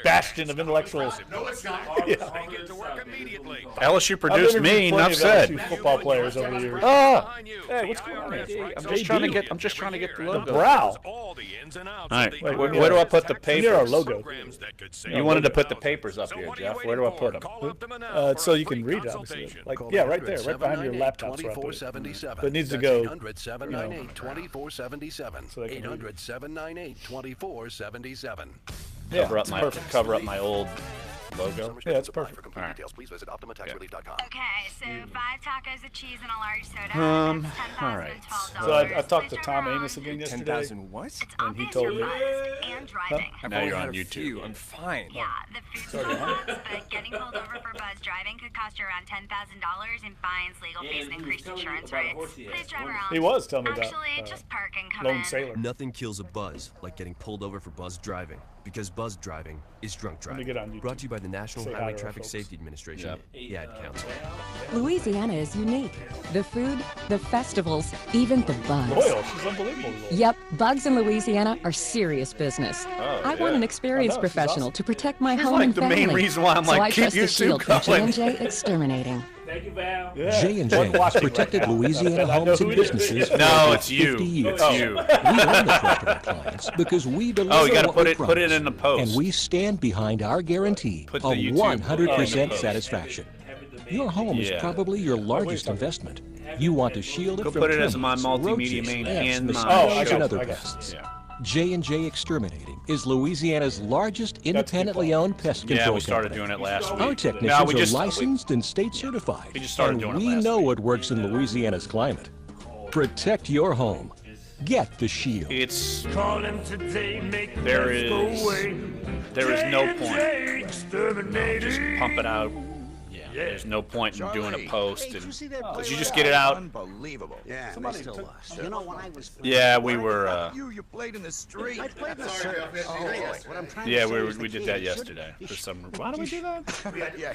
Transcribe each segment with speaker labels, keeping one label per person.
Speaker 1: bastion of intellectuals.
Speaker 2: No, it's not.
Speaker 3: LSU produced me. Enough said.
Speaker 1: LSU football players over the years.
Speaker 3: Hey, what's going on? I'm just trying to get the logo.
Speaker 1: The brow.
Speaker 3: All right, where do I put the papers?
Speaker 1: Near our logo.
Speaker 3: You wanted to put the papers up here, Jeff. Where do I put them?
Speaker 1: So you can read it, obviously. Like, yeah, right there, right behind your laptop. But it needs to go.
Speaker 4: 800-798-2477.
Speaker 1: So they can
Speaker 4: 800-798-2477.
Speaker 1: Yeah,
Speaker 3: cover up my old logo.
Speaker 1: Yeah, that's perfect.
Speaker 4: For complete details, please visit OptimaTaxRelief.com.
Speaker 5: Okay, so 5 tacos of cheese and a large soda.
Speaker 3: All right.
Speaker 1: So I talked to Tom Amos again yesterday.
Speaker 2: 10,000 what?
Speaker 5: It's
Speaker 1: And he
Speaker 5: obvious
Speaker 1: told
Speaker 5: you're
Speaker 1: me-
Speaker 5: buzzed and driving.
Speaker 3: Now you're on
Speaker 2: had a
Speaker 3: YouTube.
Speaker 2: few. I'm fine.
Speaker 5: Yeah, the food's nuts, but getting pulled over for buzz driving could cost you around $10,000 in fines, legal fees, and increased insurance rates. Please drive around.
Speaker 1: He was telling me about
Speaker 5: Actually, just park and come
Speaker 1: Lone
Speaker 5: in.
Speaker 1: Sailor.
Speaker 6: Nothing kills a buzz like getting pulled over for buzz driving, because buzz driving is drunk
Speaker 1: Let me
Speaker 6: driving.
Speaker 1: get on YouTube.
Speaker 6: Brought to you by the National
Speaker 1: Say hi
Speaker 6: Highway
Speaker 1: to our
Speaker 6: Traffic
Speaker 1: folks.
Speaker 6: Safety Administration, the Ad Council.
Speaker 7: Louisiana is unique. The food, the festivals, even the bugs.
Speaker 1: Loyal. She's unbelievable.
Speaker 7: Yep, bugs in Louisiana are serious business. I want an experienced
Speaker 1: I know, she's
Speaker 7: professional
Speaker 1: awesome.
Speaker 7: to protect my
Speaker 3: She's
Speaker 7: home
Speaker 3: like
Speaker 7: and
Speaker 3: the
Speaker 7: family.
Speaker 3: main reason why I'm
Speaker 7: so
Speaker 3: like,
Speaker 7: I
Speaker 3: keep
Speaker 7: trust the
Speaker 3: YouTube
Speaker 7: shield from
Speaker 3: going.
Speaker 7: J&J Exterminating.
Speaker 1: Yeah.
Speaker 8: J&J
Speaker 1: One
Speaker 8: has
Speaker 1: watching
Speaker 8: protected
Speaker 1: right now.
Speaker 8: Louisiana
Speaker 1: I know
Speaker 8: homes
Speaker 1: who
Speaker 8: and
Speaker 1: it is.
Speaker 8: businesses for
Speaker 3: No,
Speaker 8: over
Speaker 3: it's you.
Speaker 8: 50 years.
Speaker 3: It's you.
Speaker 8: We earn the trust of our clients because we deliver
Speaker 3: Oh, you got to
Speaker 8: what
Speaker 3: put
Speaker 8: we
Speaker 3: it
Speaker 8: promise.
Speaker 3: in the post.
Speaker 8: And we stand behind our guarantee
Speaker 3: Put
Speaker 8: of
Speaker 3: the YouTube
Speaker 8: 100%
Speaker 3: post.
Speaker 8: satisfaction. Your home is
Speaker 3: Yeah.
Speaker 8: probably your largest investment. You want to shield it
Speaker 3: Go
Speaker 8: from
Speaker 3: put it as my
Speaker 8: termites,
Speaker 3: multimedia
Speaker 8: roaches,
Speaker 3: main
Speaker 8: ants,
Speaker 3: and my
Speaker 8: mosquitoes,
Speaker 1: show.
Speaker 8: and other
Speaker 1: I got it.
Speaker 8: pests.
Speaker 3: Yeah.
Speaker 8: J&J Exterminating is Louisiana's largest independently owned pest control
Speaker 3: Yeah, we started
Speaker 8: company.
Speaker 3: doing it last week.
Speaker 8: Our
Speaker 3: No,
Speaker 8: technicians
Speaker 3: we
Speaker 8: are
Speaker 3: just
Speaker 8: licensed and state certified.
Speaker 3: We just started
Speaker 8: and
Speaker 3: doing it
Speaker 8: we
Speaker 3: last
Speaker 8: know
Speaker 3: week.
Speaker 8: what works in Louisiana's climate. Protect your home. Get the shield.
Speaker 3: It's
Speaker 9: Call him today, make
Speaker 3: there
Speaker 9: the
Speaker 3: is
Speaker 9: go away.
Speaker 3: there is no point.
Speaker 9: J&J Exterminating.
Speaker 3: Just pump it out. Yeah, there's no point in doing a post and you just get it out.
Speaker 4: Unbelievable. Yeah,
Speaker 1: Somebody
Speaker 4: still
Speaker 1: took-
Speaker 4: lost. You know, when I was
Speaker 3: Yeah, we were.
Speaker 4: you played in the street. I played in the
Speaker 2: Sorry,
Speaker 4: street.
Speaker 2: Bill.
Speaker 4: Oh, what I'm trying
Speaker 3: Yeah,
Speaker 4: to say is
Speaker 3: we
Speaker 4: the
Speaker 3: did
Speaker 4: kid
Speaker 3: that
Speaker 4: should-
Speaker 3: yesterday for some. Why do we do that?
Speaker 4: Yeah,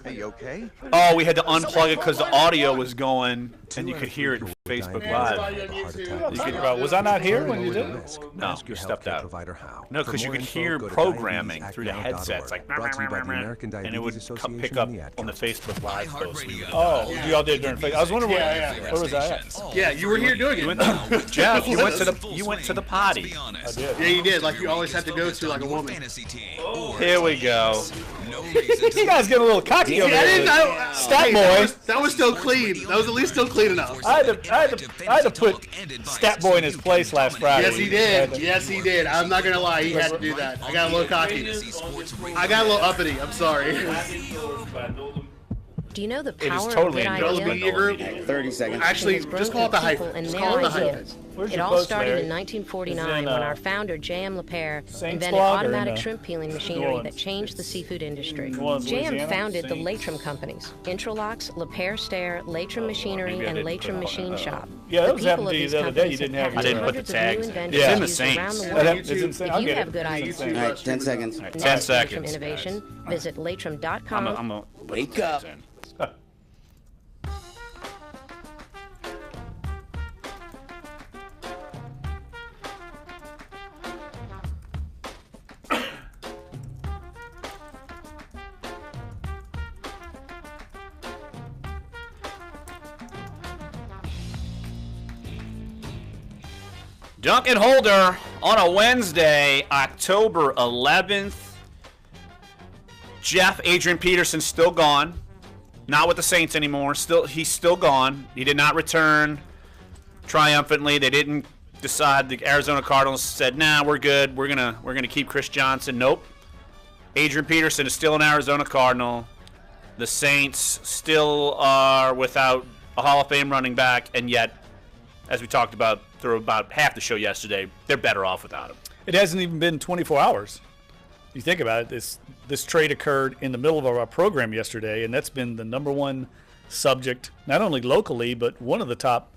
Speaker 4: are you okay?
Speaker 3: Oh, we had to unplug it because the audio was going and you could hear it Facebook Live.
Speaker 1: You could, was I not here when you did it?
Speaker 3: No, you stepped out.
Speaker 6: Provider how.
Speaker 3: No, because you could hear programming through the headsets, like, and it would pick up on the Facebook Live post.
Speaker 1: Oh, you all did during Facebook. I was wondering where was I at?
Speaker 2: Yeah, you were here doing it.
Speaker 3: Jeff, you went to the potty.
Speaker 1: I did.
Speaker 2: Yeah, you did. Like you always have to go to like a woman.
Speaker 3: Here we go.
Speaker 1: You guys getting a little cocky over
Speaker 2: I
Speaker 1: there.
Speaker 2: didn't.
Speaker 1: Stat
Speaker 2: Hey,
Speaker 1: boy.
Speaker 2: that was still clean. That was at least still clean enough.
Speaker 1: I had to put Stat Boy in his place last Friday.
Speaker 2: Yes, he did. Yes, he did. I'm not gonna lie. He had to do that. I got a little cocky. I got a little uppity. I'm sorry.
Speaker 10: Do you know the
Speaker 3: It is
Speaker 10: power
Speaker 3: totally
Speaker 10: of good
Speaker 2: Know the
Speaker 10: ideas?
Speaker 2: media group.
Speaker 4: 30 seconds.
Speaker 2: Actually,
Speaker 10: Has grown
Speaker 2: just call it the
Speaker 10: from people
Speaker 2: hyphen.
Speaker 10: and
Speaker 2: Just
Speaker 10: their
Speaker 2: call it the
Speaker 10: ideas.
Speaker 2: hyphen.
Speaker 1: Where's
Speaker 10: It
Speaker 1: your
Speaker 10: all
Speaker 1: post,
Speaker 10: started
Speaker 1: Larry?
Speaker 10: in 1949
Speaker 1: Is it in,
Speaker 10: when our founder, J.M. LaPere,
Speaker 1: Saints
Speaker 10: invented
Speaker 1: Blog or
Speaker 10: automatic
Speaker 1: in,
Speaker 10: shrimp peeling
Speaker 1: New
Speaker 10: machinery
Speaker 1: Orleans?
Speaker 10: that changed the seafood industry.
Speaker 1: New Orleans,
Speaker 10: J.M.
Speaker 1: Louisiana?
Speaker 10: founded the
Speaker 1: Saints?
Speaker 10: Latrim companies, Intralocks, LaPere Stair, Latrim Machinery,
Speaker 1: maybe I
Speaker 10: and
Speaker 1: didn't put
Speaker 10: Latrim
Speaker 1: it
Speaker 10: Machine
Speaker 1: on.
Speaker 10: Shop.
Speaker 1: Yeah, that
Speaker 10: The
Speaker 1: was
Speaker 10: people
Speaker 1: happening
Speaker 10: of
Speaker 1: to you
Speaker 10: these
Speaker 1: the other day. You
Speaker 10: companies
Speaker 1: didn't
Speaker 10: have
Speaker 1: have
Speaker 3: I didn't
Speaker 1: your,
Speaker 3: put the
Speaker 10: hundreds of new
Speaker 3: tags in.
Speaker 10: inventions
Speaker 3: It's in the
Speaker 10: used
Speaker 3: Saints.
Speaker 10: around the
Speaker 1: That
Speaker 10: world.
Speaker 1: happened- it's insane.
Speaker 10: If
Speaker 1: I'll
Speaker 10: you
Speaker 1: get
Speaker 10: have
Speaker 1: it.
Speaker 10: good ideas,
Speaker 4: All right, 10 seconds.
Speaker 3: All right,
Speaker 10: to
Speaker 3: 10
Speaker 10: Latrim
Speaker 3: seconds.
Speaker 10: Innovation, visit Latrim.com.
Speaker 3: I'm a
Speaker 4: Wake up.
Speaker 3: Dunc and Holder on a Wednesday, October 11th. Jeff, Adrian Peterson still gone. Not with the Saints anymore. He's still gone. He did not return triumphantly. They didn't decide. The Arizona Cardinals said, "Nah, we're good. We're gonna keep Chris Johnson." Nope. Adrian Peterson is still an Arizona Cardinal. The Saints still are without a Hall of Fame running back, and yet, as we talked about through about half the show yesterday, they're better off without him.
Speaker 1: It hasn't even been 24 hours. You think about it, this trade occurred in the middle of our program yesterday, and that's been the number one subject, not only locally, but one of the top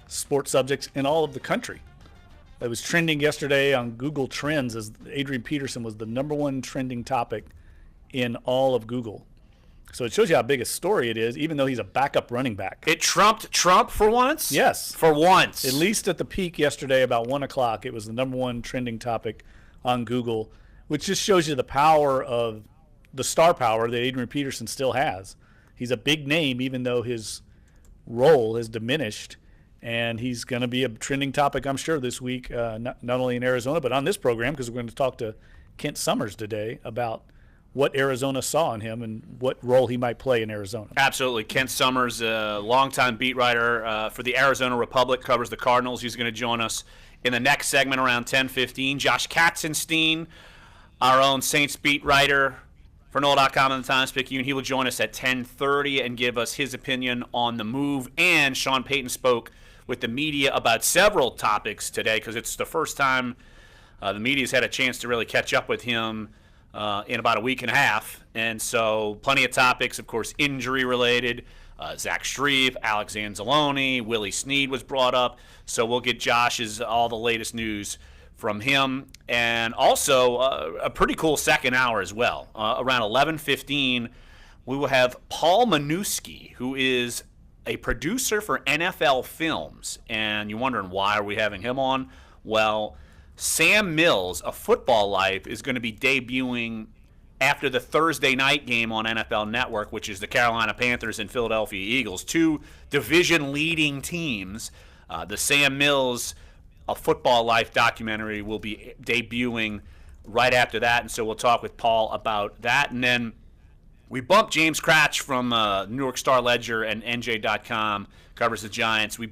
Speaker 1: sports subjects in all of the country. It was trending yesterday on Google Trends as Adrian Peterson was the number one trending topic in all of Google. So it shows you how big a story it is, even though he's a backup running back.
Speaker 3: It trumped Trump for once?
Speaker 1: Yes.
Speaker 3: For once.
Speaker 1: At least at the peak yesterday, about 1 o'clock, it was the number one trending topic on Google which just shows you the power of the star power that Adrian Peterson still has. He's a big name, even though his role has diminished, and he's going to be a trending topic, I'm sure, this week, not only in Arizona, but on this program, because we're going to talk to Kent Summers today about what Arizona saw in him and what role he might play in Arizona.
Speaker 3: Absolutely. Kent Summers, a longtime beat writer for the Arizona Republic, covers the Cardinals. He's going to join us in the next segment around 10:15. Josh Katzenstein, our own Saints beat writer for NOLA.com and the Times-Picayune, he will join us at 10:30 and give us his opinion on the move. And Sean Payton spoke with the media about several topics today because it's the first time the media's had a chance to really catch up with him in about a week and a half. And so plenty of topics, of course, injury-related. Zach Shreve, Alex Anzalone, Willie Snead was brought up. So we'll get Josh's all the latest news from him. And also a pretty cool second hour as well. Around 11:15, we will have Paul Manusky, who is a producer for NFL Films. And you're wondering, why are we having him on? Well, Sam Mills, A Football Life, is going to be debuting after the Thursday night game on NFL Network, which is the Carolina Panthers and Philadelphia Eagles, two division-leading teams. The Sam Mills, A Football Life documentary will be debuting right after that, and so we'll talk with Paul about that. And then we bumped James Cratch from New York Star-Ledger and NJ.com, covers the Giants. We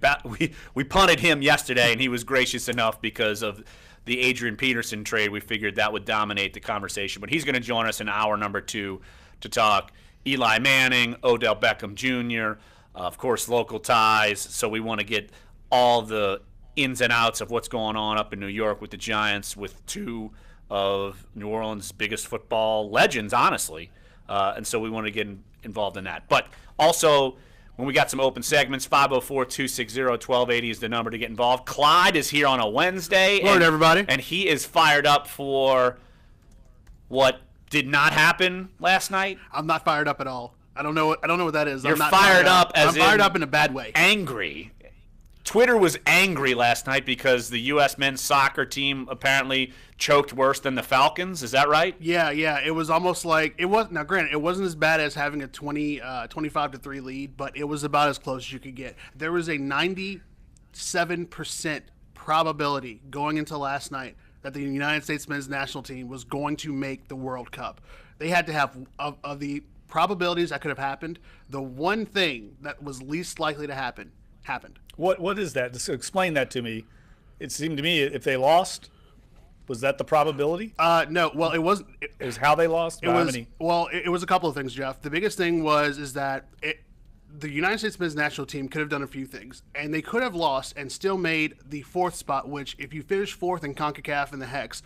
Speaker 3: punted him yesterday, and he was gracious enough because of the Adrian Peterson trade. We figured that would dominate the conversation. But he's going to join us in hour number 2 to talk Eli Manning, Odell Beckham Jr., of course, local ties. So we want to get all the ins and outs of what's going on up in New York with the Giants, with two of New Orleans' biggest football legends, honestly. And so we want to get involved in that. But also, when we got some open segments, 504-260-1280 is the number to get involved. Clyde is here on a Wednesday.
Speaker 2: Morning, everybody.
Speaker 3: And he is fired up for what did not happen last night.
Speaker 2: I'm not fired up at all. I don't know what that is.
Speaker 3: You're
Speaker 2: I'm not
Speaker 3: fired up as
Speaker 2: I'm fired up in a bad way.
Speaker 3: Angry. Twitter was angry last night because the U.S. men's soccer team apparently choked worse than the Falcons. Is that right?
Speaker 2: Yeah. It was almost like it was. Now, granted, it wasn't as bad as having a 25-3 lead, but it was about as close as you could get. There was a 97% probability going into last night that the United States men's national team was going to make the World Cup. They had to have of the probabilities that could have happened. The one thing that was least likely to happen happened.
Speaker 1: What is that? Just explain that to me. It seemed to me if they lost, was that the probability?
Speaker 2: No. Well, it wasn't.
Speaker 1: It was how they lost?
Speaker 2: It was, well, it was a couple of things, Jeff. The biggest thing is that the United States men's national team could have done a few things, and they could have lost and still made the 4th spot, which if you finish 4th in CONCACAF and the Hex,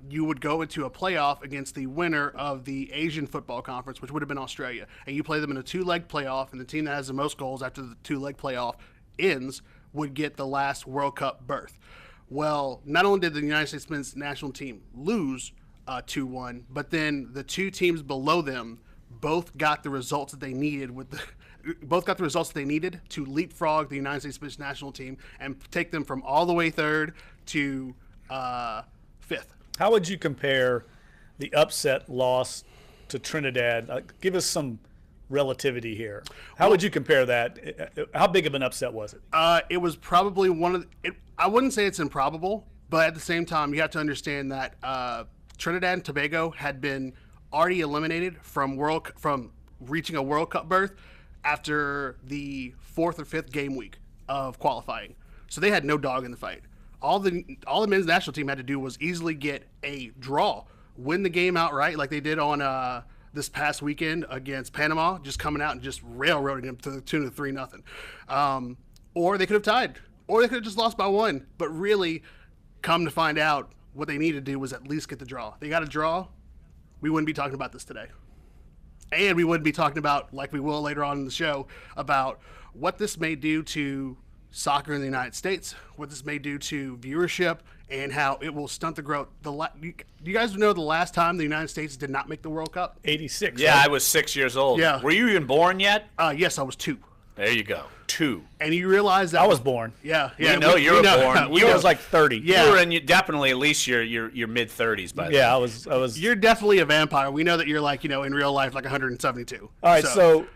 Speaker 2: you would go into a playoff against the winner of the Asian Football Conference, which would have been Australia. And you play them in a 2-leg playoff, and the team that has the most goals after the 2-leg playoff ends would get the last World Cup berth. Well, not only did the United States men's national team lose 2-1, but then the two teams below them both got the results that they needed to leapfrog the United States men's national team and take them from all the way 3rd to 5th.
Speaker 1: How would you compare the upset loss to Trinidad? Give us some relativity here. How would you compare that? How big of an upset was it?
Speaker 2: It was probably I wouldn't say it's improbable, but at the same time, you have to understand that Trinidad and Tobago had been already eliminated from reaching a World Cup berth after the 4th or 5th game week of qualifying. So they had no dog in the fight. All the men's national team had to do was easily get a draw, win the game outright like they did on this past weekend against Panama, just coming out and just railroading them to the tune of 3-0. Or they could have tied, or they could have just lost by 1. But really, come to find out, what they needed to do was at least get the draw. They got a draw, we wouldn't be talking about this today. And we wouldn't be talking about, like we will later on in the show, about what this may do to soccer in the United States, what this may do to viewership, and how it will stunt the growth. You guys know the last time the United States did not make the World Cup?
Speaker 1: 86.
Speaker 3: Yeah,
Speaker 1: right?
Speaker 3: I was 6 years old.
Speaker 2: Yeah.
Speaker 3: Were you even born yet?
Speaker 2: Yes, I was 2.
Speaker 3: There you go. 2.
Speaker 2: And you realize that
Speaker 1: I was born.
Speaker 2: Yeah,
Speaker 3: We know you were born.
Speaker 1: I was like 30.
Speaker 2: Yeah.
Speaker 3: You were in definitely at least your mid-30s by then.
Speaker 1: Yeah, I was.
Speaker 2: You're definitely a vampire. We know that you're like, in real life, like 172.
Speaker 1: All right, so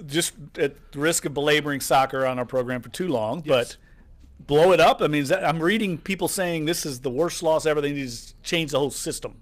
Speaker 1: just at the risk of belaboring soccer on our program for too long, but blow it up. I mean, I'm reading people saying this is the worst loss ever. They need to change the whole system.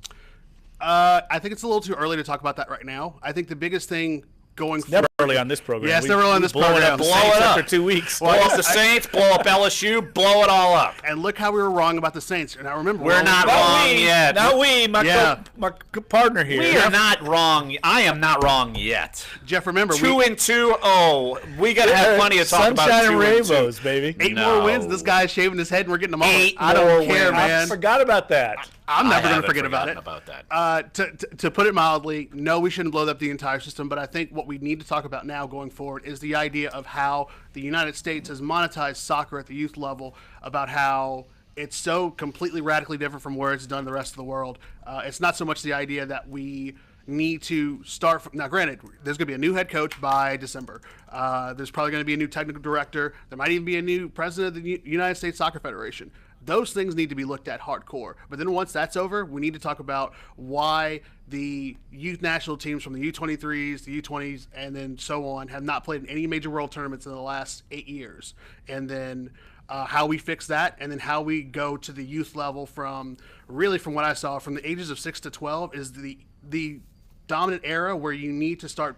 Speaker 2: I think it's a little too early to talk about that right now. I think the biggest thing going
Speaker 1: Never early on this program.
Speaker 2: Yeah, it's never early on this
Speaker 1: blow
Speaker 2: program.
Speaker 1: It up.
Speaker 3: Blow
Speaker 1: Saints
Speaker 3: it up
Speaker 1: after 2 weeks.
Speaker 3: Blow up the Saints, blow up LSU, blow it all up.
Speaker 2: And look how we were wrong about the Saints. And I remember
Speaker 3: We're not wrong yet.
Speaker 1: Not we, my partner here.
Speaker 3: We are not wrong. I am not wrong yet.
Speaker 2: Jeff, remember
Speaker 3: 2-2. Oh, we gotta have plenty to talk about.
Speaker 1: Sunshine and
Speaker 3: 2-2.
Speaker 1: rainbows, baby.
Speaker 2: 8 more wins. This guy's shaving his head, and we're getting them all.
Speaker 3: 8
Speaker 2: I don't
Speaker 3: more
Speaker 2: care,
Speaker 3: wins.
Speaker 2: man.
Speaker 1: I forgot about that.
Speaker 2: I'm never going
Speaker 3: haven't
Speaker 2: to forget about it.
Speaker 3: forgotten about that.
Speaker 2: To put it mildly, no, we shouldn't blow up the entire system. But I think what we need to talk about now going forward is the idea of how the United States has monetized soccer at the youth level, about how it's so completely radically different from where it's done in the rest of the world. It's not so much the idea that we need to start from, now granted, there's going to be a new head coach by December. There's probably going to be a new technical director. There might even be a new president of the United States Soccer Federation. Those things need to be looked at hardcore. But then once that's over, we need to talk about why the youth national teams from the U23s, the U20s, and then so on have not played in any major world tournaments in the last 8 years. And then how we fix that, and then how we go to the youth level from what I saw, from the ages of 6 to 12 is the dominant era where you need to start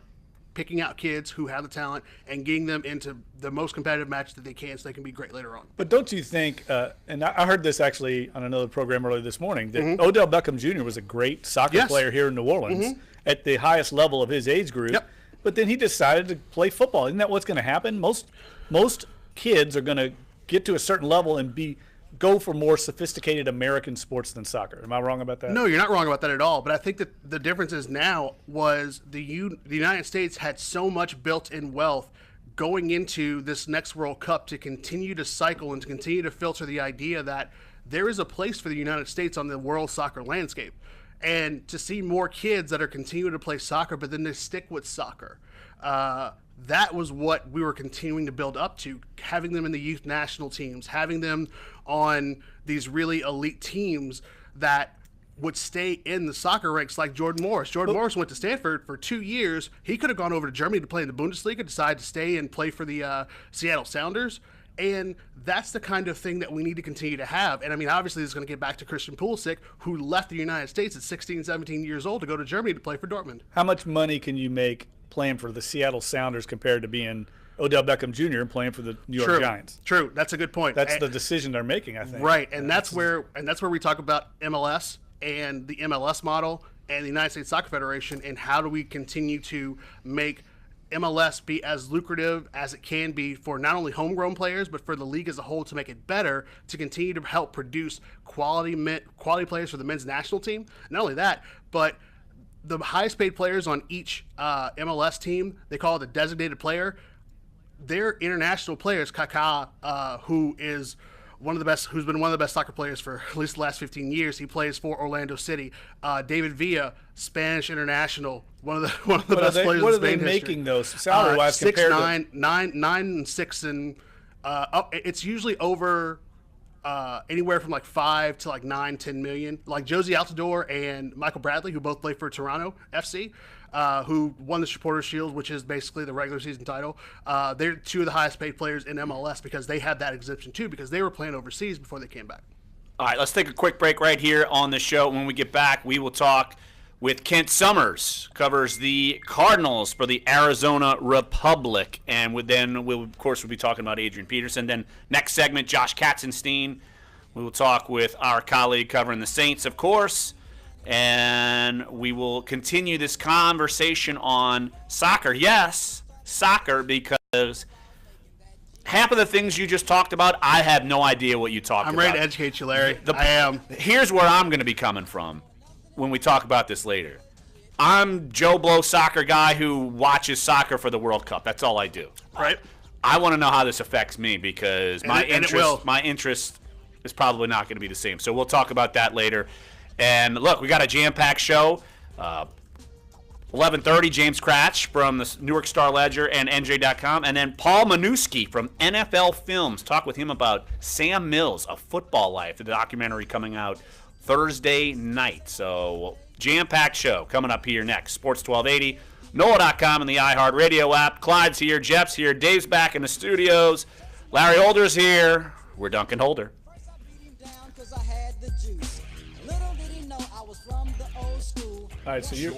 Speaker 2: picking out kids who have the talent and getting them into the most competitive match that they can so they can be great later on.
Speaker 1: But don't you think, and I heard this actually on another program earlier this morning, that Odell Beckham Jr. was a great soccer player here in New Orleans at the highest level of his age group, but then he decided to play football. Isn't that what's going to happen? Most kids are going to get to a certain level and go for more sophisticated American sports than soccer. Am I wrong about that?
Speaker 2: No, you're not wrong about that at all. But I think that the difference is now was the United States had so much built-in wealth going into this next World Cup to continue to cycle and to continue to filter the idea that there is a place for the United States on the world soccer landscape. And to see more kids that are continuing to play soccer, but then they stick with soccer. That was what we were continuing to build up to, having them in the youth national teams, having them on these really elite teams that would stay in the soccer ranks, like Jordan Morris. Jordan Morris went to Stanford for 2 years. He could have gone over to Germany to play in the Bundesliga, decided to stay and play for the Seattle Sounders. And that's the kind of thing that we need to continue to have. And I mean, obviously, this is going to get back to Christian Pulisic, who left the United States at 16, 17 years old to go to Germany to play for Dortmund.
Speaker 1: How much money can you make playing for the Seattle Sounders compared to being Odell Beckham Jr. and playing for the New York Giants?
Speaker 2: True. That's a good point.
Speaker 1: That's the decision they're making, I think.
Speaker 2: Right. And that's where we talk about MLS and the MLS model and the United States Soccer Federation, and how do we continue to make MLS be as lucrative as it can be for not only homegrown players, but for the league as a whole, to make it better, to continue to help produce quality players for the men's national team. Not only that, but the highest paid players on each MLS team, they call it the designated player. They're international players. Kaká, who is who's been one of the best soccer players for at least the last 15 years. He plays for Orlando City. David Villa, Spanish international, one of the best players in Spain history.
Speaker 1: What are they making those salary-wise compared to
Speaker 2: 9 and 6 and up? It's usually over anywhere from like 5 to like 9, 10 million. Like Josie Altidore and Michael Bradley, who both play for Toronto FC, who won the Supporters' Shield, which is basically the regular season title. They're two of the highest paid players in MLS because they had that exemption too, because they were playing overseas before they came back.
Speaker 3: All right, let's take a quick break right here on the show. When we get back, we will talk with Kent Summers, covers the Cardinals for the Arizona Republic. And we'll be talking about Adrian Peterson. Then next segment, Josh Katzenstein. We will talk with our colleague covering the Saints, of course. And we will continue this conversation on soccer. Yes, soccer, because half of the things you just talked about, I have no idea what you talked about.
Speaker 2: I'm ready to educate you, Larry. I am.
Speaker 3: Here's where I'm going to be coming from when we talk about this later. I'm Joe Blow soccer guy who watches soccer for the World Cup. That's all I do.
Speaker 2: Right.
Speaker 3: I want to know how this affects me, because my interest is probably not going to be the same. So we'll talk about that later. And look, we got a jam-packed show. 11:30, James Cratch from the Newark Star-Ledger and NJ.com. And then Paul Manuski from NFL Films. Talk with him about Sam Mills, A Football Life, the documentary coming out Thursday night. So, jam-packed show coming up here next. Sports 1280, NOLA.com, and the iHeartRadio app. Clyde's here, Jeff's here, Dave's back in the studios. Larry Holder's here. We're Dunc and Holder.
Speaker 1: All right, so you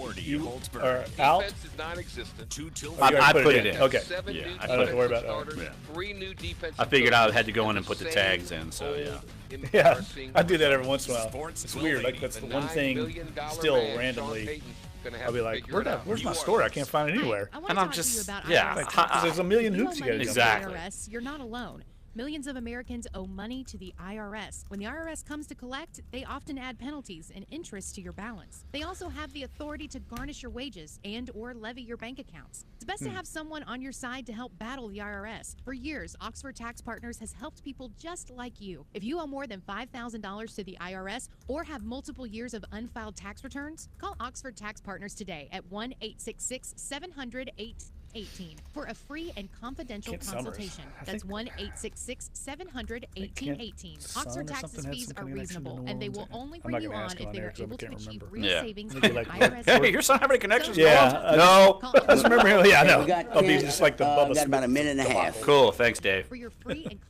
Speaker 1: are out.
Speaker 11: Defense is non-existent.
Speaker 3: I put it in.
Speaker 1: Okay.
Speaker 11: Yeah,
Speaker 1: I don't have to worry about that.
Speaker 11: starters, 3 new defensive
Speaker 3: I figured I had to go in
Speaker 11: coaches
Speaker 3: and put the
Speaker 11: same
Speaker 3: tags in, so yeah.
Speaker 1: Yeah,
Speaker 11: embarrassing
Speaker 1: I do that every once in a while.
Speaker 6: Sports
Speaker 1: It's weird. Like that's the one
Speaker 11: $9
Speaker 1: thing.
Speaker 11: million
Speaker 1: Still
Speaker 11: man, Sean
Speaker 1: randomly,
Speaker 11: Payton's gonna have
Speaker 1: I'll be
Speaker 11: to
Speaker 1: like,
Speaker 11: figure it out.
Speaker 1: where's my
Speaker 11: You
Speaker 1: story?
Speaker 11: are-
Speaker 1: I can't find it anywhere.
Speaker 12: I want
Speaker 3: And
Speaker 12: to
Speaker 3: I'm
Speaker 12: talk
Speaker 3: just-
Speaker 12: to you about
Speaker 3: yeah.
Speaker 12: IRS.
Speaker 1: 'Cause there's a million
Speaker 12: If you
Speaker 1: hoops
Speaker 12: owe
Speaker 1: you gotta
Speaker 12: money
Speaker 1: jump
Speaker 12: to the
Speaker 3: Exactly.
Speaker 12: IRS, you're not alone. Millions of Americans owe money to the IRS. When the IRS comes to collect, they often add penalties and interest to your balance. They also have the authority to garnish your wages and or levy your bank accounts. It's best to have someone on your side to help battle the IRS. For years, Oxford Tax Partners has helped people just like you. If you owe more than $5,000 to the IRS or have multiple years of unfiled tax returns, call Oxford Tax Partners today at 1-866-700-818 for a free and confidential
Speaker 1: Kent Summers.
Speaker 12: consultation.
Speaker 1: I
Speaker 12: That's
Speaker 1: think-
Speaker 12: 1-866-700-1818.
Speaker 1: Son or
Speaker 12: Oxford Tax's
Speaker 1: something had
Speaker 12: fees
Speaker 1: some
Speaker 12: are
Speaker 1: connection to
Speaker 12: reasonable,
Speaker 1: New
Speaker 12: and they will
Speaker 1: Orleans.
Speaker 12: only
Speaker 1: I'm
Speaker 12: bring
Speaker 1: not
Speaker 12: you
Speaker 1: gonna
Speaker 12: on
Speaker 1: ask
Speaker 12: if
Speaker 1: on
Speaker 12: they
Speaker 1: there
Speaker 12: are
Speaker 1: 'cause I
Speaker 12: able to
Speaker 1: can't
Speaker 12: achieve
Speaker 1: remember.
Speaker 12: real
Speaker 3: Yeah.
Speaker 12: savings
Speaker 1: Maybe
Speaker 12: from
Speaker 1: like-
Speaker 12: IRS.
Speaker 3: Hey, your son have any connections?
Speaker 1: Yeah,
Speaker 3: No.
Speaker 1: I just remember him. Yeah, I know.
Speaker 4: We got
Speaker 1: I'll be
Speaker 4: Kent,
Speaker 1: just like the Bubba
Speaker 4: got about
Speaker 1: Smith
Speaker 4: a minute and a half.
Speaker 3: Cool. Thanks, Dave.
Speaker 12: For your free and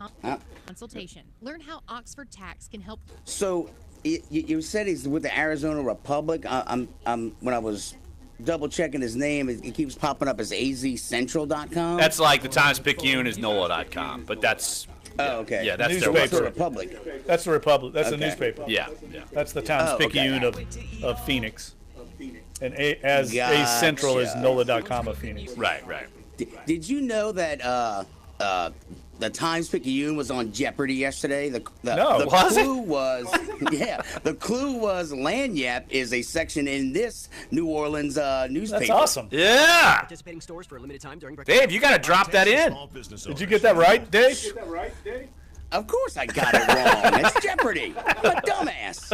Speaker 12: consultation. Learn how Oxford Tax can help.
Speaker 4: So you said he's with the Arizona Republic. I'm when I was double checking his name, it keeps popping up as azcentral.com.
Speaker 3: That's like the Times-Picayune is NOLA.com, but that's
Speaker 4: Oh, okay.
Speaker 3: yeah, that's their
Speaker 1: Newspaper.
Speaker 4: What's the
Speaker 3: website.
Speaker 4: Republic?
Speaker 1: That's the Republic. That's the
Speaker 4: Okay.
Speaker 1: newspaper.
Speaker 3: Yeah, yeah.
Speaker 1: That's the Times-Picayune of Phoenix. And A Central is
Speaker 4: Gotcha.
Speaker 1: NOLA.com of Phoenix.
Speaker 3: Right, right.
Speaker 4: Did you know that the Times-Picayune was on Jeopardy yesterday? The
Speaker 1: No.
Speaker 3: Was it?
Speaker 4: clue was the clue was Lagniappe is a section in this New Orleans newspaper.
Speaker 1: That's awesome.
Speaker 3: Yeah.
Speaker 13: Participating stores for a limited time during
Speaker 3: Dave, you got to drop that in.
Speaker 1: Did you get that right, Dave?
Speaker 4: Of course I got it wrong. It's Jeopardy. I'm a dumbass.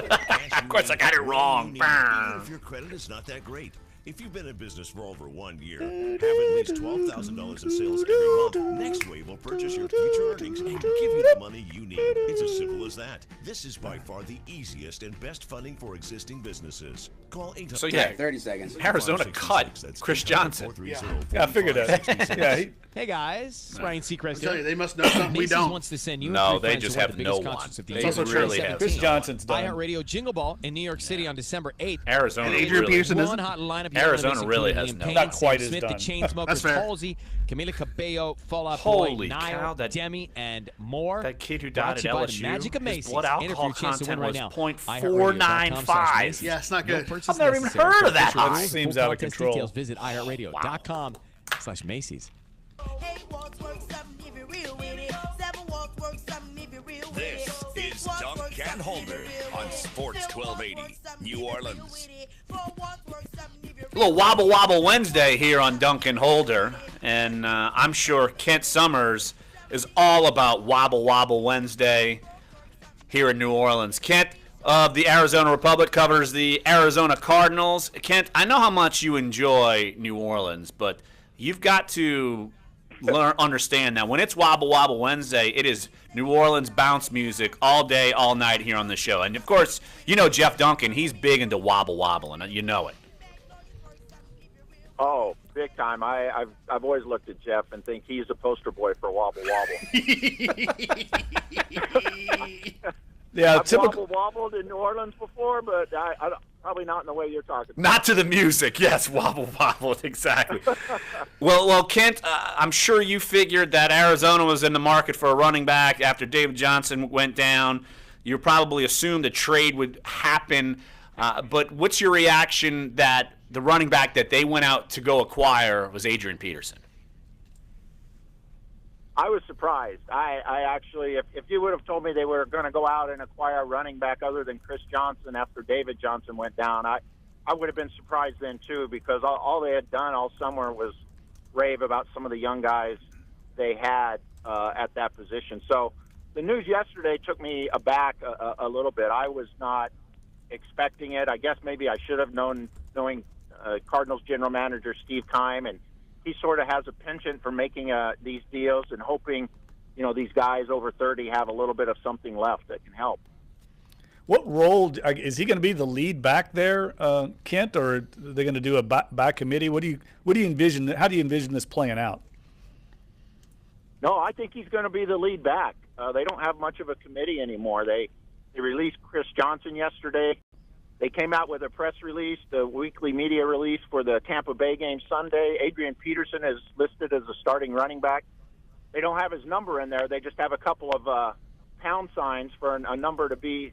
Speaker 3: Of course, I got it wrong.
Speaker 14: Even if your credit is not that great. If you've been in business for over 1 year, have at least $12,000 in sales every month, NextWave will purchase your future earnings and give you the money you need. It's as simple as that. This is by far the easiest and best funding for existing businesses. Call 800.
Speaker 3: So yeah,
Speaker 4: 30 seconds.
Speaker 3: Arizona cut Chris Johnson.
Speaker 1: Yeah, I figured that. Yeah,
Speaker 15: Hey guys, it's Ryan Seacrest
Speaker 2: I tell
Speaker 15: here.
Speaker 2: you, they must know something we
Speaker 15: Macy's
Speaker 2: don't.
Speaker 15: wants to send you
Speaker 3: No,
Speaker 15: and three
Speaker 3: they
Speaker 15: friends
Speaker 3: just
Speaker 15: to one of
Speaker 3: have
Speaker 15: the
Speaker 3: no
Speaker 15: biggest
Speaker 3: one.
Speaker 15: concerts of the
Speaker 3: They
Speaker 15: year.
Speaker 3: really have
Speaker 1: Chris
Speaker 3: no
Speaker 1: Johnson's done.
Speaker 15: iHeartRadio Jingle Ball in New York City on December 8th.
Speaker 3: Arizona
Speaker 2: And Adrian
Speaker 3: really,
Speaker 2: Peterson
Speaker 15: One
Speaker 2: isn't.
Speaker 15: hot lineup.
Speaker 3: Arizona really has no-
Speaker 1: Not quite as
Speaker 15: Smith,
Speaker 1: done.
Speaker 15: the Chainsmokers,
Speaker 2: That's fair.
Speaker 15: Halsey, Camila Cabello, Fall Out
Speaker 3: Holy
Speaker 15: Boy,
Speaker 3: cow,
Speaker 15: Niall,
Speaker 3: that-
Speaker 15: Demi, and more.
Speaker 3: That kid who
Speaker 15: Brought
Speaker 3: died
Speaker 15: to
Speaker 3: at
Speaker 15: you by the
Speaker 3: LSU,
Speaker 15: Magic of
Speaker 3: his
Speaker 15: Macy's.
Speaker 3: blood
Speaker 15: Enter for
Speaker 3: alcohol
Speaker 15: your chance to
Speaker 3: content
Speaker 15: win right
Speaker 3: was
Speaker 15: now.
Speaker 3: 0.495.
Speaker 15: iHeartRadio.com/Macy's.
Speaker 2: Yeah, it's not
Speaker 15: No
Speaker 2: good.
Speaker 15: purchase
Speaker 3: I've never even
Speaker 15: necessary.
Speaker 3: heard of that
Speaker 15: Official
Speaker 3: high.
Speaker 15: rules,
Speaker 1: Seems
Speaker 15: full
Speaker 1: out of
Speaker 15: contest
Speaker 1: control.
Speaker 15: Details, visit iHeartRadio.com/Macy's.
Speaker 14: This is Dunc and Holder on Sports 1280, New Orleans.
Speaker 3: A little Wobble Wobble Wednesday here on Dunc and Holder, and I'm sure Kent Summers is all about Wobble Wobble Wednesday here in New Orleans. Kent of the Arizona Republic covers the Arizona Cardinals. Kent, I know how much you enjoy New Orleans, but you've got to understand that when it's Wobble Wobble Wednesday, it is New Orleans bounce music all day, all night here on the show. And, of course, you know Jeff Duncan. He's big into Wobble Wobble, and you know it.
Speaker 16: Oh, big time. I've always looked at Jeff and think he's a poster boy for Wobble Wobble.
Speaker 1: Yeah,
Speaker 16: I've wobbled in New Orleans before, but I probably not in the way you're talking about.
Speaker 3: Not to the music. Yes, Wobble Wobble, exactly. Well, Kent, I'm sure you figured that Arizona was in the market for a running back after David Johnson went down. You probably assumed a trade would happen. But what's your reaction that the running back that they went out to go acquire was Adrian Peterson?
Speaker 16: I was surprised. I actually, if you would have told me they were going to go out and acquire a running back other than Chris Johnson after David Johnson went down, I would have been surprised then too, because all they had done all summer was rave about some of the young guys they had at that position. So the news yesterday took me aback a little bit. I was not expecting it. I guess maybe I should have knowing Cardinals general manager Steve Keim, and he sort of has a penchant for making these deals and hoping, these guys over 30 have a little bit of something left that can help.
Speaker 1: What role is he going to be? The lead back there, Kent, or are they going to do a back committee? What do you envision? How do you envision this playing out?
Speaker 16: No, I think he's going to be the lead back. They don't have much of a committee anymore. They released Chris Johnson yesterday. They came out with a press release, the weekly media release for the Tampa Bay game Sunday. Adrian Peterson is listed as a starting running back. They don't have his number in there. They just have a couple of pound signs for a number to be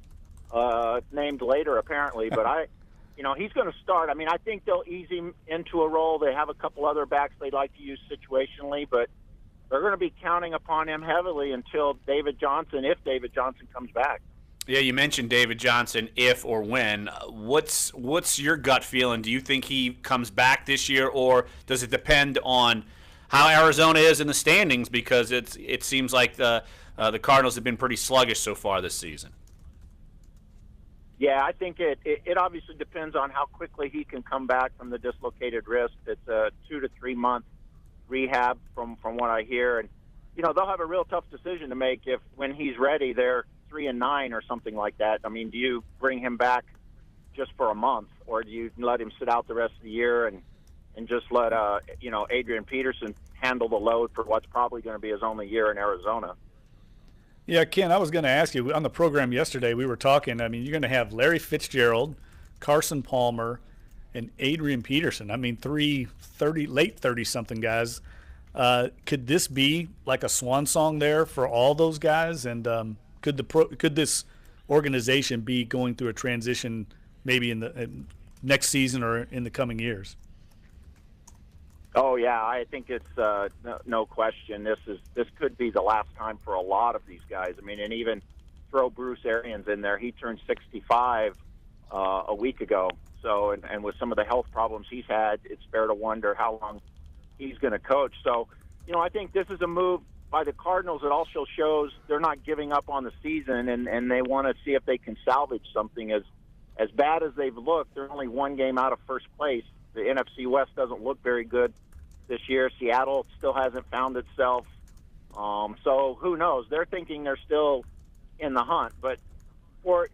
Speaker 16: named later, apparently. But he's going to start. I mean, I think they'll ease him into a role. They have a couple other backs they like to use situationally, but they're going to be counting upon him heavily until if David Johnson comes back.
Speaker 3: Yeah, you mentioned David Johnson, if or when. What's your gut feeling? Do you think he comes back this year, or does it depend on how Arizona is in the standings? Because it seems like the Cardinals have been pretty sluggish so far this season.
Speaker 16: Yeah, I think it obviously depends on how quickly he can come back from the dislocated wrist. It's a 2 to 3 month rehab from what I hear, and they'll have a real tough decision to make if when he's ready they're 3-9 or something like that. I mean, do you bring him back just for a month, or do you let him sit out the rest of the year and just let Adrian Peterson handle the load for what's probably going to be his only year in Arizona?
Speaker 1: Yeah, Ken, I was going to ask you, on the program yesterday we were talking, I mean, you're going to have Larry Fitzgerald, Carson Palmer, and Adrian Peterson. I mean, late 30-something guys. Could this be like a swan song there for all those guys? And could this organization be going through a transition maybe in the next season or in the coming years?
Speaker 16: Oh yeah, I think it's no question. This could be the last time for a lot of these guys. I mean, and even throw Bruce Arians in there. He turned 65 a week ago. So, and with some of the health problems he's had, it's fair to wonder how long he's going to coach. So, I think this is a move by the Cardinals. It also shows they're not giving up on the season, and they want to see if they can salvage something. As bad as they've looked, they're only one game out of first place. The NFC West doesn't look very good this year. Seattle still hasn't found itself. So who knows? They're thinking they're still in the hunt, but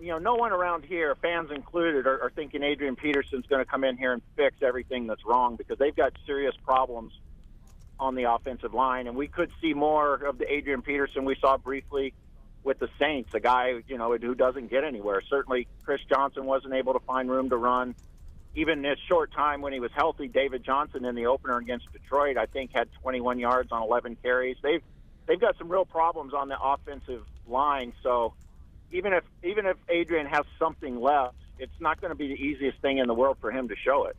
Speaker 16: no one around here, fans included, are thinking Adrian Peterson's going to come in here and fix everything that's wrong, because they've got serious problems on the offensive line. And we could see more of the Adrian Peterson we saw briefly with the Saints, a guy, who doesn't get anywhere. Certainly Chris Johnson wasn't able to find room to run. Even this short time when he was healthy, David Johnson in the opener against Detroit, I think, had 21 yards on 11 carries. They've got some real problems on the offensive line. So even if Adrian has something left, it's not going to be the easiest thing in the world for him to show it.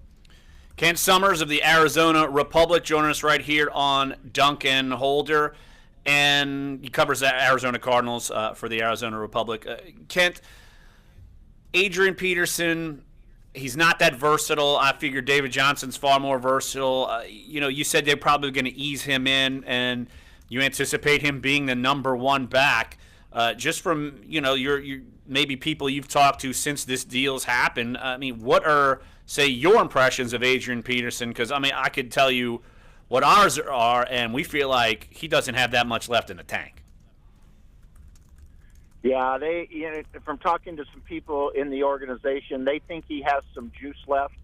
Speaker 3: Kent Summers of the Arizona Republic joining us right here on Dunc and Holder, and he covers the Arizona Cardinals for the Arizona Republic. Kent, Adrian Peterson, he's not that versatile. I figure David Johnson's far more versatile. You said they're probably going to ease him in, and you anticipate him being the number one back. Just from your maybe people you've talked to since this deal's happened. I mean, what are, say, your impressions of Adrian Peterson? Because I could tell you what ours are, and we feel like he doesn't have that much left in the tank.
Speaker 16: Yeah, from talking to some people in the organization, they think he has some juice left.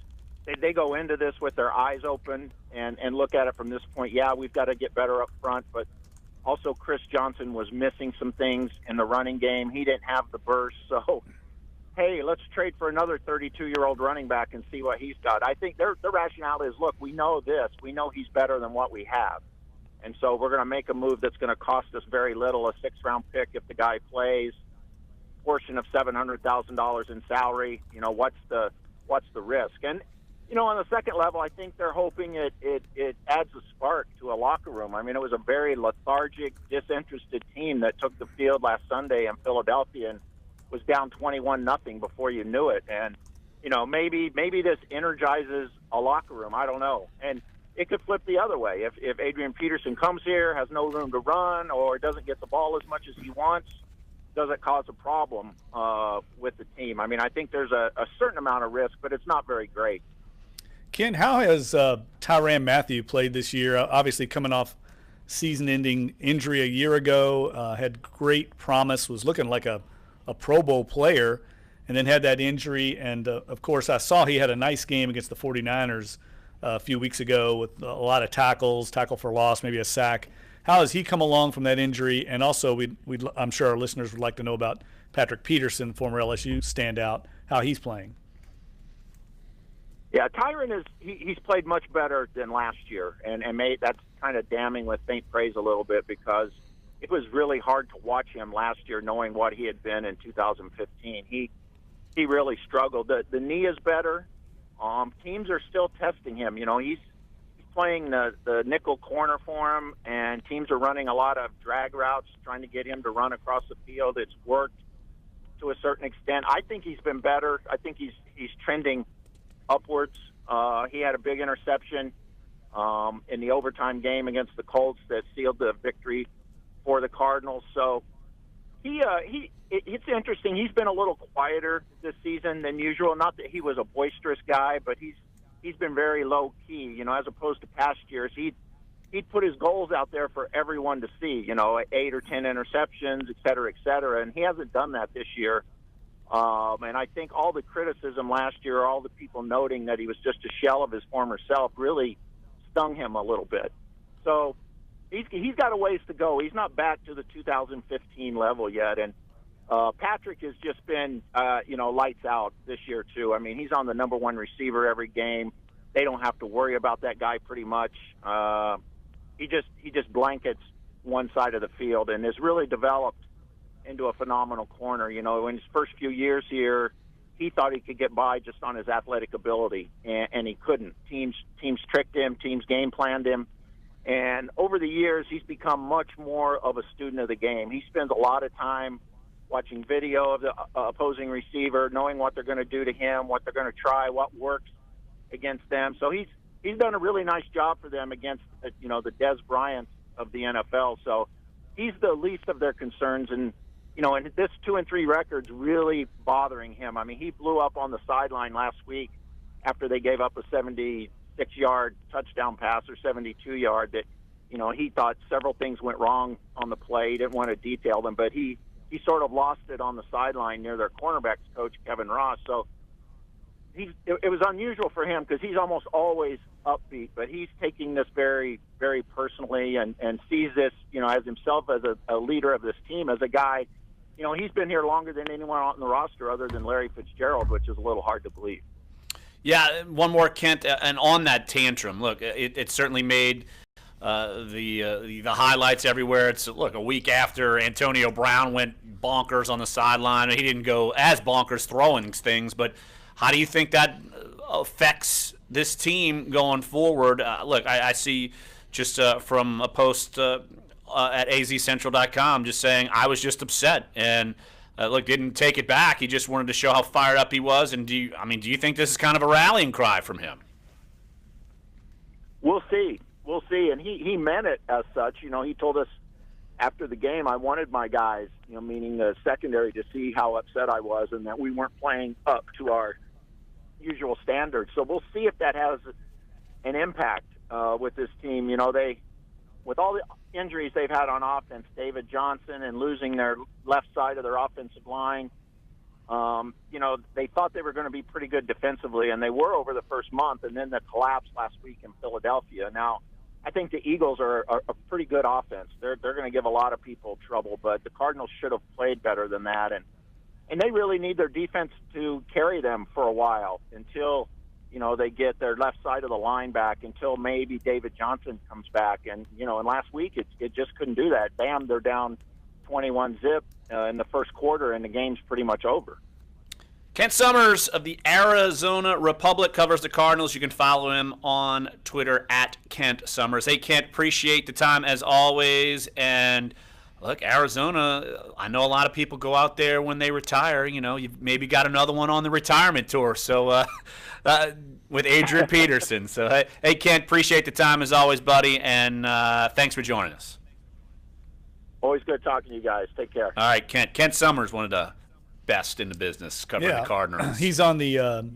Speaker 16: They go into this with their eyes open and look at it from this point. Yeah, we've got to get better up front, but also Chris Johnson was missing some things in the running game. He didn't have the burst. So, hey, let's trade for another 32-year-old running back and see what he's got. I think their rationale is, look, we know this. We know he's better than what we have. And so we're going to make a move that's going to cost us very little, a 6th-round pick if the guy plays, portion of $700,000 in salary. What's the risk? And, on the second level, I think they're hoping it adds a spark to a locker room. I mean, it was a very lethargic, disinterested team that took the field last Sunday in Philadelphia and was down 21-0 before you knew it. And, maybe this energizes a locker room. I don't know. And it could flip the other way. If Adrian Peterson comes here, has no room to run, or doesn't get the ball as much as he wants, does it cause a problem with the team? I mean, I think there's a certain amount of risk, but it's not very great.
Speaker 1: Ken, how has Tyrann Mathieu played this year? Obviously coming off season-ending injury a year ago, had great promise, was looking like a Pro Bowl player, and then had that injury. And, of course, I saw he had a nice game against the 49ers a few weeks ago with a lot of tackles, tackle for loss, maybe a sack. How has he come along from that injury? And also, I'm sure our listeners would like to know about Patrick Peterson, former LSU standout, how he's playing.
Speaker 16: Yeah, Tyrann he's played much better than last year, and that's kind of damning with faint praise a little bit, because it was really hard to watch him last year, knowing what he had been in 2015. He really struggled. The knee is better. Teams are still testing him. You know, he's playing the nickel corner for him, and teams are running a lot of drag routes, trying to get him to run across the field. It's worked to a certain extent. I think he's been better. I think he's trending upwards. He had a big interception in the overtime game against the Colts that sealed the victory for the Cardinals. So it's interesting. He's been a little quieter this season than usual. Not that he was a boisterous guy, but he's been very low key. You know, as opposed to past years, he'd put his goals out there for everyone to see. You know, 8 or 10 interceptions, et cetera, and he hasn't done that this year. And I think all the criticism last year, all the people noting that he was just a shell of his former self, really stung him a little bit. So he's got a ways to go. He's not back to the 2015 level yet. And Patrick has just been, lights out this year too. I mean, he's on the number one receiver every game. They don't have to worry about that guy pretty much. He just blankets one side of the field and has really developed into a phenomenal corner. You know, in his first few years here, he thought he could get by just on his athletic ability, and he couldn't. Teams tricked him, teams game planned him, and over the years, he's become much more of a student of the game. He spends a lot of time watching video of the opposing receiver, knowing what they're going to do to him, what they're going to try, what works against them. So he's done a really nice job for them against, the Des Bryants of the NFL. So he's the least of their concerns, and this 2-3 record's really bothering him. I mean, he blew up on the sideline last week after they gave up a 76-yard touchdown pass, or 72-yard, that, he thought several things went wrong on the play. He didn't want to detail them, but he sort of lost it on the sideline near their cornerbacks coach, Kevin Ross. So it was unusual for him, because he's almost always upbeat, but he's taking this very, very personally, and sees this, as himself as a leader of this team, as a guy. He's been here longer than anyone on the roster other than Larry Fitzgerald, which is a little hard to believe.
Speaker 3: Yeah, one more, Kent, and on that tantrum, look, it certainly made the highlights everywhere. It's, look, a week after Antonio Brown went bonkers on the sideline. He didn't go as bonkers throwing things, but how do you think that affects this team going forward? Look, I see just from a post at azcentral.com just saying, I was just upset, and didn't take it back. He just wanted to show how fired up he was. And do you think this is kind of a rallying cry from him?
Speaker 16: We'll see. And he meant it as such. He told us after the game, I wanted my guys, meaning the secondary, to see how upset I was, and that we weren't playing up to our usual standards. So we'll see if that has an impact with this team. With all the injuries they've had on offense, David Johnson, and losing their left side of their offensive line, they thought they were going to be pretty good defensively, and they were over the first month, and then the collapse last week in Philadelphia. Now, I think the Eagles are a pretty good offense. They're going to give a lot of people trouble, but the Cardinals should have played better than that, and they really need their defense to carry them for a while until they get their left side of the line back, until maybe David Johnson comes back. And, and last week it just couldn't do that. Bam, they're down 21-zip in the first quarter, and the game's pretty much over.
Speaker 3: Kent Summers of the Arizona Republic covers the Cardinals. You can follow him on Twitter at Kent Summers. Hey, Kent, appreciate the time as always. And look, Arizona, I know a lot of people go out there when they retire. You've maybe got another one on the retirement tour. So with Adrian Peterson. So, hey, Kent, appreciate the time as always, buddy. And thanks for joining us.
Speaker 16: Always good talking to you guys. Take care.
Speaker 3: All right, Kent. Kent Summers, one of the best in the business covering the Cardinals.
Speaker 1: He's on the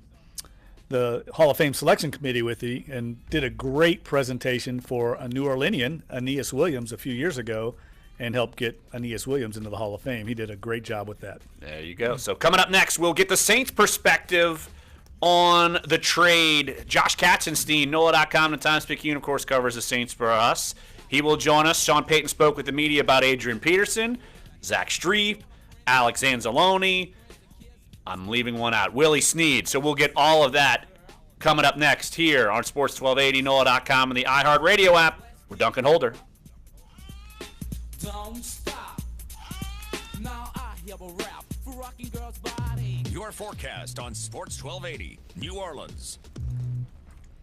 Speaker 1: the Hall of Fame selection committee with you and did a great presentation for a New Orleanian, Aeneas Williams, a few years ago, and helped get Aeneas Williams into the Hall of Fame. He did a great job with that.
Speaker 3: There you go. So coming up next, we'll get the Saints' perspective on the trade. Josh Katzenstein, NOLA.com, the Times-Picayune, of course, covers the Saints for us. He will join us. Sean Payton spoke with the media about Adrian Peterson, Zach Streep, Alex Anzalone. I'm leaving one out. Willie Snead. So we'll get all of that coming up next here on Sports 1280, NOLA.com, and the iHeartRadio app. We're Duncan Holder.
Speaker 17: Don't stop. Now I hear a rap for rocking girls' body.
Speaker 18: Your forecast on Sports 1280, New Orleans.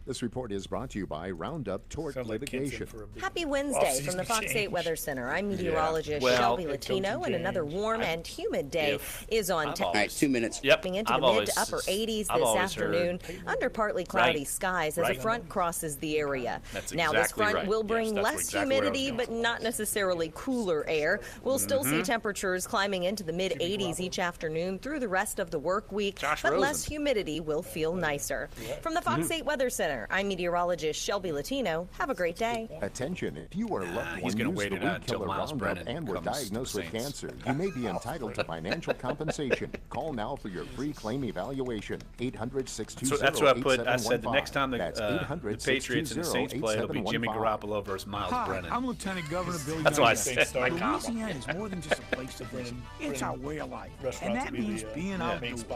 Speaker 19: This report is brought to you by Roundup Tort Litigation.
Speaker 20: Happy Wednesday from the Fox 8 Weather Center. I'm meteorologist Shelby Latino, and another warm and humid day is on tap.
Speaker 4: All right, 2 minutes.
Speaker 3: Yep.
Speaker 20: Into the mid to upper 80s this afternoon under partly cloudy skies as a front crosses the area. Now, this front will bring less humidity, but not necessarily cooler air. We'll still see temperatures climbing into the mid 80s each afternoon through the rest of the work week, but less humidity will feel nicer. From the Fox 8 Weather Center, I'm meteorologist Shelby Latino. Have a great day.
Speaker 19: Attention, if you or a loved one used the weed killer Roundup and were diagnosed with cancer, you may be entitled to financial compensation. Call now for your free claim evaluation. 800-620-8715.
Speaker 3: So that's what I put. I said the next time the Patriots and the Saints play, it'll be Jimmy Garoppolo versus Miles Brennan.
Speaker 21: I'm Lieutenant Governor Billy.
Speaker 3: That's what I said.
Speaker 21: Louisiana is more than just a place to visit. It's our way of life. And that means being outdoors.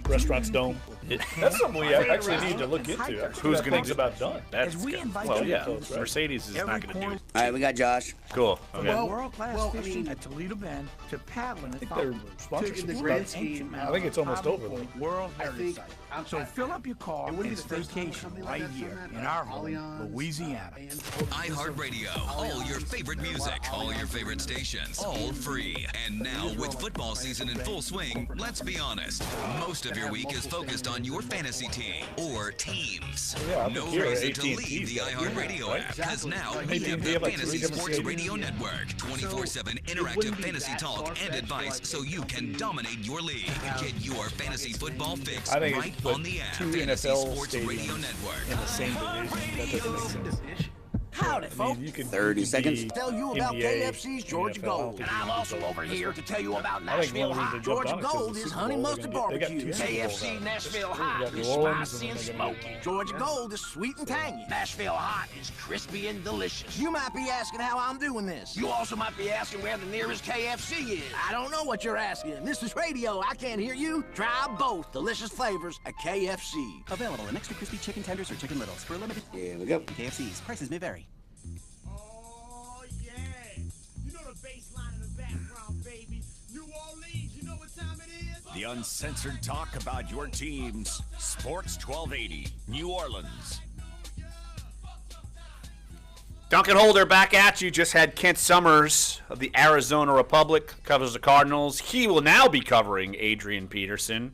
Speaker 1: Restaurants Dome. That's something we actually need to look into.
Speaker 3: Who's going to
Speaker 1: about Dunc?
Speaker 3: That's well, yeah. Mercedes is not going to do it.
Speaker 4: All right, we got Josh.
Speaker 3: Cool.
Speaker 21: From world-class fishing at Toledo Bend to paddling at
Speaker 1: sponsorship in the grand scheme. I think it's almost over.
Speaker 21: World Heritage Site. So fill up your car and staycation right here in our home, Louisiana.
Speaker 22: iHeartRadio. All your favorite music, all your favorite stations, all free. And now with football season in full swing, let's be honest, most of your week is focused on your fantasy team or teams. No reason to leave the iHeartRadio app, because now we have the Fantasy Sports Radio Network. 24/7 interactive fantasy talk and advice so you can dominate your league. Get your fantasy football fix right on the app. Fantasy Sports Radio Network.
Speaker 1: In the same division. That doesn't make sense.
Speaker 23: Howdy, folks.
Speaker 4: 30 seconds.
Speaker 23: Tell you about
Speaker 1: NBA,
Speaker 23: KFC's Georgia
Speaker 1: NFL,
Speaker 23: Gold. And I'm also over here to tell you about Nashville Hot. Georgia Gold is honey mustard barbecue. KFC Nashville Hot is spicy and smoky. Georgia Gold is sweet and tangy. Nashville Hot is crispy and delicious. You might be asking how I'm doing this. You also might be asking where the nearest KFC is. I don't know what you're asking. This is radio. I can't hear you. Try both delicious flavors at KFC.
Speaker 13: Available in extra crispy chicken tenders or chicken littles for a limited.
Speaker 4: Here we go.
Speaker 13: KFC's prices may vary.
Speaker 18: The uncensored talk about your teams. Sports 1280, New Orleans.
Speaker 3: Duncan Holder back at you. Just had Kent Summers of the Arizona Republic, covers the Cardinals. He will now be covering Adrian Peterson.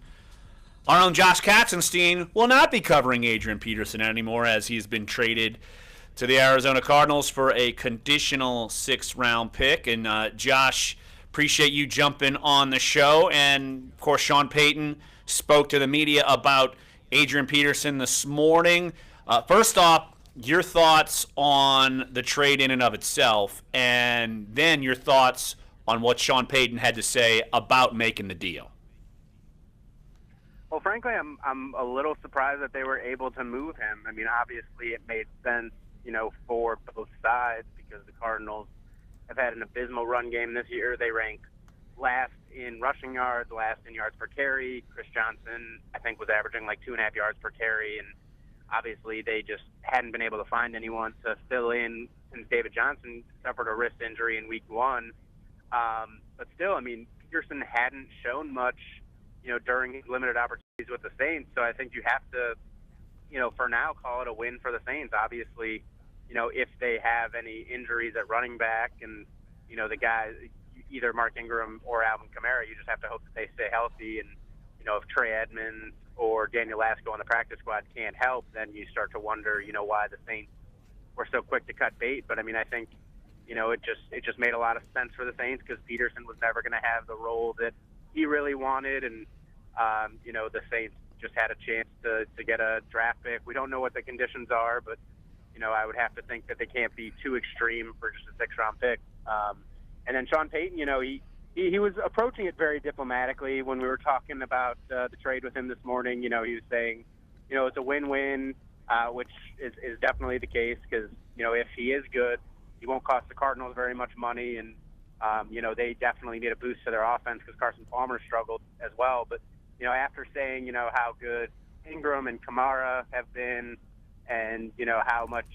Speaker 3: Our own Josh Katzenstein will not be covering Adrian Peterson anymore, as he's been traded to the Arizona Cardinals for a conditional 6th-round pick. And Josh, appreciate you jumping on the show. And, of course, Sean Payton spoke to the media about Adrian Peterson this morning. First off, your thoughts on the trade in and of itself, and then your thoughts on what Sean Payton had to say about making the deal.
Speaker 24: Well, frankly, I'm a little surprised that they were able to move him. I mean, obviously it made sense, for both sides, because the Cardinals have had an abysmal run game this year. They rank last in rushing yards, last in yards per carry. Chris Johnson, I think, was averaging like 2.5 yards per carry, and obviously they just hadn't been able to find anyone to fill in since David Johnson suffered a wrist injury in week 1. But still, I mean, Peterson hadn't shown much, during his limited opportunities with the Saints. So I think you have to, for now, call it a win for the Saints. Obviously, if they have any injuries at running back and, the guys, either Mark Ingram or Alvin Kamara, you just have to hope that they stay healthy. And, if Trey Edmonds or Daniel Lasco on the practice squad can't help, then you start to wonder, why the Saints were so quick to cut bait. But, I mean, I think, it just made a lot of sense for the Saints, because Peterson was never going to have the role that he really wanted. And, the Saints just had a chance to get a draft pick. We don't know what the conditions are, but I would have to think that they can't be too extreme for just a 6th-round pick. And then Sean Payton, he was approaching it very diplomatically when we were talking about the trade with him this morning. He was saying, it's a win-win, which is definitely the case because, if he is good, he won't cost the Cardinals very much money. And, they definitely need a boost to their offense because Carson Palmer struggled as well. But, after saying, how good Ingram and Kamara have been and, how much,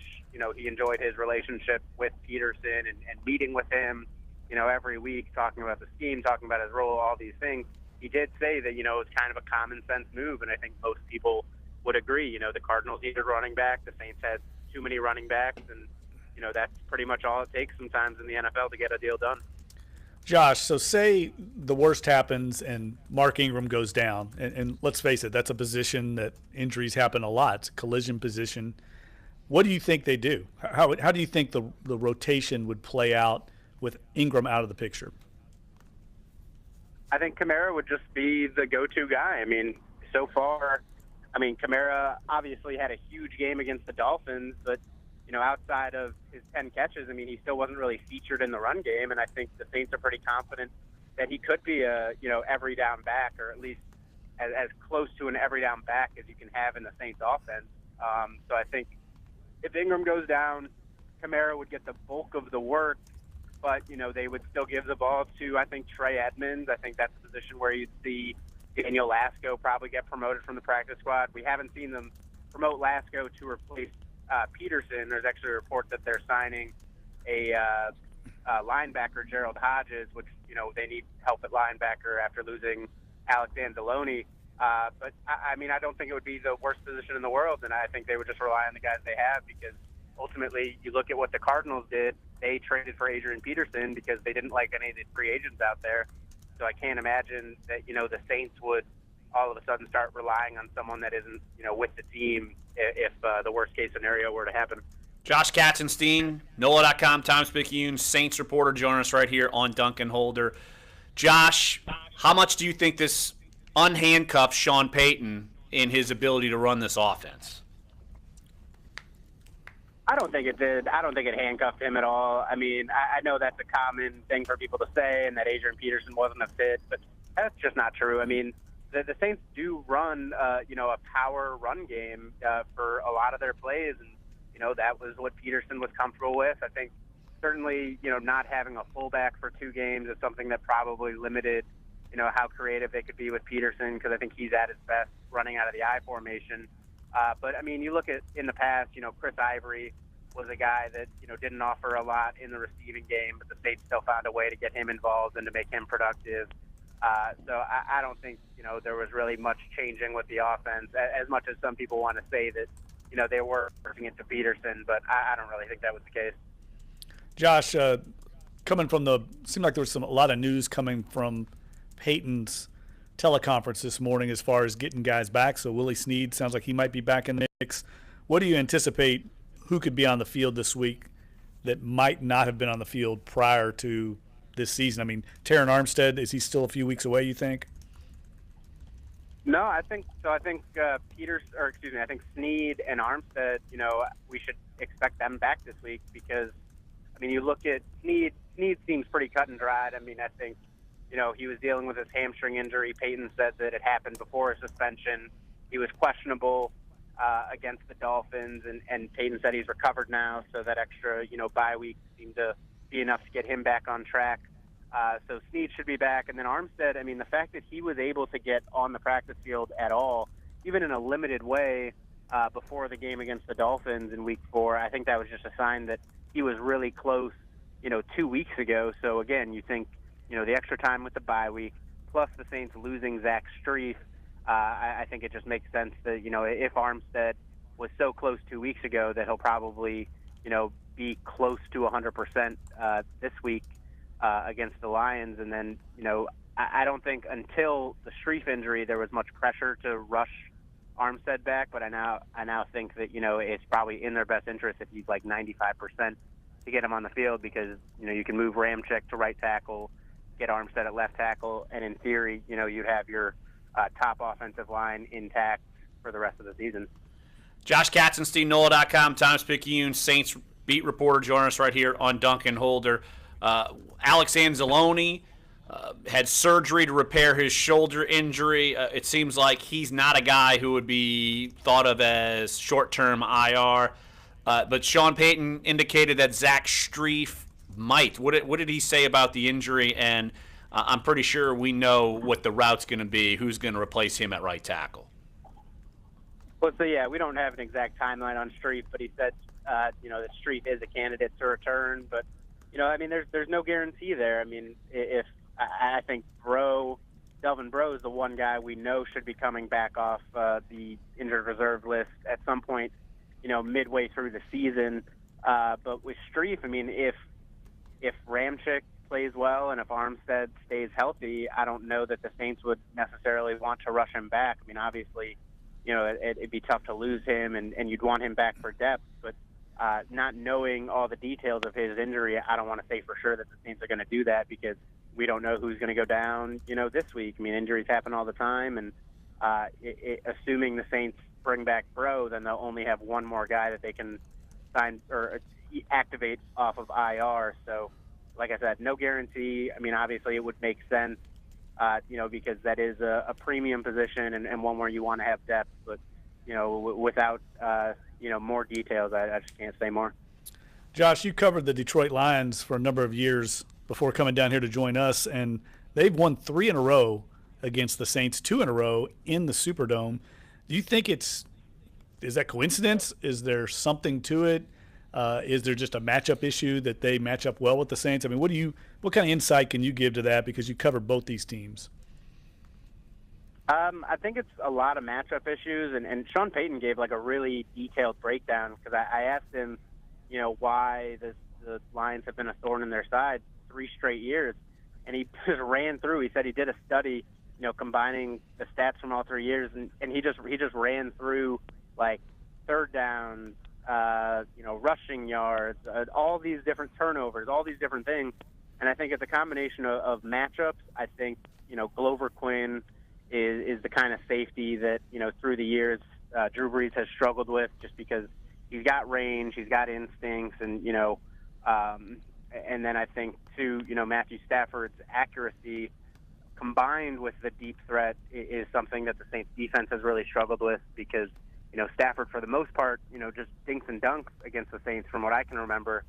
Speaker 24: he enjoyed his relationship with Peterson and meeting with him, every week, talking about the scheme, talking about his role, all these things, he did say that, it's kind of a common sense move. And I think most people would agree. The Cardinals needed running back. The Saints had too many running backs. And, that's pretty much all it takes sometimes in the NFL to get a deal done.
Speaker 1: Josh, so say the worst happens and Mark Ingram goes down, and let's face it, that's a position that injuries happen a lot. It's a collision position. What do you think they do? How do you think the rotation would play out with Ingram out of the picture?
Speaker 24: I think Kamara would just be the go-to guy. I mean, so far, Kamara obviously had a huge game against the Dolphins, but outside of his 10 catches, he still wasn't really featured in the run game, and I think the Saints are pretty confident that he could be a, every down back, or at least as close to an every down back as you can have in the Saints offense. So I think if Ingram goes down, Kamara would get the bulk of the work, but, they would still give the ball to, I think, Trey Edmonds. I think that's a position where you'd see Daniel Lasco probably get promoted from the practice squad. We haven't seen them promote Lasco to replace Peterson. There's actually a report that they're signing a linebacker, Gerald Hodges, which, they need help at linebacker after losing Alex Anzalone. But, I don't think it would be the worst position in the world, and I think they would just rely on the guys they have because ultimately you look at what the Cardinals did. They traded for Adrian Peterson because they didn't like any of the free agents out there. So I can't imagine that, the Saints would all of a sudden start relying on someone that isn't, with the team if the worst-case scenario were to happen.
Speaker 3: Josh Katzenstein, NOLA.com, Times-Picayune, Saints reporter, joining us right here on Dunc and Holder. Josh, how much do you think this unhandcuffed Sean Payton in his ability to run this offense?
Speaker 24: I don't think it did. I don't think it handcuffed him at all. I know that's a common thing for people to say and that Adrian Peterson wasn't a fit, but that's just not true. The Saints do run, a power run game for a lot of their plays, and that was what Peterson was comfortable with. I think certainly, not having a fullback for 2 games is something that probably limited, how creative they could be with Peterson because I think he's at his best running out of the I formation. But you look at in the past, Chris Ivory was a guy that didn't offer a lot in the receiving game, but the Saints still found a way to get him involved and to make him productive. So I don't think, there was really much changing with the offense, as much as some people want to say that, they were working it to Peterson, but I don't really think that was the case.
Speaker 1: Josh, coming from seemed like there was a lot of news coming from Peyton's teleconference this morning as far as getting guys back. So Willie Snead sounds like he might be back in the mix. What do you anticipate who could be on the field this week that might not have been on the field prior to this season? Terron Armstead, is he still a few weeks away, you think?
Speaker 24: No, I think so. I think I think Snead and Armstead, we should expect them back this week because, you look at Snead seems pretty cut and dried. I think, he was dealing with his hamstring injury. Peyton said that it happened before his suspension. He was questionable against the Dolphins, and Peyton said he's recovered now, so that extra, bye week seemed to be enough to get him back on track. So Snead should be back. And then Armstead, the fact that he was able to get on the practice field at all, even in a limited way, before the game against the Dolphins in Week 4, I think that was just a sign that he was really close, 2 weeks ago. So, again, you think, the extra time with the bye week, plus the Saints losing Zach Strief, I think it just makes sense that, if Armstead was so close 2 weeks ago that he'll probably, be close to 100% this week against the Lions. And then, I don't think until the Strief injury there was much pressure to rush Armstead back, but I now think that, it's probably in their best interest if he's like 95% to get him on the field because, you can move Ramczyk to right tackle, get Armstead at left tackle, and in theory, you'd have your top offensive line intact for the rest of the season.
Speaker 3: Josh Katzenstein, NOLA.com, Times-Picayune Saints beat reporter, joining us right here on Dunc and Holder. Alex Anzalone had surgery to repair his shoulder injury. It seems like he's not a guy who would be thought of as short-term IR. But Sean Payton indicated that Zach Strief might. What did he say about the injury? And I'm pretty sure we know what the route's going to be, who's going to replace him at right tackle.
Speaker 24: Well, so yeah, we don't have an exact timeline on Strief, but he said, that Strief is a candidate to return. But, I mean, there's no guarantee there. I mean, if I think Delvin Breaux is the one guy we know should be coming back off the injured reserve list at some point, midway through the season. But with Strief, I mean, if Ramczyk plays well and if Armstead stays healthy, I don't know that the Saints would necessarily want to rush him back. I mean, obviously, it'd be tough to lose him, and you'd want him back for depth. But not knowing all the details of his injury, I don't want to say for sure that the Saints are going to do that because we don't know who's going to go down, this week. I mean, injuries happen all the time, and assuming the Saints bring back Breaux, then they'll only have one more guy that they can sign or activate off of IR. So, like I said, no guarantee. I mean, obviously, it would make sense. Because that is a premium position and one where you want to have depth. But, without, more details, I just can't say more.
Speaker 1: Josh, you covered the Detroit Lions for a number of years before coming down here to join us, and they've won 3 in a row against the Saints, 2 in a row in the Superdome. Do you think is that coincidence? Is there something to it? Is there just a matchup issue that they match up well with the Saints? I mean, what kind of insight can you give to that because you cover both these teams?
Speaker 24: I think it's a lot of matchup issues, and Sean Payton gave like a really detailed breakdown because I asked him, why the Lions have been a thorn in their side 3 straight years, and he just ran through. He said he did a study, combining the stats from all 3 years, and he just ran through like third downs, rushing yards, all these different turnovers, all these different things. And I think it's a combination of matchups. I think, Glover Quinn is the kind of safety that, through the years, Drew Brees has struggled with just because he's got range, he's got instincts, and, and then I think, too, Matthew Stafford's accuracy combined with the deep threat is something that the Saints defense has really struggled with because, Stafford, for the most part, just dinks and dunks against the Saints from what I can remember.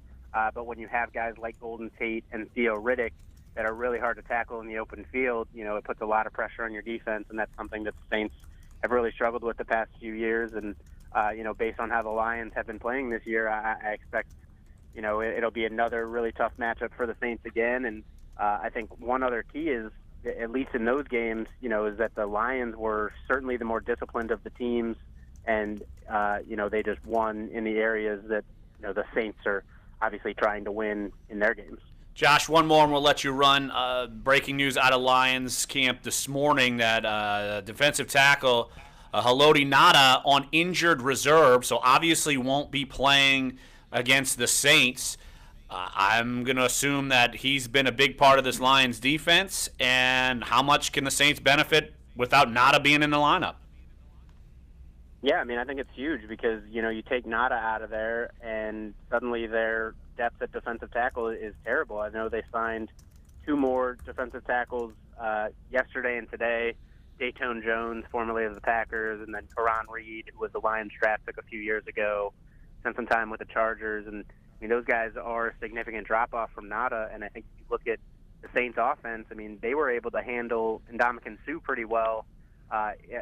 Speaker 24: But when you have guys like Golden Tate and Theo Riddick that are really hard to tackle in the open field, it puts a lot of pressure on your defense, and that's something that the Saints have really struggled with the past few years. And, based on how the Lions have been playing this year, I expect, it'll be another really tough matchup for the Saints again. And I think one other key is, at least in those games, is that the Lions were certainly the more disciplined of the teams. And, they just won in the areas that, the Saints are obviously trying to win in their games.
Speaker 3: Josh, one more and we'll let you run. Breaking news out of Lions camp this morning that defensive tackle Haloti Ngata on injured reserve, so obviously won't be playing against the Saints. I'm going to assume that he's been a big part of this Lions defense, and how much can the Saints benefit without Ngata being in the lineup?
Speaker 24: Yeah, I mean, I think it's huge because, you take Ngata out of there and suddenly their depth at defensive tackle is terrible. I know they signed 2 more defensive tackles yesterday and today. Dayton Jones, formerly of the Packers, and then Karan Reed, who was the Lions draft pick a few years ago, spent some time with the Chargers. And, I mean, those guys are a significant drop-off from Ngata. And I think if you look at the Saints' offense, I mean, they were able to handle Ndamukong Suh pretty well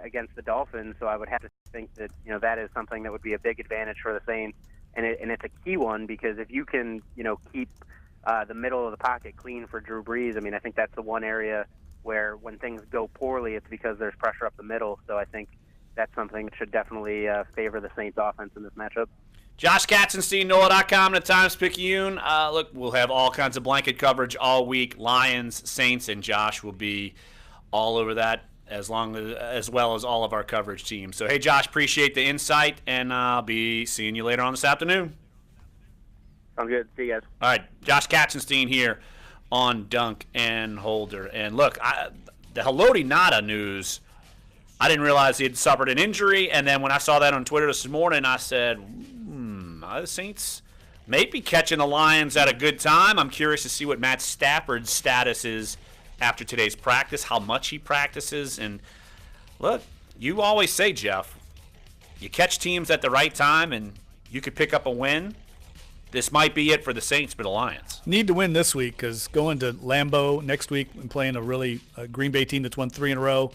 Speaker 24: against the Dolphins. So I would have to think that, that is something that would be a big advantage for the Saints. And it's a key one because if you can, keep the middle of the pocket clean for Drew Brees, I mean, I think that's the one area where when things go poorly, it's because there's pressure up the middle. So I think that's something that should definitely favor the Saints offense in this matchup.
Speaker 3: Josh Katzenstein, NOLA.com, and the Times-Picayune. Look, we'll have all kinds of blanket coverage all week. Lions, Saints, and Josh will be all over that as well as all of our coverage teams. So, hey, Josh, appreciate the insight, and I'll be seeing you later on this afternoon.
Speaker 24: Sounds good. See you guys.
Speaker 3: All right, Josh Katzenstein here on Dunc and Holder. And look, the Haloti Ngata news, I didn't realize he had suffered an injury, and then when I saw that on Twitter this morning, I said, the Saints may be catching the Lions at a good time. I'm curious to see what Matt Stafford's status is after today's practice, how much he practices. And look, you always say, Jeff, you catch teams at the right time, and you could pick up a win. This might be it for the Saints, but the Lions
Speaker 1: need to win this week because going to Lambeau next week and playing a Green Bay team that's won 3 in a row,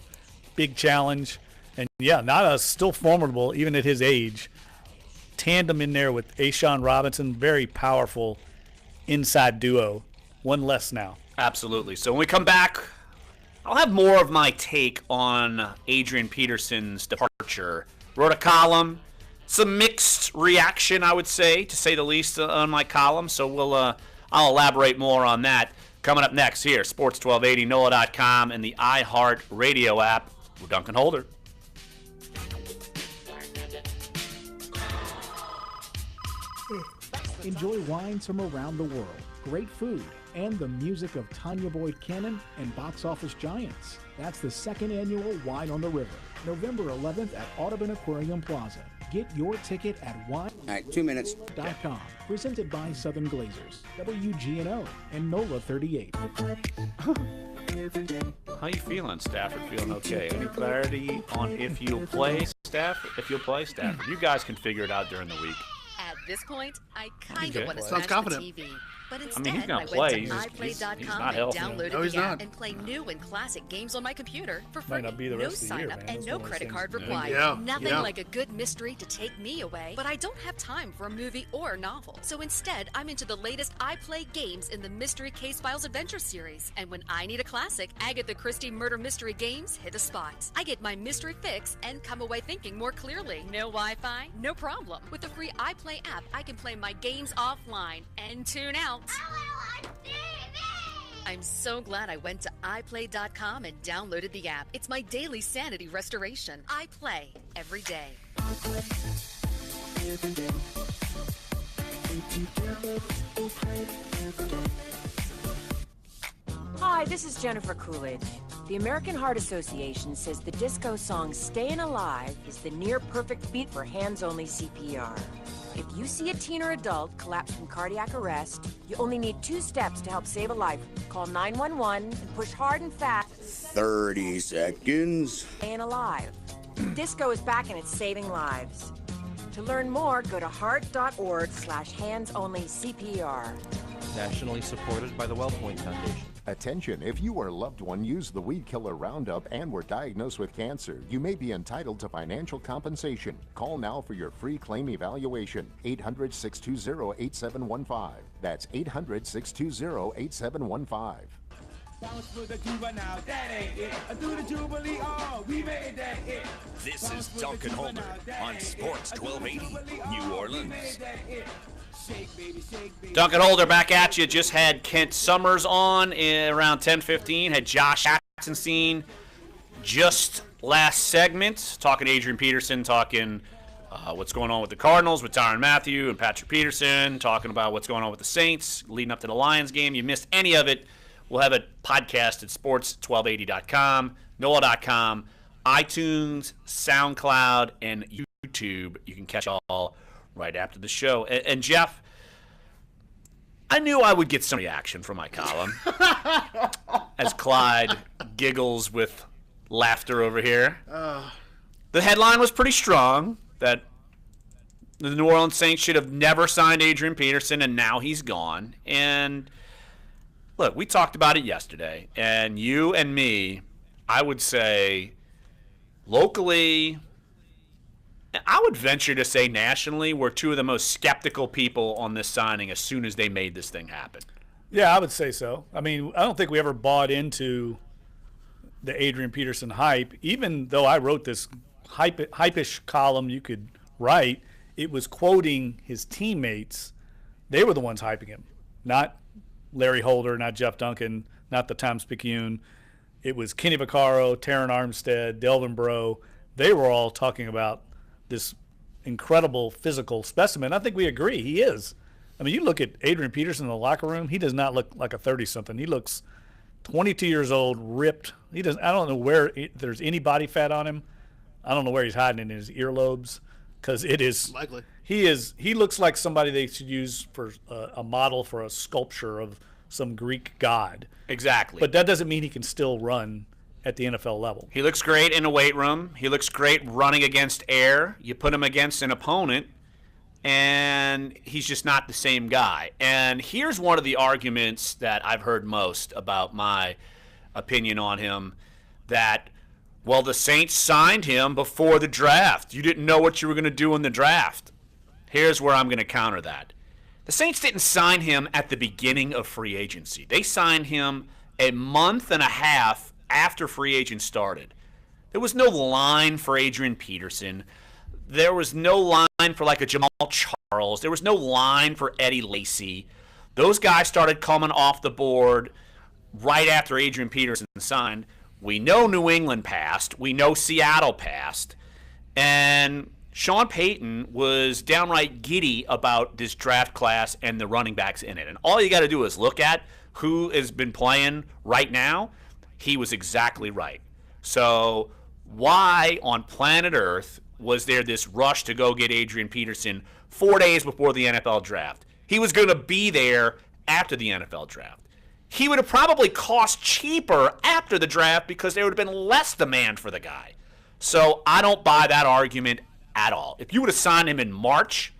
Speaker 1: big challenge. And, yeah, not still formidable even at his age. Tandem in there with Ashawn Robinson, very powerful inside duo. One less now.
Speaker 3: Absolutely. So when we come back, I'll have more of my take on Adrian Peterson's departure. Wrote a column. Some mixed reaction, I would say, to say the least, on my column. So I'll elaborate more on that coming up next here. Sports 1280, NOLA.com, and the iHeart Radio app. We're Duncan Holder.
Speaker 5: Enjoy wines from around the world, great food, and the music of Tanya Boyd Cannon and box office giants. That's the second annual Wine on the River, November 11th at Audubon Aquarium Plaza. Get your ticket at wine.
Speaker 4: All right, 2 minutes.
Speaker 5: .com. Presented by Southern Glazers, WGNO, and NOLA 38.
Speaker 3: How you feeling, Stafford? Feeling okay? Any clarity on if you'll play, Stafford? If you'll play, Stafford, you guys can figure it out during the week.
Speaker 7: At this point, I kind of want to
Speaker 2: Sounds
Speaker 7: smash
Speaker 2: confident.
Speaker 7: the TV. But
Speaker 3: I mean, he's
Speaker 7: instead,
Speaker 3: gonna
Speaker 7: I
Speaker 3: play.
Speaker 7: went to
Speaker 3: He's
Speaker 7: iPlay.com
Speaker 3: not
Speaker 7: and
Speaker 3: healthy.
Speaker 7: downloaded
Speaker 2: No, he's
Speaker 7: the app
Speaker 2: not.
Speaker 7: and play new and classic games on my computer for free.
Speaker 1: Might not be the
Speaker 7: No
Speaker 1: rest of the year,
Speaker 7: sign up
Speaker 1: man.
Speaker 7: and
Speaker 1: That's
Speaker 7: no
Speaker 1: one of those
Speaker 7: credit
Speaker 1: things.
Speaker 7: card
Speaker 1: Yeah.
Speaker 7: required.
Speaker 2: Yeah,
Speaker 7: Nothing
Speaker 2: yeah.
Speaker 7: like a good mystery to take me away, but I don't have time for a movie or a novel. So instead, I'm into the latest iPlay games in the Mystery Case Files Adventure series. And when I need a classic, Agatha Christie murder mystery games hit the spot. I get my mystery fix and come away thinking more clearly. No Wi-Fi? No problem. With the free iPlay app, I can play my games offline and tune out. I'm so glad I went to iPlay.com and downloaded the app. It's my daily sanity restoration. I play every day.
Speaker 8: Hi, this is Jennifer Coolidge. The American Heart Association says the disco song Stayin' Alive is the near-perfect beat for hands-only CPR. If you see a teen or adult collapse from cardiac arrest, you only need 2 steps to help save a life. Call 911 and push hard and fast.
Speaker 4: 30 seconds.
Speaker 8: Stayin' Alive. Disco is back and it's saving lives. To learn more, go to heart.org/hands-only-CPR.
Speaker 6: Nationally supported by the WellPoint Foundation.
Speaker 19: Attention, if you or a loved one used the weed killer Roundup and were diagnosed with cancer, you may be entitled to financial compensation. Call now for your free claim evaluation. 800-620-8715. That's 800-620-8715.
Speaker 18: This is Duncan Holder on Sports 1280, New Orleans.
Speaker 3: Duncan Holder back at you. Just had Kent Summers on around 10:15. Had Josh Atkinson just last segment talking to Adrian Peterson, talking what's going on with the Cardinals with Tyrann Mathieu and Patrick Peterson, talking about what's going on with the Saints leading up to the Lions game. You missed any of it, we'll have a podcast at sports1280.com, NOLA.com, iTunes, SoundCloud, and YouTube. You can catch all right after the show. And Jeff, I knew I would get some reaction from my column as Clyde giggles with laughter over here. The headline was pretty strong that the New Orleans Saints should have never signed Adrian Peterson, and now he's gone. And look, we talked about it yesterday, and you and me, I would say locally, I would venture to say nationally, we're two of the most skeptical people on this signing as soon as they made this thing happen.
Speaker 1: Yeah, I would say so. I mean, I don't think we ever bought into the Adrian Peterson hype, even though I wrote this hype-ish column you could write. It was quoting his teammates. They were the ones hyping him, not Larry Holder, not Jeff Duncan, not the Times-Picayune. It was Kenny Vaccaro, Taron Armstead, Delvin Breaux. They were all talking about this incredible physical specimen. I think we agree he is. I mean, you look at Adrian Peterson in the locker room, he does not look like a 30-something. He looks 22 years old, ripped. He doesn't. I don't know where there's any body fat on him. I don't know where he's hiding in his earlobes, because it is
Speaker 2: likely.
Speaker 1: He looks like somebody they should use for a model for a sculpture of some Greek god.
Speaker 3: Exactly.
Speaker 1: But that doesn't mean he can still run at the NFL level.
Speaker 3: He looks great in a weight room. He looks great running against air. You put him against an opponent, and he's just not the same guy. And here's one of the arguments that I've heard most about my opinion on him, that, well, the Saints signed him before the draft. You didn't know what you were going to do in the draft. Here's where I'm going to counter that. The Saints didn't sign him at the beginning of free agency. They signed him a month and a half after free agent started. There was no line for Adrian Peterson. There was no line for like a Jamal Charles. There was no line for Eddie Lacy. Those guys started coming off the board right after Adrian Peterson signed. We know New England passed. We know Seattle passed. And Sean Payton was downright giddy about this draft class and the running backs in it. And all you got to do is look at who has been playing right now. He was exactly right. So why on planet Earth was there this rush to go get Adrian Peterson 4 days before the NFL draft? He was going to be there after the NFL draft. He would have probably cost cheaper after the draft because there would have been less demand for the guy. So I don't buy that argument at all. If you would have signed him in March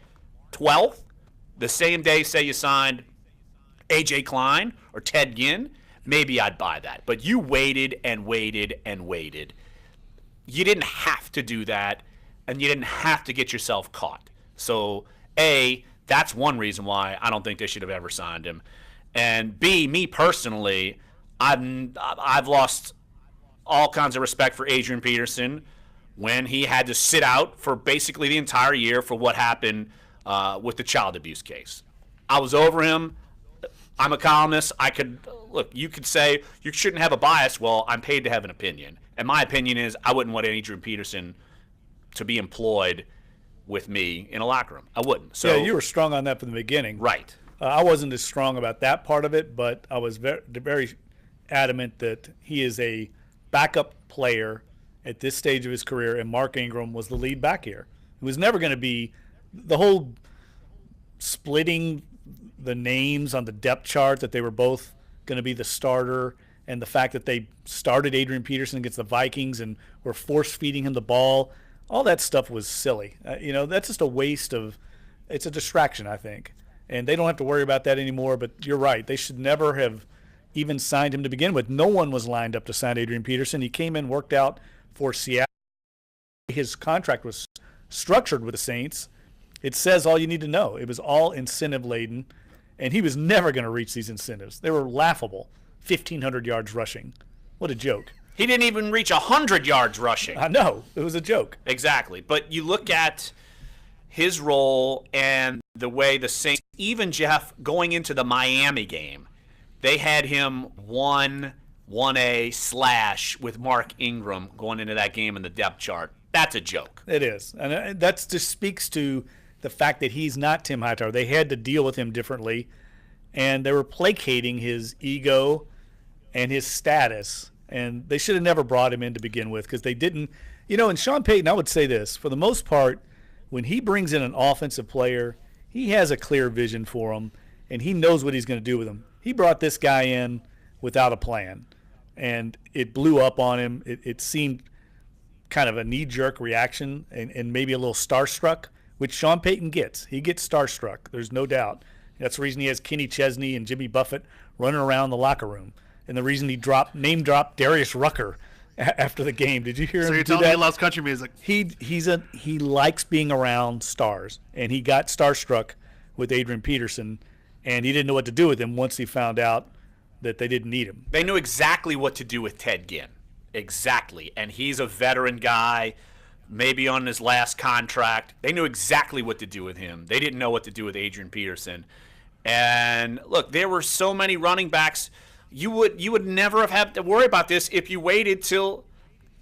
Speaker 3: 12th, the same day, say you signed A.J. Klein or Ted Ginn, maybe I'd buy that. But you waited and waited and waited. You didn't have to do that, and you didn't have to get yourself caught. So, A, that's one reason why I don't think they should have ever signed him. And B, me personally, I've lost all kinds of respect for Adrian Peterson when he had to sit out for basically the entire year for what happened with the child abuse case. I was over him. I'm a columnist. You could say you shouldn't have a bias. Well, I'm paid to have an opinion. And my opinion is I wouldn't want Adrian Peterson to be employed with me in a locker room. I wouldn't. So
Speaker 1: yeah, you were strong on that from the beginning.
Speaker 3: Right.
Speaker 1: I wasn't as strong about that part of it, but I was very, very adamant that he is a backup player at this stage of his career, and Mark Ingram was the lead back here. It was never going to be the whole splitting the names on the depth chart that they were both going to be the starter, and the fact that they started Adrian Peterson against the Vikings and were force-feeding him the ball. All that stuff was silly. That's just a waste of – it's a distraction, I think. And they don't have to worry about that anymore, but you're right. They should never have even signed him to begin with. No one was lined up to sign Adrian Peterson. He came in, worked out for Seattle. His contract was structured with the Saints. It says all you need to know. It was all incentive-laden, and he was never going to reach these incentives. They were laughable. 1,500 yards rushing. What a joke.
Speaker 3: He didn't even reach 100 yards rushing.
Speaker 1: I know. It was a joke.
Speaker 3: Exactly. But you look at his role and the way the Saints, even Jeff, going into the Miami game, they had him 1A/ with Mark Ingram going into that game in the depth chart. That's a joke.
Speaker 1: It is. And that just speaks to the fact that he's not Tim Hightower. They had to deal with him differently, and they were placating his ego and his status, and they should have never brought him in to begin with because they didn't. And Sean Payton, I would say this, for the most part, when he brings in an offensive player, he has a clear vision for him, and he knows what he's going to do with him. He brought this guy in without a plan, and it blew up on him. It seemed kind of a knee-jerk reaction and maybe a little starstruck, which Sean Payton gets. He gets starstruck, there's no doubt. That's the reason he has Kenny Chesney and Jimmy Buffett running around the locker room, and the reason he name-dropped Darius Rucker after the game. Did you hear him do that?
Speaker 2: So you're telling me he loves country music.
Speaker 1: He likes being around stars, and he got starstruck with Adrian Peterson, and he didn't know what to do with him once he found out that they didn't need him.
Speaker 3: They knew exactly what to do with Ted Ginn. Exactly. And he's a veteran guy, maybe on his last contract. They knew exactly what to do with him. They didn't know what to do with Adrian Peterson. And look, there were so many running backs. You would never have had to worry about this if you waited till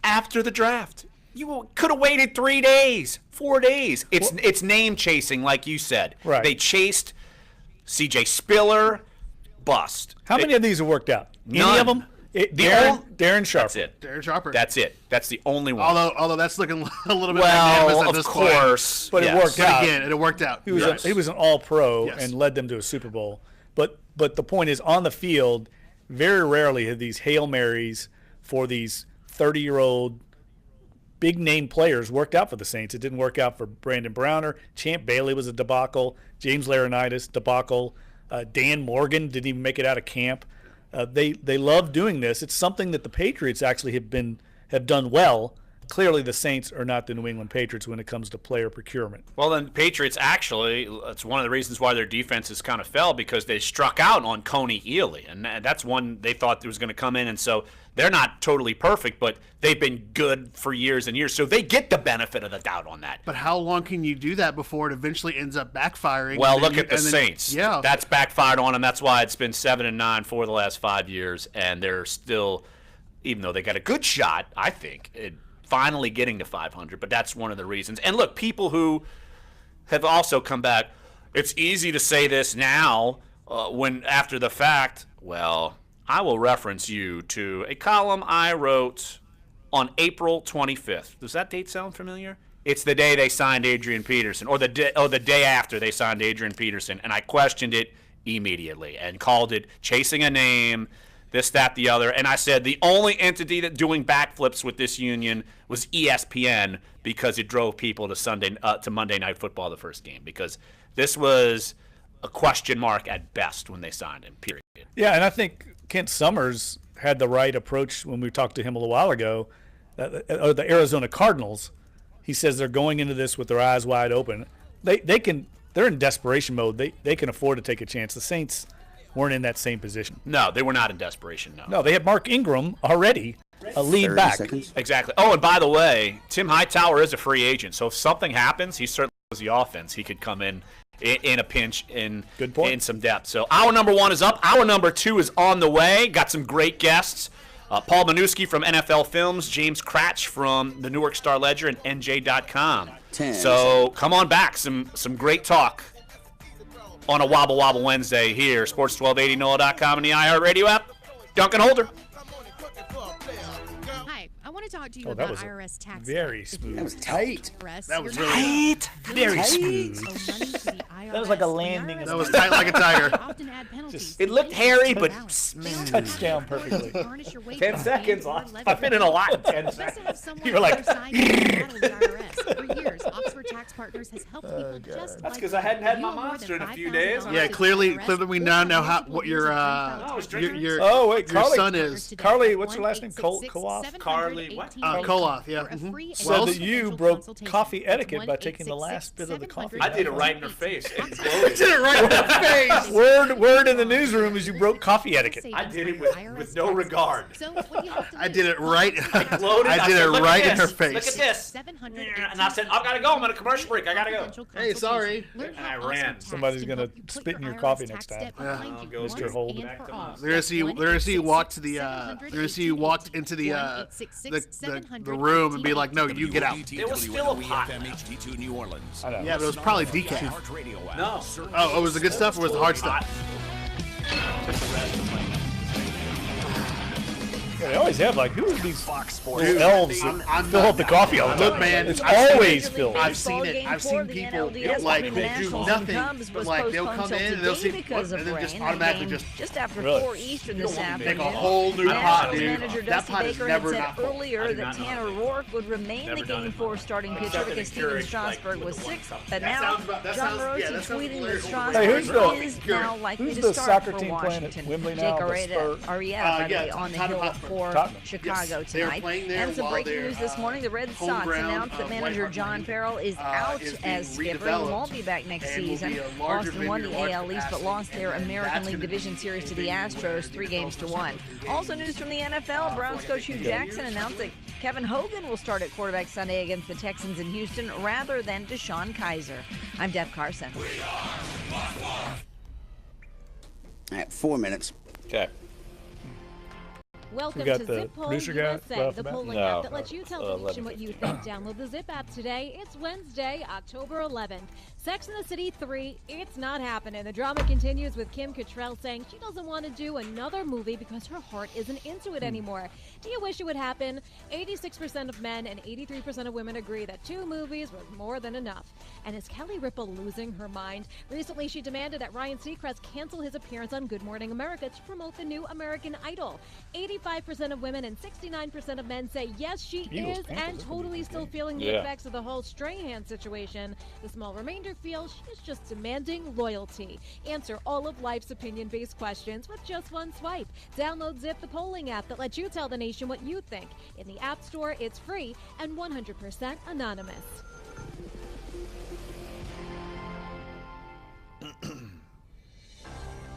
Speaker 3: after the draft. You could have waited 3 days, 4 days. It's name chasing, like you said.
Speaker 1: Right.
Speaker 3: They chased C.J. Spiller, bust.
Speaker 1: How many of these have worked out?
Speaker 3: None.
Speaker 1: Any of them? Darren Sharper.
Speaker 3: That's it.
Speaker 2: Darren Sharper.
Speaker 3: That's it. That's the only one.
Speaker 2: Although that's looking a little bit magnanimous at
Speaker 3: of
Speaker 2: this
Speaker 3: course,
Speaker 2: point.
Speaker 1: But it worked out.
Speaker 2: Again, it worked out.
Speaker 1: He was an All-Pro and led them to a Super Bowl. But the point is, on the field, very rarely have these Hail Marys for these 30-year-old big-name players worked out for the Saints. It didn't work out for Brandon Browner. Champ Bailey was a debacle. James Laurinaitis, debacle. Dan Morgan didn't even make it out of camp. They love doing this. It's something that the Patriots actually have done well. Clearly, the Saints are not the New England Patriots when it comes to player procurement.
Speaker 3: Well, then Patriots actually, it's one of the reasons why their defenses kind of fell, because they struck out on Coney Ely, and that's one they thought was going to come in, and so they're not totally perfect, but they've been good for years and years, so they get the benefit of the doubt on that.
Speaker 2: But how long can you do that before it eventually ends up backfiring?
Speaker 3: Well, look at the Saints.
Speaker 2: Yeah.
Speaker 3: That's backfired on them. That's why it's been 7-9 for the last 5 years, and they're still, even though they got a good shot, I think, finally getting to 500, but that's one of the reasons. And look, people who have also come back, it's easy to say this now when after the fact. Well, I will reference you to a column I wrote on April 25th. Does that date sound familiar? It's the day they signed Adrian Peterson, or the day after they signed Adrian Peterson, and I questioned it immediately and called it chasing a name, this, that, the other. And I said the only entity that doing backflips with this union was ESPN, because it drove people to Monday Night Football, the first game, because this was a question mark at best when they signed him, period.
Speaker 1: Yeah, and I think Kent Summers had the right approach when we talked to him a little while ago. The Arizona Cardinals, he says they're going into this with their eyes wide open. They're in desperation mode. They can afford to take a chance. The Saints weren't in that same position.
Speaker 3: No, they were not in desperation, no.
Speaker 1: No, they had Mark Ingram already, a lead back.
Speaker 3: Exactly. Oh, and by the way, Tim Hightower is a free agent, so if something happens, he certainly has the offense. He could come in a pinch in some depth. So our number 1 is up. Our number 2 is on the way. Got some great guests. Paul Manuski from NFL Films, James Cratch from the Newark Star Ledger and NJ.com. So come on back. Some great talk on a Wobble Wobble Wednesday here. Sports 1280, NOLA.com, and the iHeartRadio app. Duncan Holder.
Speaker 9: Hi, I want to talk to you about IRS tax.
Speaker 1: Very smooth.
Speaker 4: That was tight.
Speaker 2: That was really
Speaker 1: tight. Very smooth.
Speaker 9: That
Speaker 1: was like a landing.
Speaker 2: That was tight like a tiger.
Speaker 3: It looked hairy, but
Speaker 1: smooth. Touchdown perfectly.
Speaker 3: 10 seconds. I've been in a lot in 10 seconds.
Speaker 1: You're like,
Speaker 9: For years, Oxford Tax Partners has helped people just
Speaker 3: That's because I hadn't had my monster in a few days.
Speaker 2: Yeah, clearly we now know what your son is.
Speaker 1: Carly, what's her last name? Koloff?
Speaker 3: Carly, what?
Speaker 2: Koloff, yeah.
Speaker 1: So that you broke coffee etiquette by taking the last bit of the coffee.
Speaker 3: I did it right in her face.
Speaker 2: did it right in her face.
Speaker 1: Word in the newsroom is you broke coffee etiquette.
Speaker 3: I did it with no regard.
Speaker 2: I did it right.
Speaker 3: I
Speaker 2: did it right in her face.
Speaker 3: Look at this. And I said, I've got to go. I'm on a commercial break. I got to go.
Speaker 2: Hey, sorry.
Speaker 3: And I ran.
Speaker 1: Somebody's going to spit in your coffee next time.
Speaker 3: I'll go Mr. Hold back to my.
Speaker 2: They're gonna see you walk to the. They're gonna see you walk into the room and be like, no, you get out.
Speaker 3: It was still hot.
Speaker 14: HD2 New Orleans.
Speaker 2: Yeah, but it was probably decaf.
Speaker 3: No.
Speaker 2: Oh, it was the good stuff or was the hard stuff?
Speaker 1: Yeah, they always have who are these
Speaker 14: Fox
Speaker 1: Sports elves that fill up the coffee all the time?
Speaker 2: Look, man,
Speaker 1: it's always filled.
Speaker 2: I've seen it. I've seen people do nothing, but they'll come in and they'll see, and then just automatically
Speaker 10: just after
Speaker 1: really?
Speaker 10: 4 Eastern this afternoon.
Speaker 2: Make a whole new pot, dude.
Speaker 10: Manager
Speaker 2: That
Speaker 10: Dusty
Speaker 2: pot is
Speaker 10: Baker
Speaker 2: never
Speaker 10: had
Speaker 2: not
Speaker 10: said
Speaker 2: full.
Speaker 10: earlier that Tanner Rourke would remain the Game 4 starting pitcher because Steven Strasburg was sick. But now, John Morosi tweeting that Strasburg is now likely to start for Washington. Jake Arrieta on the hill for Chicago tonight. And some breaking news this morning. The Red Sox announced that manager John Farrell is out as skipper. He won't be back next season. Boston won the AL East but lost their American League Division Series to the Astros 3-1. Also news from the NFL. Browns coach Hugh Jackson announced that Kevin Hogan will start at quarterback Sunday against the Texans in Houston rather than Deshaun Kaiser. I'm Deb Carson.
Speaker 4: All right, 4 minutes.
Speaker 3: Okay.
Speaker 9: Welcome
Speaker 1: got
Speaker 9: to
Speaker 1: the
Speaker 9: Zip Poll
Speaker 1: producer guy
Speaker 9: USA,
Speaker 1: right off
Speaker 9: the
Speaker 1: the bat?
Speaker 9: polling
Speaker 3: No,
Speaker 9: app that lets you tell the nation
Speaker 3: 11:50.
Speaker 9: what you think. Download the Zip app today. It's Wednesday, October 11th.
Speaker 11: Sex and the City 3, it's not happening. The drama continues with Kim Cattrall saying she doesn't want to do another movie because her heart isn't into it anymore. Do you wish it would happen? 86% of men and 83% of women agree that 2 movies was more than enough. And is Kelly Ripa losing her mind? Recently, she demanded that Ryan Seacrest cancel his appearance on Good Morning America to promote the new American Idol. 85% of women and 69% of men say yes, she is, and totally still feeling the effects of the whole Strahan situation. The small remainder feels she is just demanding loyalty. Answer all of life's opinion-based questions with just one swipe. Download Zip, the polling app that lets you tell the nation what you think. In the App Store, it's free and 100% anonymous.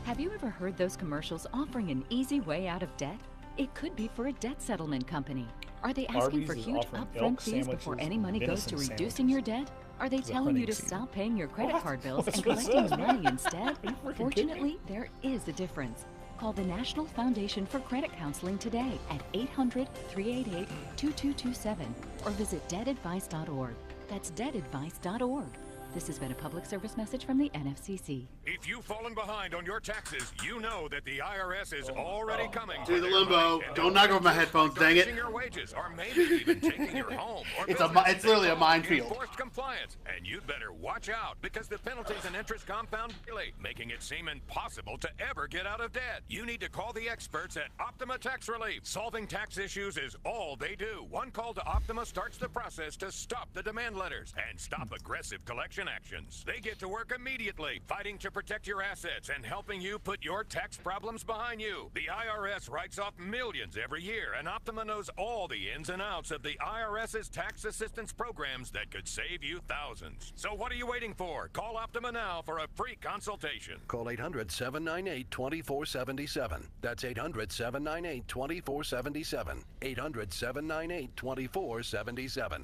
Speaker 12: Have you ever heard those commercials offering an easy way out of debt? It could be for a debt settlement company. Are they asking for huge upfront fees before any money goes to reducing your debt? Are they telling you to stop paying your credit card bills and collecting money instead? Fortunately, there is a difference. Call the National Foundation for Credit Counseling today at 800-388-2227 or visit debtadvice.org. That's debtadvice.org. This has been a public service message from the NFCC.
Speaker 15: If you've fallen behind on your taxes, you know that the IRS is already coming.
Speaker 2: Do the limbo. Don't knock over my headphones, dang it.
Speaker 15: Your wages, or maybe even taking your home. Or
Speaker 2: it's literally a minefield.
Speaker 15: Enforced compliance, and you'd better watch out because the penalties and interest compound daily, making it seem impossible to ever get out of debt. You need to call the experts at Optima Tax Relief. Solving tax issues is all they do. One call to Optima starts the process to stop the demand letters and stop aggressive collection actions. They get to work immediately, fighting to protect your assets and helping you put your tax problems behind you. The IRS writes off millions every year, and Optima knows all the ins and outs of the IRS's tax assistance programs that could save you thousands. So what are you waiting for? Call Optima now for a free consultation.
Speaker 16: Call 800-798-2477. That's 800-798-2477. 800-798-2477.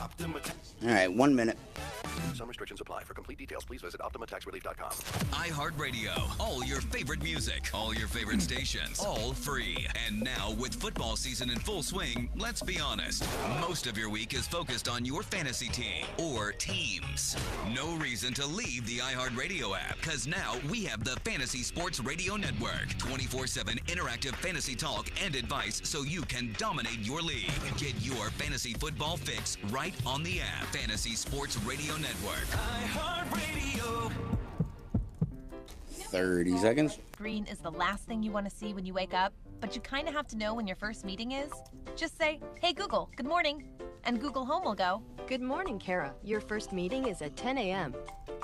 Speaker 4: All right, 1 minute.
Speaker 16: Some restrictions apply. For complete details, please visit OptimaTaxRelief.com.
Speaker 22: iHeartRadio. All your favorite music. All your favorite stations. All free. And now, with football season in full swing, let's be honest. Most of your week is focused on your fantasy team or teams. No reason to leave the iHeartRadio app, because now we have the Fantasy Sports Radio Network. 24/7 interactive fantasy talk and advice so you can dominate your league. Get your fantasy football fix right on the app. Fantasy Sports Radio Network. iHeartRadio.
Speaker 4: 30 seconds.
Speaker 25: Green is the last thing you want to see when you wake up, but you kind of have to know when your first meeting is. Just say, "Hey Google, good morning." And Google Home will go,
Speaker 26: "Good morning, Kara. Your first meeting is at 10 a.m.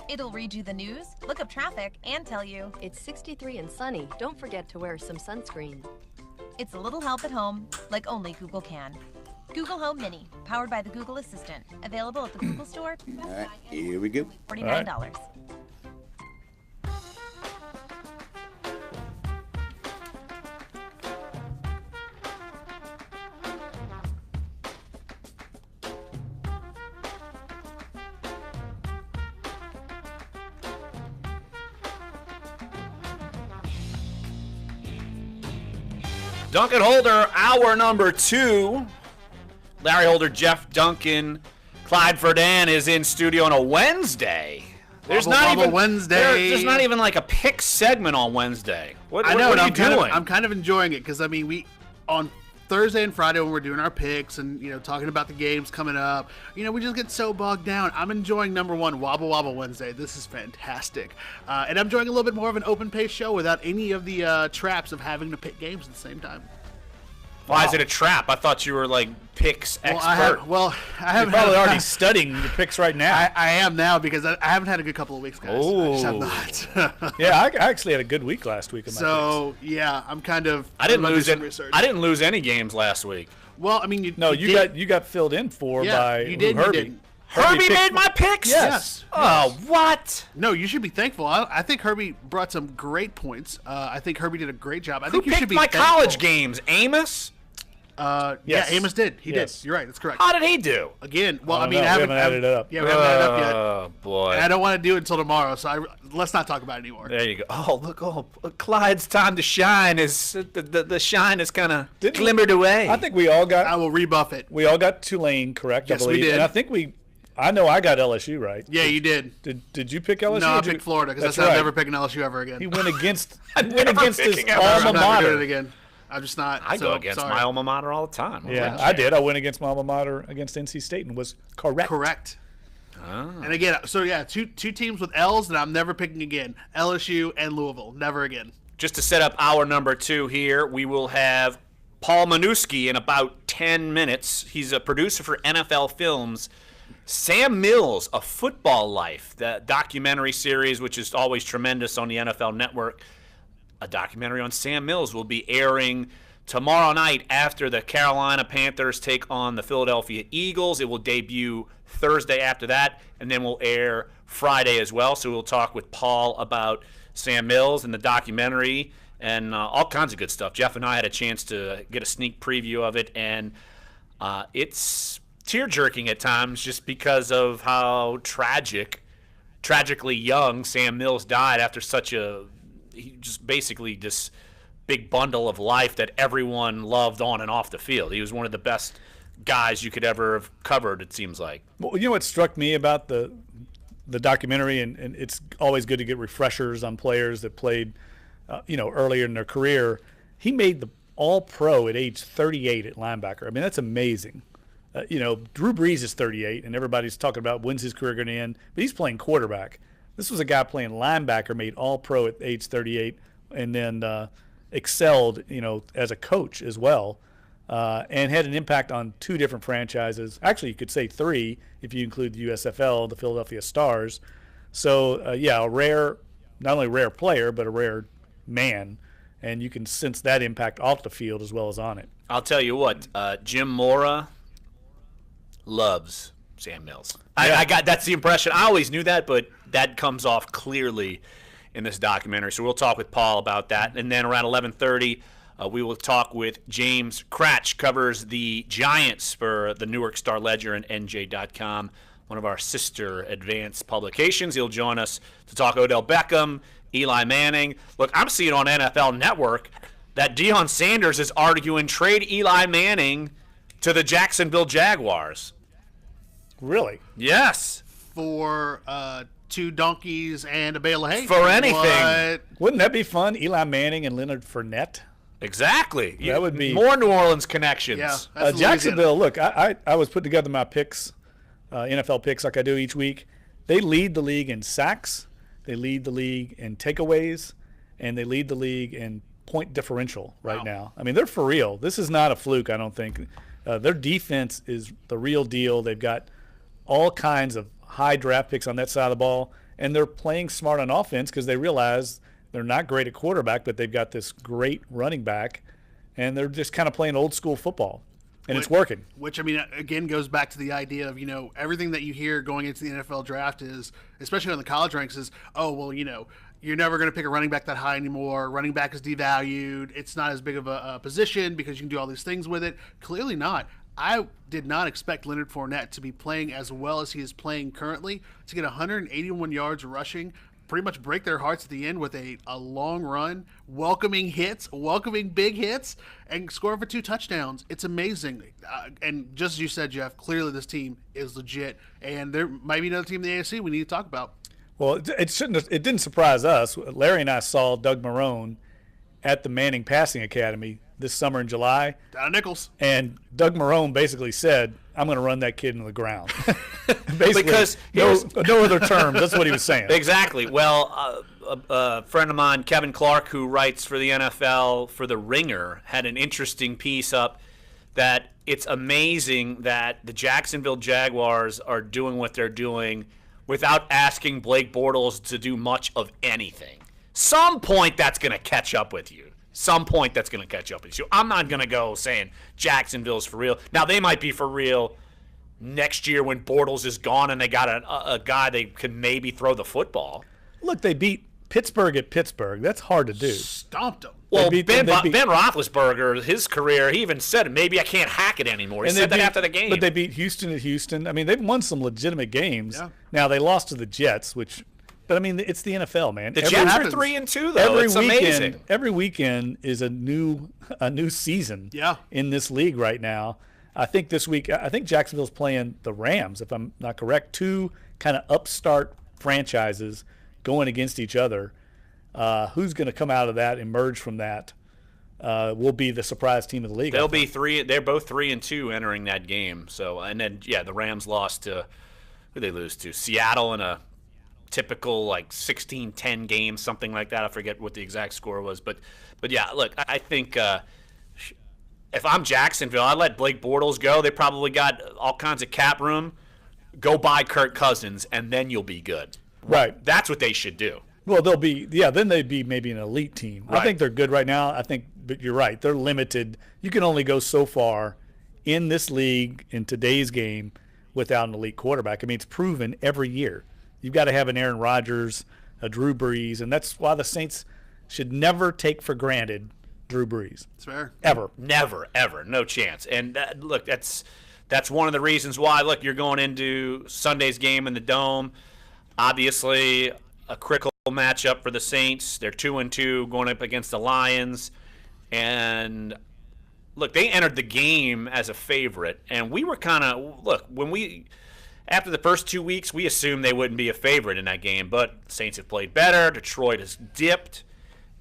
Speaker 25: It'll read you the news, look up traffic, and tell you,
Speaker 26: "It's 63 and sunny. Don't forget to wear some sunscreen."
Speaker 25: It's a little help at home, like only Google can. Google Home Mini, powered by the Google Assistant. Available at the Google Store.
Speaker 4: All right, here we go.
Speaker 25: $49.
Speaker 3: Dunc and Holder, hour number 2. Larry Holder, Jeff Duncan, Clyde Verdun is in studio on a Wednesday. There's not even
Speaker 2: Wednesday.
Speaker 3: There's not even like a pick segment on Wednesday. What are you doing?
Speaker 2: I'm kind of enjoying it because I mean we on Thursday and Friday when we're doing our picks and talking about the games coming up, we just get so bogged down. I'm enjoying number 1 Wobble Wobble Wednesday. This is fantastic, and I'm enjoying a little bit more of an open pace show without any of the traps of having to pick games at the same time.
Speaker 3: Why is it a trap? I thought you were like picks expert.
Speaker 2: I have
Speaker 1: You're probably already studying your picks right now.
Speaker 2: I am now because I haven't had a good couple of weeks, guys.
Speaker 1: Oh.
Speaker 2: I just have not.
Speaker 1: Yeah, I actually had a good week last week. In my picks.
Speaker 2: Yeah, I'm kind of.
Speaker 3: I didn't lose any games last week.
Speaker 2: Well, I mean,
Speaker 1: you got filled in by
Speaker 2: you did,
Speaker 1: Herbie.
Speaker 2: You didn't.
Speaker 3: Herbie made my picks?
Speaker 2: Yes.
Speaker 3: Oh, what?
Speaker 2: No, you should be thankful. I think Herbie brought some great points. I think Herbie did a great job. I think you should be
Speaker 3: my
Speaker 2: thankful.
Speaker 3: college games? Amos?
Speaker 2: Yes. Yeah, Amos did. He did. You're right. That's correct.
Speaker 3: How did he do?
Speaker 2: Again, well,
Speaker 1: we haven't added it up.
Speaker 2: Yeah, we haven't added it up yet.
Speaker 3: Oh, boy.
Speaker 2: And I don't want to do it until tomorrow, so let's not talk about it anymore.
Speaker 3: There you go. Oh, look. Oh, Clyde's time to shine is the shine is kind of glimmered away.
Speaker 1: I think we all got.
Speaker 2: I will rebuff it.
Speaker 1: We all got Tulane correct,
Speaker 2: Yes,
Speaker 1: I believe.
Speaker 2: we did.
Speaker 1: And I think we I know I got LSU right.
Speaker 2: Yeah, you did.
Speaker 1: Did you pick LSU?
Speaker 2: No, I picked Florida because I said I'm never picking LSU ever again.
Speaker 1: He went against his alma
Speaker 2: I'm not
Speaker 1: mater.
Speaker 2: doing it again. I'm just not.
Speaker 3: I go against my alma mater all the time.
Speaker 1: Yeah, I did. I went against my alma mater against NC State and was correct.
Speaker 2: Correct. And again, so yeah, two teams with L's that I'm never picking again. LSU and Louisville. Never again.
Speaker 3: Just to set up our number 2 here, we will have Paul Manuski in about 10 minutes. He's a producer for NFL Films. Sam Mills, A Football Life, the documentary series, which is always tremendous on the NFL Network. A documentary on Sam Mills will be airing tomorrow night after the Carolina Panthers take on the Philadelphia Eagles. It will debut Thursday after that, and then will air Friday as well. So we'll talk with Paul about Sam Mills and the documentary and all kinds of good stuff. Jeff and I had a chance to get a sneak preview of it, and it's tear-jerking at times just because of how tragically young Sam Mills died after just basically this big bundle of life that everyone loved on and off the field. He was one of the best guys you could ever have covered, it seems like.
Speaker 1: Well, you know what struck me about the documentary, and it's always good to get refreshers on players that played earlier in their career. He made the All-Pro at age 38 at linebacker. I mean, that's amazing. Drew Brees is 38, and everybody's talking about when's his career going to end, but he's playing quarterback. This was a guy playing linebacker, made All-Pro at age 38, and then excelled, as a coach as well, and had an impact on 2 different franchises. Actually, you could say 3 if you include the USFL, the Philadelphia Stars. So, a rare, not only rare player, but a rare man, and you can sense that impact off the field as well as on it.
Speaker 3: I'll tell you what, Jim Mora loves Sam Mills.
Speaker 1: Yeah.
Speaker 3: I got that's the impression. I always knew that, but that comes off clearly in this documentary. So we'll talk with Paul about that. And then around 11:30, we will talk with James Cratch, covers the Giants for the Newark Star Ledger and NJ.com, one of our sister advanced publications. He'll join us to talk Odell Beckham, Eli Manning. Look, I'm seeing on NFL Network that Deion Sanders is arguing trade Eli Manning to the Jacksonville Jaguars.
Speaker 1: Really?
Speaker 3: Yes.
Speaker 2: For 2 donkeys and a bale of hay.
Speaker 3: For anything.
Speaker 2: What?
Speaker 1: Wouldn't that be fun? Eli Manning and Leonard Fournette.
Speaker 3: Exactly.
Speaker 1: That would be
Speaker 3: more New Orleans connections.
Speaker 2: Yeah,
Speaker 1: Jacksonville. Look, I was putting together my picks, NFL picks like I do each week. They lead the league in sacks. They lead the league in takeaways, and they lead the league in point differential right now. I mean, they're for real. This is not a fluke, I don't think. Their defense is the real deal. They've got all kinds of high draft picks on that side of the ball, and they're playing smart on offense because they realize they're not great at quarterback, but they've got this great running back, and they're just kind of playing old school football, and it's working.
Speaker 2: Which, I mean, again, goes back to the idea of, everything that you hear going into the NFL draft is, especially on the college ranks, is, you're never going to pick a running back that high anymore. Running back is devalued. It's not as big of a position because you can do all these things with it. Clearly not. I did not expect Leonard Fournette to be playing as well as he is playing currently, to get 181 yards rushing, pretty much break their hearts at the end with a long run, welcoming big hits, and scoring for 2 touchdowns. It's amazing. And just as you said, Jeff, clearly this team is legit, and there might be another team in the AFC we need to talk about.
Speaker 1: Well, it didn't surprise us. Larry and I saw Doug Marrone at the Manning Passing Academy this summer in July.
Speaker 2: Down at Nichols.
Speaker 1: And Doug Marrone basically said, I'm going to run that kid into the ground.
Speaker 3: Because
Speaker 1: no other terms. That's what he was saying.
Speaker 3: Exactly. Well, a friend of mine, Kevin Clark, who writes for the NFL for The Ringer, had an interesting piece up that it's amazing that the Jacksonville Jaguars are doing what they're doing without asking Blake Bortles to do much of anything. Some point that's going to catch up with you. I'm not going to go saying Jacksonville's for real. Now, they might be for real next year when Bortles is gone and they got a guy they can maybe throw the football.
Speaker 1: Look, they beat Pittsburgh at Pittsburgh. That's hard to do.
Speaker 2: Stomped them.
Speaker 3: Well, Ben Roethlisberger, his career, he even said, maybe I can't hack it anymore. He said that after the game.
Speaker 1: But they beat Houston at Houston. I mean, they've won some legitimate games. Yeah. Now, they lost to the Jets, but I mean, it's the NFL, man.
Speaker 3: The Jets are 3-2, though. It's amazing.
Speaker 1: Every weekend is a new season in this league right now. I think this week, I think Jacksonville's playing the Rams, if I'm not correct. Two kind of upstart franchises going against each other. Who's going to come out of that, emerge from that, will be the surprise team of the league.
Speaker 3: They'll be three. They're both 3-2 entering that game. So, and then the Rams lost to who they lose to? Seattle in a typical like 16-10 game, something like that. I forget what the exact score was, but yeah, look, I think if I'm Jacksonville, I let Blake Bortles go. They probably got all kinds of cap room. Go buy Kirk Cousins, and then you'll be good.
Speaker 1: Right.
Speaker 3: That's what they should do.
Speaker 1: Well, then they'd be maybe an elite team. Right. I think they're good right now. But you're right. They're limited. You can only go so far in this league in today's game without an elite quarterback. I mean, it's proven every year. You've got to have an Aaron Rodgers, a Drew Brees, and that's why the Saints should never take for granted Drew Brees.
Speaker 2: It's fair.
Speaker 1: Ever.
Speaker 3: Never, ever. No chance. And look, that's one of the reasons why, look, you're going into Sunday's game in the Dome. Obviously, a critical matchup for the Saints. They're 2-2 going up against the Lions. And look, they entered the game as a favorite. And we were kind of, after the first 2 weeks, we assumed they wouldn't be a favorite in that game. But Saints have played better. Detroit has dipped.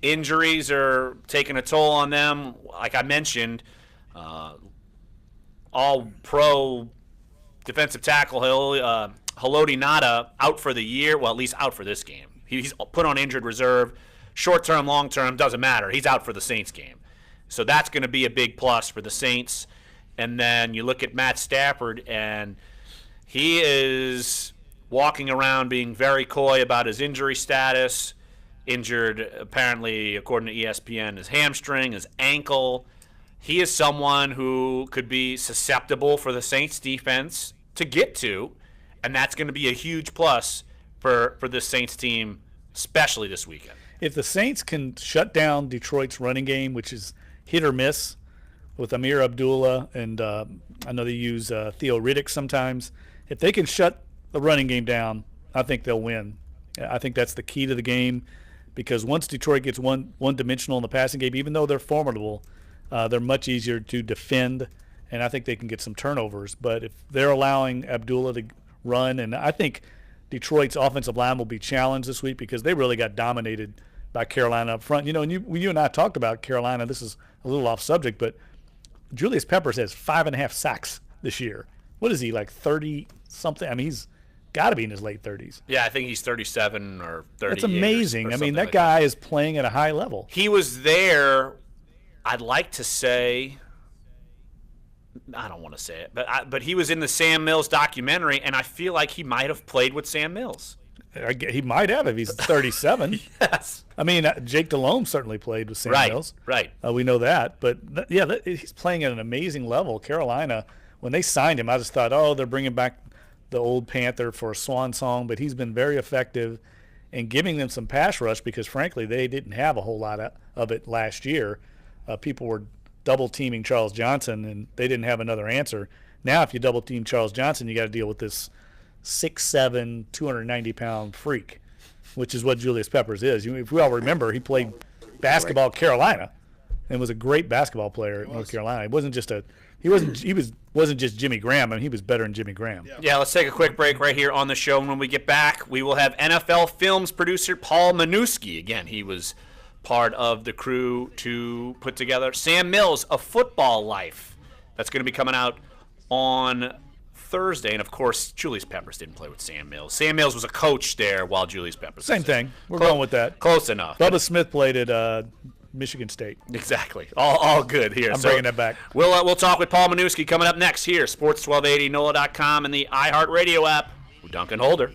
Speaker 3: Injuries are taking a toll on them. Like I mentioned, all-pro defensive tackle Haloti Ngata out for the year. Well, at least out for this game. He's put on injured reserve. Short-term, long-term, doesn't matter. He's out for the Saints game. So that's going to be a big plus for the Saints. And then you look at Matt Stafford, and he is walking around being very coy about his injury status. Injured, apparently, according to ESPN, his hamstring, his ankle. He is someone who could be susceptible for the Saints defense to get to, and that's going to be a huge plus for this Saints team, especially this weekend.
Speaker 1: If the Saints can shut down Detroit's running game, which is hit or miss with Amir Abdullah, and I know they use Theo Riddick sometimes. If they can shut the running game down, I think they'll win. I think that's the key to the game, because once Detroit gets one-dimensional in the passing game, even though they're formidable, they're much easier to defend, and I think they can get some turnovers. But if they're allowing Abdullah to run, and I think Detroit's offensive line will be challenged this week because they really got dominated by Carolina up front. And you and I talked about Carolina. This is a little off subject, but Julius Peppers has 5.5 sacks this year. What is he, like 30-something? I mean, he's got to be in his late 30s.
Speaker 3: Yeah, I think he's 37 or 38.
Speaker 1: That's amazing.
Speaker 3: Or
Speaker 1: I mean, that guy is playing at a high level.
Speaker 3: He was there, I'd like to say, I don't want to say it, but he was in the Sam Mills documentary, and I feel like he might have played with Sam Mills.
Speaker 1: He might have if he's 37.
Speaker 3: Yes.
Speaker 1: I mean, Jake Delhomme certainly played with Sam Mills.
Speaker 3: Right.
Speaker 1: We know that. But, he's playing at an amazing level. Carolina, when they signed him, I just thought, they're bringing back the old Panther for a swan song. But he's been very effective in giving them some pass rush because, frankly, they didn't have a whole lot of it last year. People were double-teaming Charles Johnson, and they didn't have another answer. Now, if you double-team Charles Johnson, you got to deal with this 6'7", 290-pound freak, which is what Julius Peppers is. If we all remember, he played basketball at Carolina and was a great basketball player at North Carolina. He wasn't just Jimmy Graham. I mean, he was better than Jimmy Graham.
Speaker 3: Yeah, let's take a quick break right here on the show. And when we get back, we will have NFL Films producer Paul Manuski. Again, he was part of the crew to put together Sam Mills, A Football Life. That's going to be coming out on Thursday. And, of course, Julius Peppers didn't play with Sam Mills. Sam Mills was a coach there while Julius Peppers
Speaker 1: Same
Speaker 3: was there.
Speaker 1: thing. We're going with that.
Speaker 3: Close enough.
Speaker 1: Bubba Smith played at Michigan State.
Speaker 3: Exactly. All good here.
Speaker 1: I'm bringing that back.
Speaker 3: We'll talk with Paul Manuski coming up next here. Sports 1280, NOLA.com, and the iHeartRadio app with Dunc and Holder.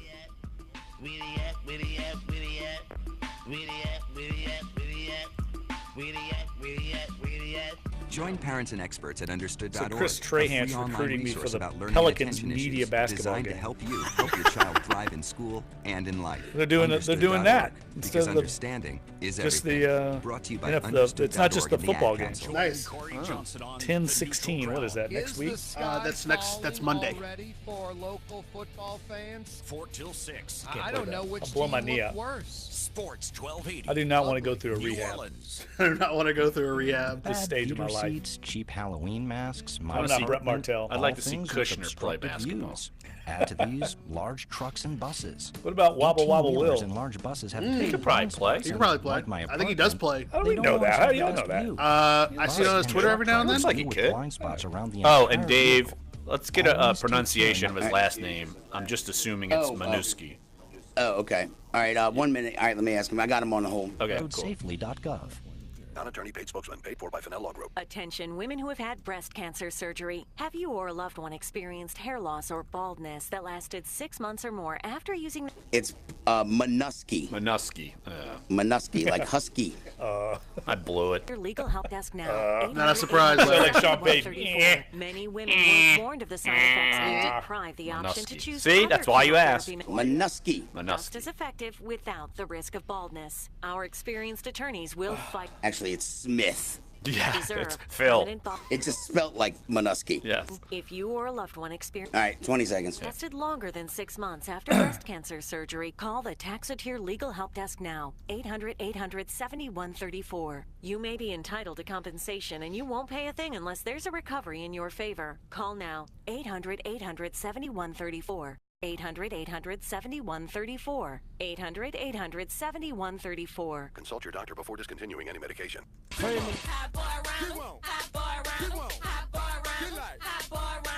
Speaker 13: Join parents and experts at understood.org.
Speaker 1: So Chris Trahan's recruiting me for the Pelicans media basketball game.
Speaker 13: Designed to help you help your child thrive in school and in life.
Speaker 1: They're doing that.
Speaker 13: Because understanding is
Speaker 1: just
Speaker 13: everything. Brought to you by
Speaker 1: it's not just the football game.
Speaker 2: Nice.
Speaker 1: 10-16. What is that? Next week?
Speaker 2: That's Monday.
Speaker 5: Ready for local football fans?
Speaker 18: 4 till 6.
Speaker 5: I don't know which
Speaker 1: I'll blow my knee out.
Speaker 5: worse.
Speaker 18: Sports 1280.
Speaker 1: I do not want to go through a rehab.
Speaker 2: I do not want to go through a rehab.
Speaker 1: This stage of my life.
Speaker 17: Seats, cheap Halloween masks,
Speaker 1: I'm not Brett Martell.
Speaker 3: I'd like to see Kushner play basketball.
Speaker 17: Add to these large trucks and buses.
Speaker 1: What about Wobble Wobble Will?
Speaker 17: And large buses have
Speaker 3: He could probably play.
Speaker 2: He could probably play. I think he does play.
Speaker 1: How do we know that? How do y'all know that?
Speaker 2: I see it on his Twitter every now and then.
Speaker 3: Looks like he could. Oh, and Dave, let's get a pronunciation of his last name. I'm just assuming it's Minuski.
Speaker 4: Oh, okay. All right, 1 minute. All right, let me ask him. I got him on the hold.
Speaker 3: Okay, cool.
Speaker 17: Safely.gov.
Speaker 16: Non-attorney paid spokesman paid for by Fennell Law Group.
Speaker 8: Attention women who have had breast cancer surgery. Have you or a loved one experienced hair loss or baldness that lasted 6 months or more after using...
Speaker 4: It's Minuski.
Speaker 3: Minuski.
Speaker 4: Minuski, like husky.
Speaker 3: I blew it.
Speaker 8: Your legal help desk now.
Speaker 2: Not a surprise.
Speaker 1: Like Sean Payton.
Speaker 8: Many women were warned of the side effects and deprived the option to choose.
Speaker 3: See, that's why you asked.
Speaker 4: Minuski.
Speaker 8: Just as effective without the risk of baldness. Our experienced attorneys will fight.
Speaker 4: Actually, it's Smith.
Speaker 3: Yeah, it's Phil.
Speaker 4: It's just spelt like Minuski.
Speaker 3: Yes.
Speaker 8: If you or a loved one experienced...
Speaker 4: All right, 20 seconds.
Speaker 8: Lasted longer than 6 months after breast cancer surgery, call the Taxotere Legal Help Desk now. 800-800-7134. You may be entitled to compensation, and you won't pay a thing unless there's a recovery in your favor. Call now. 800-800-7134. 800-800-7134. 800-800-7134.
Speaker 16: Consult your doctor before discontinuing any medication.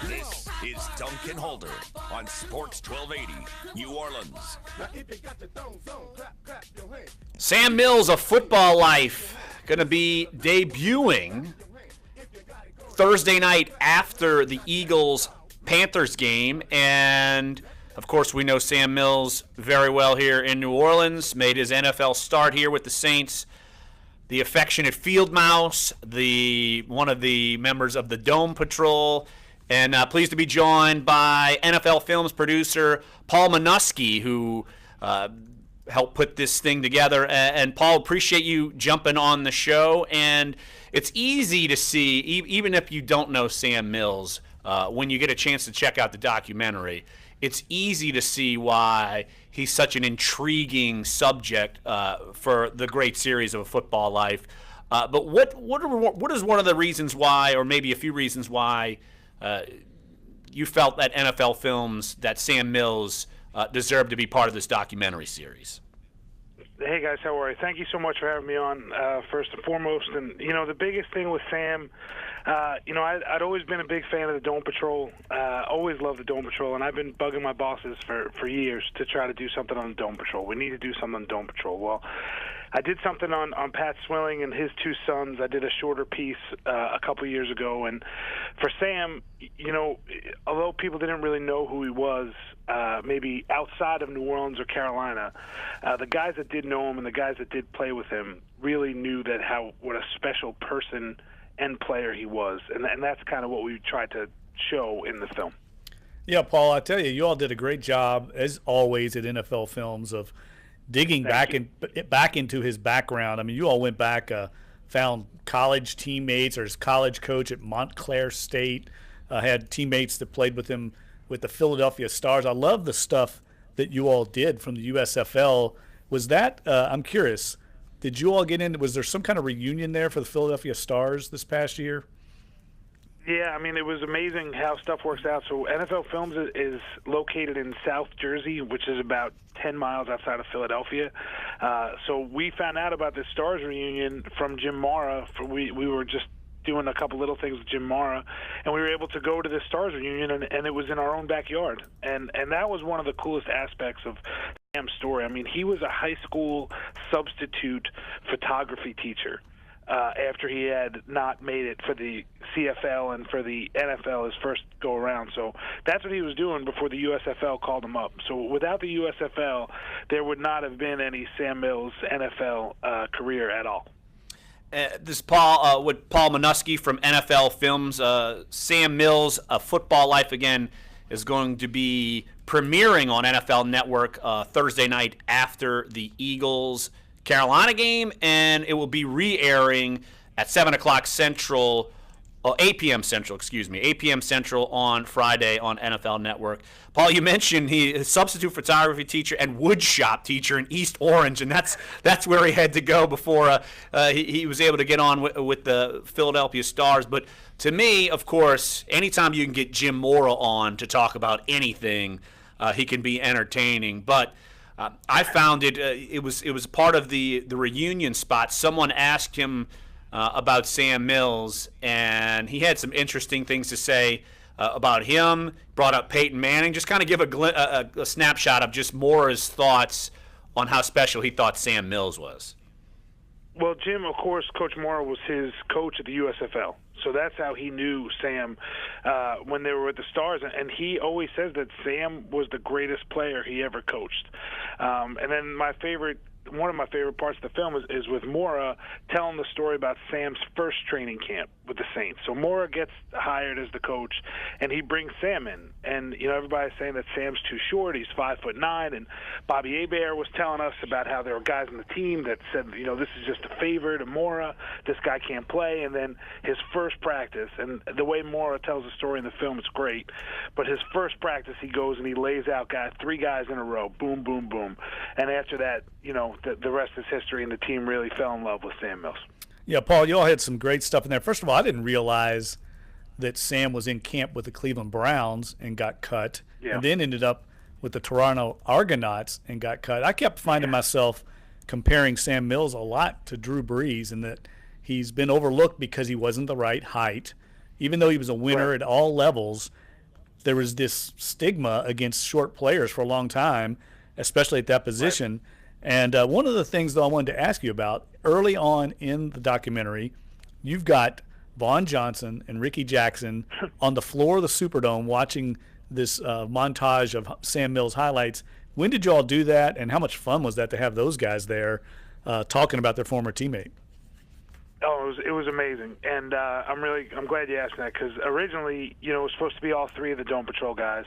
Speaker 18: This is Dunc and Holder on Sports 1280, New Orleans.
Speaker 3: Sam Mills of Football Life going to be debuting Thursday night after the Eagles-Panthers game. And, of course, we know Sam Mills very well here in New Orleans. Made his NFL start here with the Saints. The affectionate field mouse, one of the members of the Dome Patrol. And pleased to be joined by NFL Films producer Paul Minuski, who helped put this thing together. And Paul, appreciate you jumping on the show. And it's easy to see, even if you don't know Sam Mills, when you get a chance to check out the documentary, it's easy to see why he's such an intriguing subject for the great series of A Football Life. But what is one of the reasons why, or maybe a few reasons why, you felt that NFL Films, that Sam Mills deserved to be part of this documentary series?
Speaker 20: Hey guys, how are you? Thank you so much for having me on, first and foremost. And the biggest thing with Sam, I'd always been a big fan of the Dome Patrol. Always loved the Dome Patrol, and I've been bugging my bosses for years to try to do something on the Dome Patrol. We need to do something on the Dome Patrol. Well, I did something on Pat Swilling and his two sons. I did a shorter piece a couple years ago, and for Sam, although people didn't really know who he was, maybe outside of New Orleans or Carolina, the guys that did know him and the guys that did play with him really knew what a special person and player he was, and that's kind of what we tried to show in the film.
Speaker 1: Yeah, Paul, I tell you all did a great job, as always, at NFL Films of digging back into his background. I mean, you all went back, found college teammates or his college coach at Montclair State, had teammates that played with him with the Philadelphia Stars. I love the stuff that you all did from the USFL. Was that, I'm curious, did you all get in, was there some kind of reunion there for the Philadelphia Stars this past year?
Speaker 20: Yeah, I mean, it was amazing how stuff works out. So NFL Films is located in South Jersey, which is about 10 miles outside of Philadelphia. So we found out about this Stars reunion from Jim Mara. We were just doing a couple little things with Jim Mara, and we were able to go to this Stars reunion, and it was in our own backyard. And that was one of the coolest aspects of Sam's story. I mean, he was a high school substitute photography teacher. After he had not made it for the CFL and for the NFL his first go-around. So that's what he was doing before the USFL called him up. So without the USFL, there would not have been any Sam Mills NFL career at all.
Speaker 3: This is Paul, with Paul Minuski from NFL Films. Sam Mills, A Football Life, again, is going to be premiering on NFL Network Thursday night after the Eagles-Carolina game, and it will be re-airing at 7 o'clock Central, 8 p.m. Central, 8 p.m. Central on Friday on NFL Network. Paul, you mentioned he is a substitute photography teacher and wood shop teacher in East Orange, and that's where he had to go before he was able to get on with the Philadelphia Stars. But to me, of course, anytime you can get Jim Mora on to talk about anything, he can be entertaining. But I found it was part of the reunion spot. Someone asked him about Sam Mills, and he had some interesting things to say about him. Brought up Peyton Manning. Just kind of give a snapshot of just Mora's thoughts on how special he thought Sam Mills was.
Speaker 20: Well, Jim, of course, Coach Mora was his coach at the USFL. So that's how he knew Sam when they were with the Stars. And he always says that Sam was the greatest player he ever coached. And then one of my favorite parts of the film is with Mora telling the story about Sam's first training camp with the Saints. So Mora gets hired as the coach, and he brings Sam in. And, everybody's saying that Sam's too short. He's 5'9", and Bobby Hebert was telling us about how there were guys on the team that said, this is just a favor to Mora. This guy can't play. And then his first practice, and the way Mora tells the story in the film is great, but his first practice, he goes and he lays out three guys in a row, boom, boom, boom. And after that, the rest is history, and the team really fell in love with Sam Mills.
Speaker 1: Yeah, Paul, you all had some great stuff in there. First of all, I didn't realize that Sam was in camp with the Cleveland Browns and got cut, and then ended up with the Toronto Argonauts and got cut. I kept finding myself comparing Sam Mills a lot to Drew Brees, and that he's been overlooked because he wasn't the right height. Even though he was a winner at all levels, there was this stigma against short players for a long time, especially at that position. Right. And one of the things, though, I wanted to ask you about, early on in the documentary, you've got Vaughn Johnson and Ricky Jackson on the floor of the Superdome watching this montage of Sam Mills highlights. When did you all do that, and how much fun was that to have those guys there talking about their former teammate?
Speaker 20: Oh, it was amazing, and I'm glad you asked that, because originally, it was supposed to be all three of the Dome Patrol guys,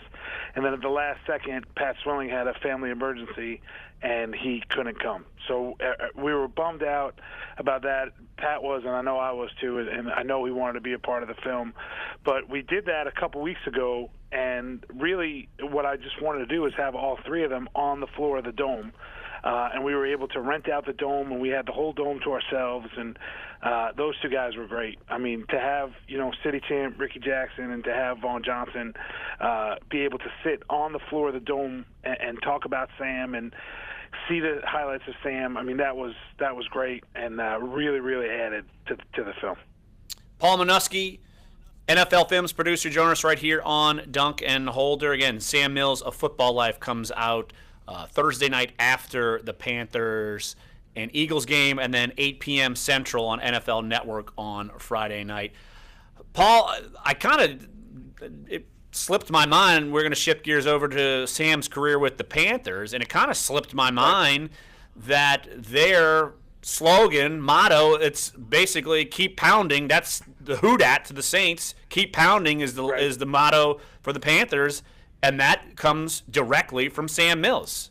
Speaker 20: and then at the last second, Pat Swilling had a family emergency, and he couldn't come. So we were bummed out about that. Pat was, and I know I was too, and I know he wanted to be a part of the film. But we did that a couple weeks ago, and really what I just wanted to do is have all three of them on the floor of the Dome. And we were able to rent out the Dome, and we had the whole Dome to ourselves, and those two guys were great. I mean, to have, city champ Ricky Jackson and to have Vaughn Johnson be able to sit on the floor of the Dome and talk about Sam and see the highlights of Sam, I mean, that was great, and really, really added to the film.
Speaker 3: Paul Minuski, NFL Films producer, joining us right here on Dunc and Holder. Again, Sam Mills, A Football Life comes out Thursday night after the Panthers and Eagles game, and then 8 p.m. Central on NFL Network on Friday night. Paul, it slipped my mind. We're going to shift gears over to Sam's career with the Panthers, and it kind of slipped my mind that their slogan, motto, it's basically keep pounding. That's the hoodat to the Saints. Keep pounding is the motto for the Panthers, and that comes directly from Sam Mills.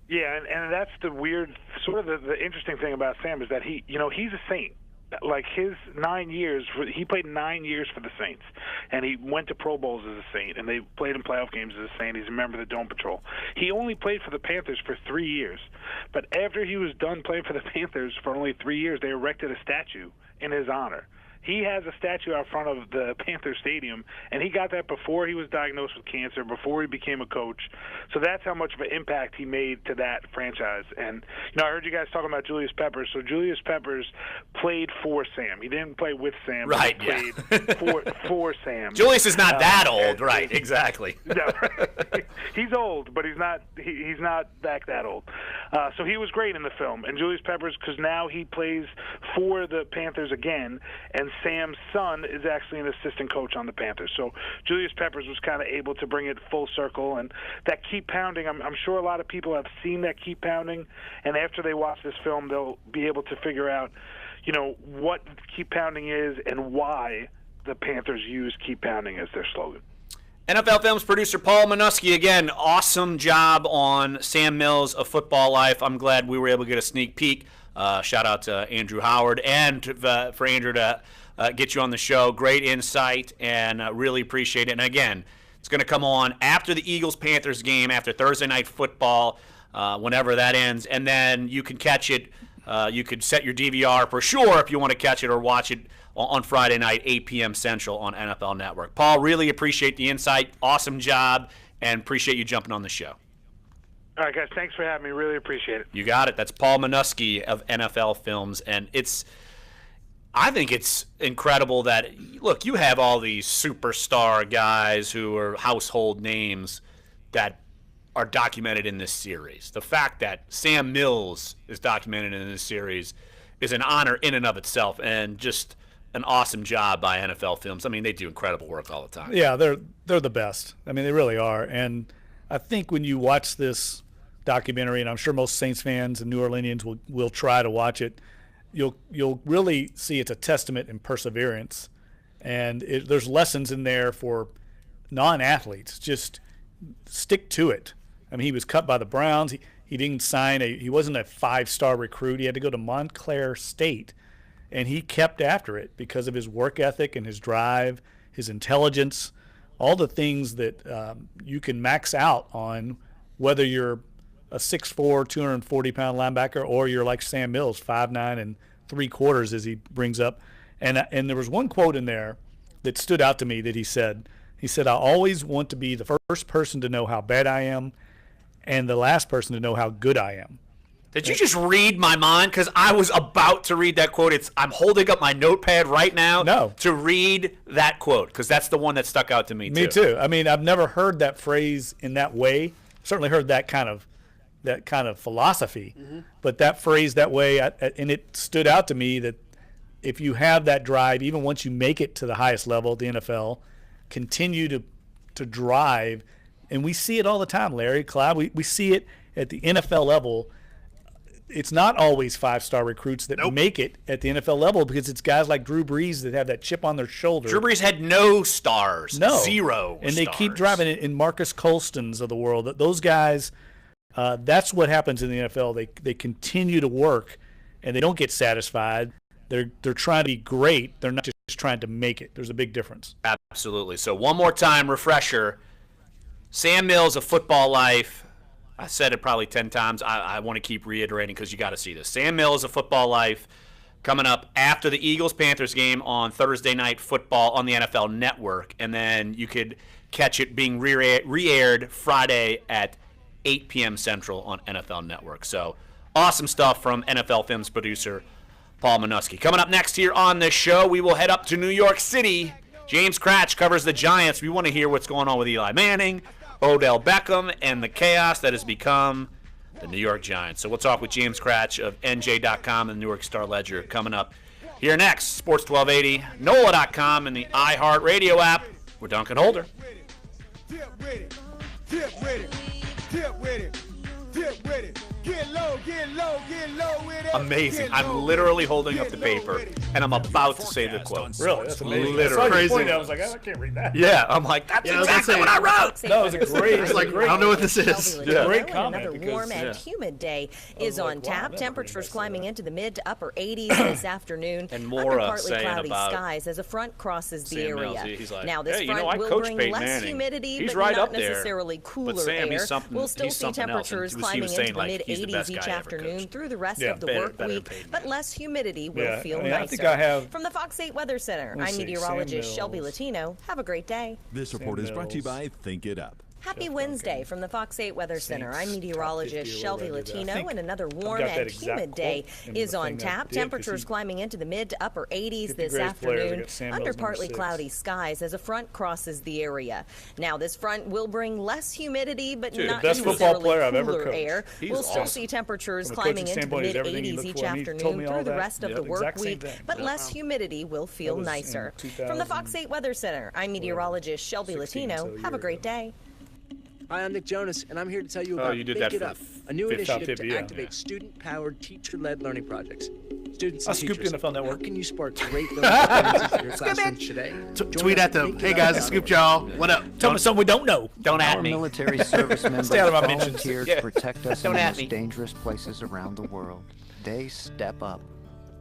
Speaker 20: Yeah, and that's the weird, sort of the interesting thing about Sam is that he's a Saint. Like his 9 years, he played 9 years for the Saints, and he went to Pro Bowls as a Saint, and they played in playoff games as a Saint. He's a member of the Dome Patrol. He only played for the Panthers for 3 years, but after he was done playing for the Panthers for only 3 years, they erected a statue in his honor. He has a statue out front of the Panther Stadium, and he got that before he was diagnosed with cancer, before he became a coach. So that's how much of an impact he made to that franchise. And, I heard you guys talking about Julius Peppers. So Julius Peppers played for Sam. He didn't play with Sam,
Speaker 3: right?
Speaker 20: But he played for Sam.
Speaker 3: Julius is not that old, right? Exactly.
Speaker 20: No, he's old, but he's not back that old. So he was great in the film. And Julius Peppers, because now he plays for the Panthers again, and Sam's son is actually an assistant coach on the Panthers. So Julius Peppers was kind of able to bring it full circle. And that keep pounding, I'm sure a lot of people have seen that keep pounding, and after they watch this film, they'll be able to figure out, what keep pounding is and why the Panthers use keep pounding as their slogan.
Speaker 3: NFL Films producer Paul Minuski, again, awesome job on Sam Mills of Football Life. I'm glad we were able to get a sneak peek. Shout out to Andrew Howard and for Andrew to get you on the show. Great insight, and really appreciate it. And again, it's going to come on after the Eagles-Panthers game, after Thursday Night Football, whenever that ends. And then you can catch it. You could set your DVR for sure if you want to catch it or watch it on Friday night, 8 p.m. Central on NFL Network. Paul, really appreciate the insight. Awesome job, and appreciate you jumping on the show.
Speaker 20: All right, guys, thanks for having me. Really appreciate it.
Speaker 3: You got it. That's Paul Minuski of NFL Films, and I think it's incredible that, look, you have all these superstar guys who are household names that are documented in this series. The fact that Sam Mills is documented in this series is an honor in and of itself, and just an awesome job by NFL Films. I mean, they do incredible work all the time.
Speaker 1: Yeah, they're the best. I mean, they really are. And I think when you watch this documentary, and I'm sure most Saints fans and New Orleanians will try to watch it, you'll really see it's a testament in perseverance. And there's lessons in there for non-athletes. Just stick to it. I mean, he was cut by the Browns. He didn't sign he wasn't a 5-star recruit. He had to go to Montclair State, and he kept after it because of his work ethic and his drive, his intelligence, all the things that you can max out on, whether you're a 6'4", 240-pound linebacker or you're like Sam Mills, 5'9" and 3/4, as he brings up. And there was one quote in there that stood out to me that he said, I always want to be the first person to know how bad I am and the last person to know how good I am.
Speaker 3: Did you just read my mind? Because I was about to read that quote. I'm holding up my notepad right now to read that quote, because that's the one that stuck out to me, too.
Speaker 1: Me too. I mean, I've never heard that phrase in that way. Certainly heard that kind of philosophy, but that phrase that way, and it stood out to me that if you have that drive, even once you make it to the highest level, the NFL, continue to drive. And we see it all the time, Larry, Clyde. We see it at the NFL level. It's not always 5-star recruits that make it at the NFL level, because it's guys like Drew Brees that have that chip on their shoulder.
Speaker 3: Drew Brees had no stars, zero
Speaker 1: and
Speaker 3: stars.
Speaker 1: They keep driving it in Marcus Colstons of the world. Those guys, that's what happens in the NFL. They continue to work, and they don't get satisfied. They're trying to be great. They're not just trying to make it. There's a big difference.
Speaker 3: Absolutely. So one more time, refresher. Sam Mills of Football Life. I said it probably 10 times. I want to keep reiterating because you got to see this. Sam Mills of Football Life coming up after the Eagles-Panthers game on Thursday Night Football on the NFL Network. And then you could catch it being re-aired Friday at 8 p.m. Central on NFL Network. So awesome stuff from NFL Films producer Paul Minuski. Coming up next here on this show, we will head up to New York City. James Cratch covers the Giants. We want to hear what's going on with Eli Manning, Odell Beckham, and the chaos that has become the New York Giants. So we'll talk with James Cratch of NJ.com and the New York Star Ledger coming up here next. Sports 1280, NOLA.com, and the iHeartRadio app. We're Dunc and Holder.
Speaker 6: Dip with it. Dip with it. Dip with it. Dip with it. Get low, get low, get low with it.
Speaker 3: Amazing. I'm literally holding up the paper, and I'm about to say the quote.
Speaker 1: Really? That's amazing.
Speaker 3: Literally.
Speaker 1: Crazy. I was like, I can't read that.
Speaker 3: Yeah, I'm like, that's exactly what I wrote.
Speaker 1: No, it was a great.
Speaker 2: It's like, I don't know what this is.
Speaker 1: Great comment.
Speaker 7: Another warm and humid day is on tap. Temperatures climbing into the mid to upper 80s this afternoon.
Speaker 3: And
Speaker 7: Under
Speaker 3: Maura
Speaker 7: partly
Speaker 3: saying
Speaker 7: cloudy
Speaker 3: about
Speaker 7: skies as a front crosses the
Speaker 3: Sam
Speaker 7: area.
Speaker 3: Mills. He's like,
Speaker 7: Now this
Speaker 3: hey,
Speaker 7: front
Speaker 3: I
Speaker 7: will
Speaker 3: coached
Speaker 7: bring
Speaker 3: Peyton
Speaker 7: less
Speaker 3: Manning.
Speaker 7: humidity,
Speaker 3: He's
Speaker 7: but
Speaker 3: right
Speaker 7: not
Speaker 3: up there.
Speaker 7: necessarily cooler
Speaker 3: But Sam,
Speaker 7: air.
Speaker 3: he's something,
Speaker 7: We'll still
Speaker 3: he's
Speaker 7: see
Speaker 3: something else.
Speaker 7: temperatures
Speaker 3: He was
Speaker 7: climbing
Speaker 3: saying,
Speaker 7: into the
Speaker 3: like,
Speaker 7: mid
Speaker 3: he's the
Speaker 7: 80s
Speaker 3: best
Speaker 7: each
Speaker 3: guy ever
Speaker 7: afternoon
Speaker 3: coached.
Speaker 7: through the rest
Speaker 1: Yeah,
Speaker 7: of the
Speaker 3: better
Speaker 7: work
Speaker 3: than
Speaker 7: week,
Speaker 3: Peyton
Speaker 7: but less humidity will
Speaker 1: Yeah,
Speaker 7: feel
Speaker 1: I mean,
Speaker 7: nicer.
Speaker 1: I think I have.
Speaker 7: From the Fox 8 Weather Center,
Speaker 1: Let's
Speaker 7: I'm
Speaker 1: see,
Speaker 7: meteorologist
Speaker 1: Sam
Speaker 7: Shelby
Speaker 1: Mills.
Speaker 7: Latino. Have a great day.
Speaker 18: This report is brought to you by Think It Up.
Speaker 7: Happy Wednesday from the Fox 8 Weather Center. I'm meteorologist Shelby Latino, and another warm
Speaker 1: got that
Speaker 7: and
Speaker 1: exact
Speaker 7: humid day
Speaker 1: quote in
Speaker 7: is
Speaker 1: the
Speaker 7: on
Speaker 1: thing I
Speaker 7: tap.
Speaker 1: did, 'cause
Speaker 7: Temperatures
Speaker 1: he-
Speaker 7: climbing into the mid to upper 80s
Speaker 1: 50
Speaker 7: this
Speaker 1: greatest players, I
Speaker 7: afternoon,
Speaker 1: got Sam
Speaker 7: under
Speaker 1: Mills, number
Speaker 7: partly
Speaker 1: 6.
Speaker 7: cloudy skies as a front crosses the area. Now, this front will bring less humidity, but
Speaker 1: Dude,
Speaker 7: not
Speaker 1: the best football
Speaker 7: necessarily
Speaker 1: player I've ever
Speaker 7: cooler
Speaker 1: coached.
Speaker 7: air.
Speaker 3: He's
Speaker 7: We'll still
Speaker 3: awesome.
Speaker 7: see temperatures
Speaker 1: From a
Speaker 7: climbing
Speaker 1: coaching
Speaker 7: into the
Speaker 1: standpoint, he's everything you
Speaker 7: mid-80s
Speaker 1: look
Speaker 7: each
Speaker 1: for, and he told
Speaker 7: afternoon
Speaker 1: me all
Speaker 7: through the
Speaker 1: that.
Speaker 7: rest of
Speaker 1: Yeah,
Speaker 7: the
Speaker 1: the
Speaker 7: work
Speaker 1: exact same
Speaker 7: week,
Speaker 1: thing.
Speaker 7: but
Speaker 1: Yeah.
Speaker 7: less humidity will feel
Speaker 1: was in
Speaker 7: nicer.
Speaker 1: 2000,
Speaker 7: From the Fox 8 Weather Center, I'm meteorologist Shelby
Speaker 1: 16,
Speaker 7: Latino.
Speaker 1: so a
Speaker 7: Have a
Speaker 1: year
Speaker 7: great
Speaker 1: ago.
Speaker 7: day.
Speaker 19: Hi, I'm Nick Jonas, and I'm here to tell you
Speaker 3: Oh,
Speaker 19: about
Speaker 3: you did
Speaker 19: Think
Speaker 3: that
Speaker 19: It
Speaker 3: for
Speaker 19: Up,
Speaker 3: the
Speaker 19: a new
Speaker 3: fifth
Speaker 19: initiative
Speaker 3: tip,
Speaker 19: to
Speaker 3: yeah.
Speaker 19: activate student-powered, teacher-led learning projects. Students
Speaker 1: I
Speaker 19: and
Speaker 1: scooped
Speaker 19: teachers,
Speaker 1: NFL Network.
Speaker 19: how can you spark great learning experiences in your classrooms today?
Speaker 2: Tweet at them. Hey guys, I scooped y'all. What up?
Speaker 1: Tell me something we don't know.
Speaker 3: Don't at
Speaker 17: Our
Speaker 3: me.
Speaker 17: military service members
Speaker 1: Stay out of my mentions.
Speaker 17: volunteer
Speaker 3: Yeah.
Speaker 17: to protect us in
Speaker 3: Don't
Speaker 17: the
Speaker 3: at
Speaker 17: most
Speaker 3: me.
Speaker 17: dangerous places around the world. They step up.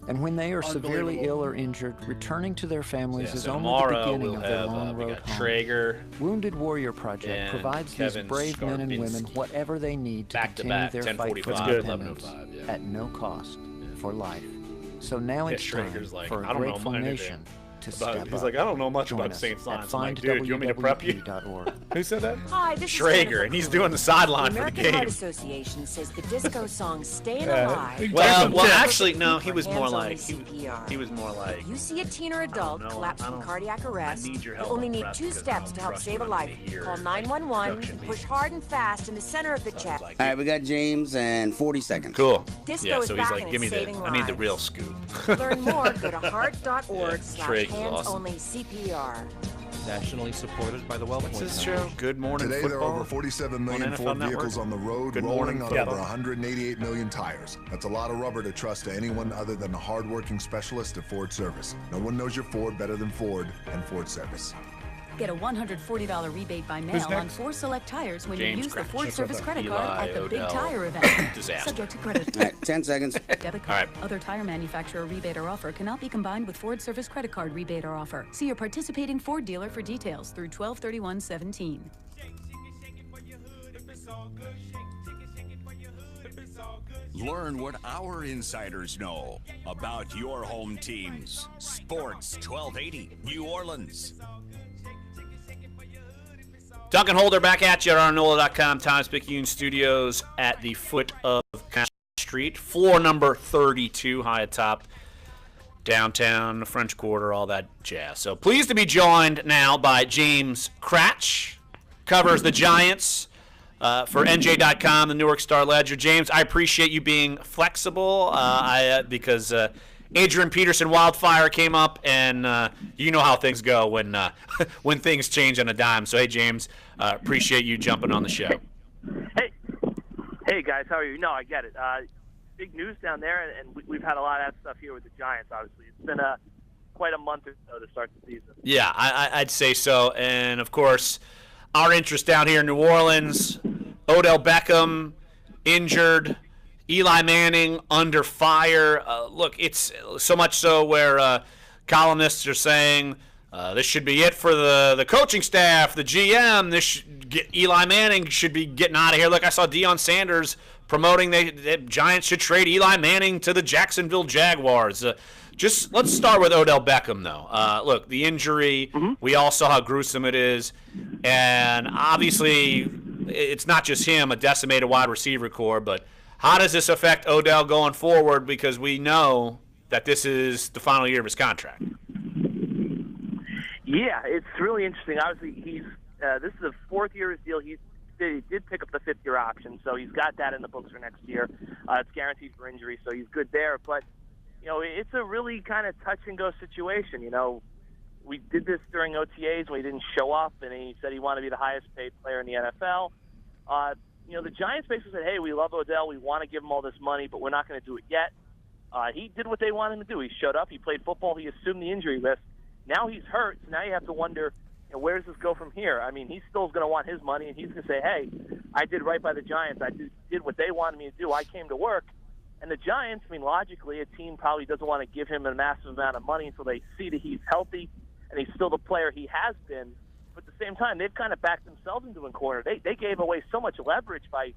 Speaker 17: And when they are severely
Speaker 2: Unbelievable.
Speaker 17: ill or injured, returning to their families
Speaker 3: Yeah,
Speaker 17: is
Speaker 3: so
Speaker 17: only the
Speaker 3: tomorrow
Speaker 17: beginning
Speaker 3: we'll
Speaker 17: of their
Speaker 3: have
Speaker 17: long
Speaker 3: we
Speaker 17: road
Speaker 3: got
Speaker 17: home.
Speaker 3: Traeger
Speaker 17: Wounded Warrior Project
Speaker 3: and
Speaker 17: provides
Speaker 3: Kevin
Speaker 17: these brave men and women
Speaker 3: Skarpinski.
Speaker 17: whatever they need to
Speaker 3: Back to
Speaker 17: continue
Speaker 3: back,
Speaker 17: their fight for
Speaker 3: 10:45,
Speaker 17: independence
Speaker 3: 11:05, yeah.
Speaker 17: at no cost for life. So now
Speaker 3: Yeah,
Speaker 17: it's time
Speaker 3: Traeger's like,
Speaker 17: for
Speaker 3: I
Speaker 17: a
Speaker 3: don't know
Speaker 17: grateful
Speaker 3: anything
Speaker 17: nation to
Speaker 3: about-
Speaker 17: step
Speaker 3: he's
Speaker 17: up.
Speaker 3: like, I don't know much
Speaker 17: Join
Speaker 3: about
Speaker 17: us
Speaker 3: St.
Speaker 17: at
Speaker 3: Science. I'm like, dude, you want me to prep you?
Speaker 17: findwww.org.
Speaker 1: Who said that?
Speaker 8: Hi, this is
Speaker 3: Schrager,
Speaker 8: Jennifer
Speaker 3: and he's
Speaker 8: Coolidge.
Speaker 3: doing the sideline
Speaker 8: The
Speaker 3: for the
Speaker 8: American Heart
Speaker 3: game.
Speaker 8: Association says the disco song "Staying
Speaker 1: Yeah.
Speaker 8: Alive."
Speaker 3: Well,
Speaker 8: is
Speaker 3: actually,
Speaker 8: perfect
Speaker 3: no,
Speaker 8: for
Speaker 3: he was more
Speaker 8: hands-only
Speaker 3: like
Speaker 8: CPR.
Speaker 3: he was more like.
Speaker 8: If you see a teen or adult
Speaker 3: know,
Speaker 8: collapse
Speaker 3: I
Speaker 8: from
Speaker 3: don't-
Speaker 8: cardiac arrest,
Speaker 3: I need your
Speaker 8: you
Speaker 3: help
Speaker 8: only
Speaker 3: on
Speaker 8: need
Speaker 3: prep
Speaker 8: 2
Speaker 3: because
Speaker 8: steps
Speaker 3: I
Speaker 8: to help
Speaker 3: don't
Speaker 8: save a
Speaker 3: trust
Speaker 8: life.
Speaker 3: what I hear,
Speaker 8: Call
Speaker 3: like,
Speaker 8: 911
Speaker 3: production
Speaker 8: and push
Speaker 3: meetings.
Speaker 8: hard and fast in the center of the chest.
Speaker 3: Like,
Speaker 4: All right, we got James and 40 seconds.
Speaker 3: cool.
Speaker 8: Disco
Speaker 3: Yeah,
Speaker 8: is
Speaker 3: so he's
Speaker 8: back
Speaker 3: like,
Speaker 8: and
Speaker 3: give me
Speaker 8: it's
Speaker 3: the.
Speaker 8: saving
Speaker 3: I need the
Speaker 8: lives.
Speaker 3: real scoop.
Speaker 8: To learn more, go to
Speaker 3: Yeah,
Speaker 8: heart.org/hands
Speaker 3: Traeger's awesome.
Speaker 8: only CPR.
Speaker 17: Nationally supported by the Wellpoint
Speaker 3: What's this
Speaker 17: Center.
Speaker 3: show? Good Morning
Speaker 9: Today, there
Speaker 3: Football.
Speaker 9: are over 47 million
Speaker 3: NFL
Speaker 9: Ford
Speaker 3: Network.
Speaker 9: vehicles on the road,
Speaker 3: Good
Speaker 9: rolling
Speaker 3: Morning
Speaker 9: on
Speaker 3: Football.
Speaker 9: over 188 million tires. That's a lot of rubber to trust to anyone other than a hardworking specialist at Ford Service. No one knows your Ford better than Ford and Ford Service.
Speaker 10: Get a $140 rebate by
Speaker 1: Who's
Speaker 10: mail on
Speaker 1: next?
Speaker 10: 4 select tires when
Speaker 3: James
Speaker 10: you use the
Speaker 3: Cratchit.
Speaker 10: Ford Service credit
Speaker 3: Eli,
Speaker 10: card at the Big
Speaker 3: Odell.
Speaker 10: Tire event.
Speaker 3: Disaster.
Speaker 10: Subject to credit.
Speaker 4: All right, 10 seconds.
Speaker 10: Debit
Speaker 3: All
Speaker 10: card.
Speaker 3: right.
Speaker 10: Other tire manufacturer rebate or offer cannot be combined with Ford Service credit card rebate or offer. See your participating Ford dealer for details through 12/31/17.
Speaker 18: Learn what our insiders know about your home teams. Sports 1280, New Orleans.
Speaker 3: Duncan Holder back at you at our NOLA.com Times-Picayune Studios at the foot of Cash Street. Floor number 32, high atop downtown, French Quarter, all that jazz. So pleased to be joined now by James Cratch, covers the Giants for NJ.com, the Newark Star-Ledger. James, I appreciate you being flexible because Adrian Peterson wildfire came up, and you know how things go when when things change on a dime. So, hey, James, appreciate you jumping on the show.
Speaker 14: Hey guys, how are you? No, I get it. Big news down there, and we've had a lot of that stuff here with the Giants, obviously. It's been quite a month or so to start the season.
Speaker 3: Yeah, I'd say so. And, of course, our interest down here in New Orleans, Odell Beckham injured, Eli Manning under fire. Look, it's so much so where columnists are saying this should be it for the coaching staff, the GM. Eli Manning should be getting out of here. Look, I saw Deion Sanders promoting the Giants should trade Eli Manning to the Jacksonville Jaguars. Just let's start with Odell Beckham, though. Look, the injury, we all saw how gruesome it is. And obviously, it's not just him, a decimated wide receiver core, but how does this affect Odell going forward? Because we know that this is the final year of his contract.
Speaker 14: Yeah, it's really interesting. Obviously, this is the 4th year of his deal. He did pick up the 5th-year option, so he's got that in the books for next year. It's guaranteed for injury, so he's good there. But, it's a really kind of touch-and-go situation. We did this during OTAs when he didn't show up, and he said he wanted to be the highest-paid player in the NFL. The Giants basically said, hey, we love Odell. We want to give him all this money, but we're not going to do it yet. He did what they wanted him to do. He showed up. He played football. He assumed the injury list. Now he's hurt, so now you have to wonder, where does this go from here? I mean, he still is going to want his money, and he's going to say, hey, I did right by the Giants. I did what they wanted me to do. I came to work. And the Giants, logically, a team probably doesn't want to give him a massive amount of money until they see that he's healthy and he's still the player he has been. But at the same time, they've kind of backed themselves into a corner. They gave away so much leverage by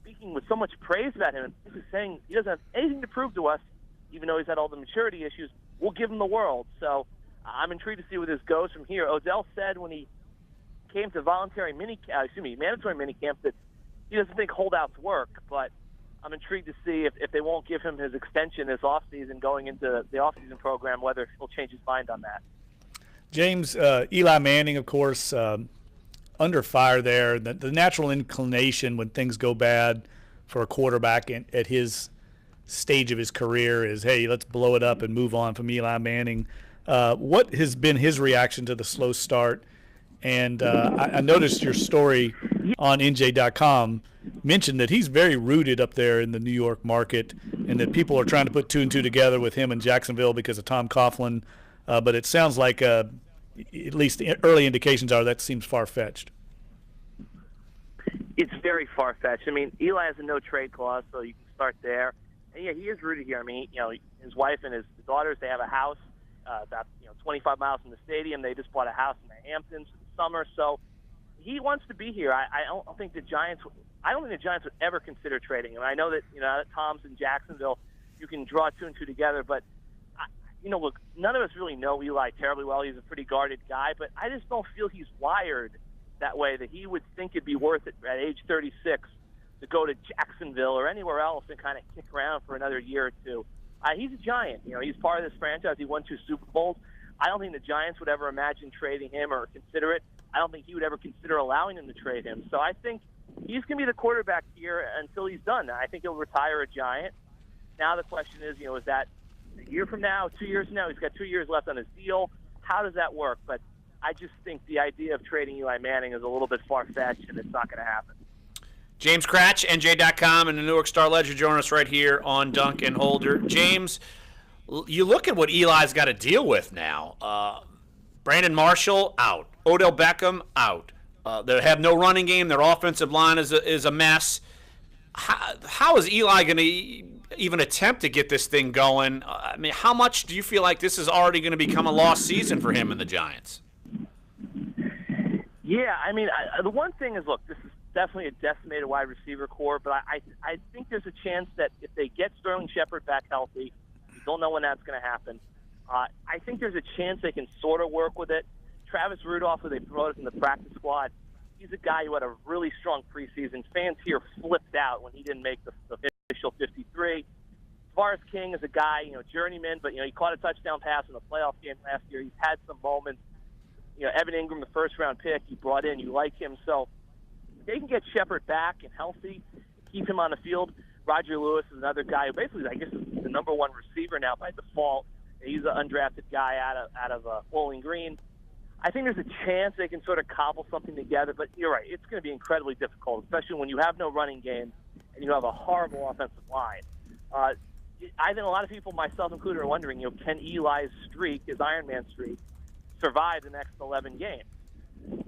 Speaker 14: speaking with so much praise about him. This is saying he doesn't have anything to prove to us, even though he's had all the maturity issues. We'll give him the world. So I'm intrigued to see where this goes from here. Odell said when he came to mandatory minicamp that he doesn't think holdouts work, but I'm intrigued to see if they won't give him his extension this offseason going into the offseason program, whether he'll change his mind on that.
Speaker 1: James, Eli Manning, of course, under fire there. The natural inclination when things go bad for a quarterback at his stage of his career is, hey, let's blow it up and move on from Eli Manning. What has been his reaction to the slow start? And I noticed your story on NJ.com mentioned that he's very rooted up there in the New York market, and that people are trying to put 2 and 2 together with him in Jacksonville because of Tom Coughlin. But it sounds like, at least the early indications are, that seems far-fetched.
Speaker 14: It's very far-fetched. I mean, Eli has a no-trade clause, so you can start there. And, yeah, he is rooted here. I mean, his wife and his daughters, they have a house about 25 miles from the stadium. They just bought a house in the Hamptons for the summer, so he wants to be here. I don't think the Giants would ever consider trading him. I know that that Tom's in Jacksonville, you can draw 2 and 2 together, but look, none of us really know Eli terribly well. He's a pretty guarded guy, but I just don't feel he's wired that way, that he would think it'd be worth it at age 36 to go to Jacksonville or anywhere else and kind of kick around for another year or two. He's a Giant. He's part of this franchise. He won 2 Super Bowls. I don't think the Giants would ever imagine trading him or consider it. I don't think he would ever consider allowing them to trade him. So I think he's going to be the quarterback here until he's done. I think he'll retire a Giant. Now the question is, is that a year from now, 2 years from now? He's got 2 years left on his deal. How does that work? But I just think the idea of trading Eli Manning is a little bit far-fetched, and it's not going to happen.
Speaker 3: James Cratch, NJ.com, and the Newark Star-Ledger join us right here on Dunc and Holder. James, you look at what Eli's got to deal with now. Brandon Marshall, out. Odell Beckham, out. They have no running game. Their offensive line is a mess. How is Eli going to even attempt to get this thing going? I mean, how much do you feel like this is already going to become a lost season for him and the Giants?
Speaker 14: Yeah, I mean, the one thing is, look, this is definitely a decimated wide receiver core, but I think there's a chance that if they get Sterling Shepard back healthy, we don't know when that's going to happen. I think there's a chance they can sort of work with it. Travis Rudolph, who they promoted from the practice squad, he's a guy who had a really strong preseason. Fans here flipped out when he didn't make the official 53. Tavares King is a guy, journeyman, but, he caught a touchdown pass in the playoff game last year. He's had some moments. Evan Ingram, the first-round pick, you brought in. You like him. So if they can get Shepard back and healthy, keep him on the field. Roger Lewis is another guy who basically, I guess, is the number one receiver now by default. He's an undrafted guy out of Bowling Green. I think there's a chance they can sort of cobble something together, but you're right. It's going to be incredibly difficult, especially when you have no running game and you have a horrible offensive line. I think a lot of people, myself included, are wondering, can Eli's streak, his Iron Man streak, survive the next 11 games?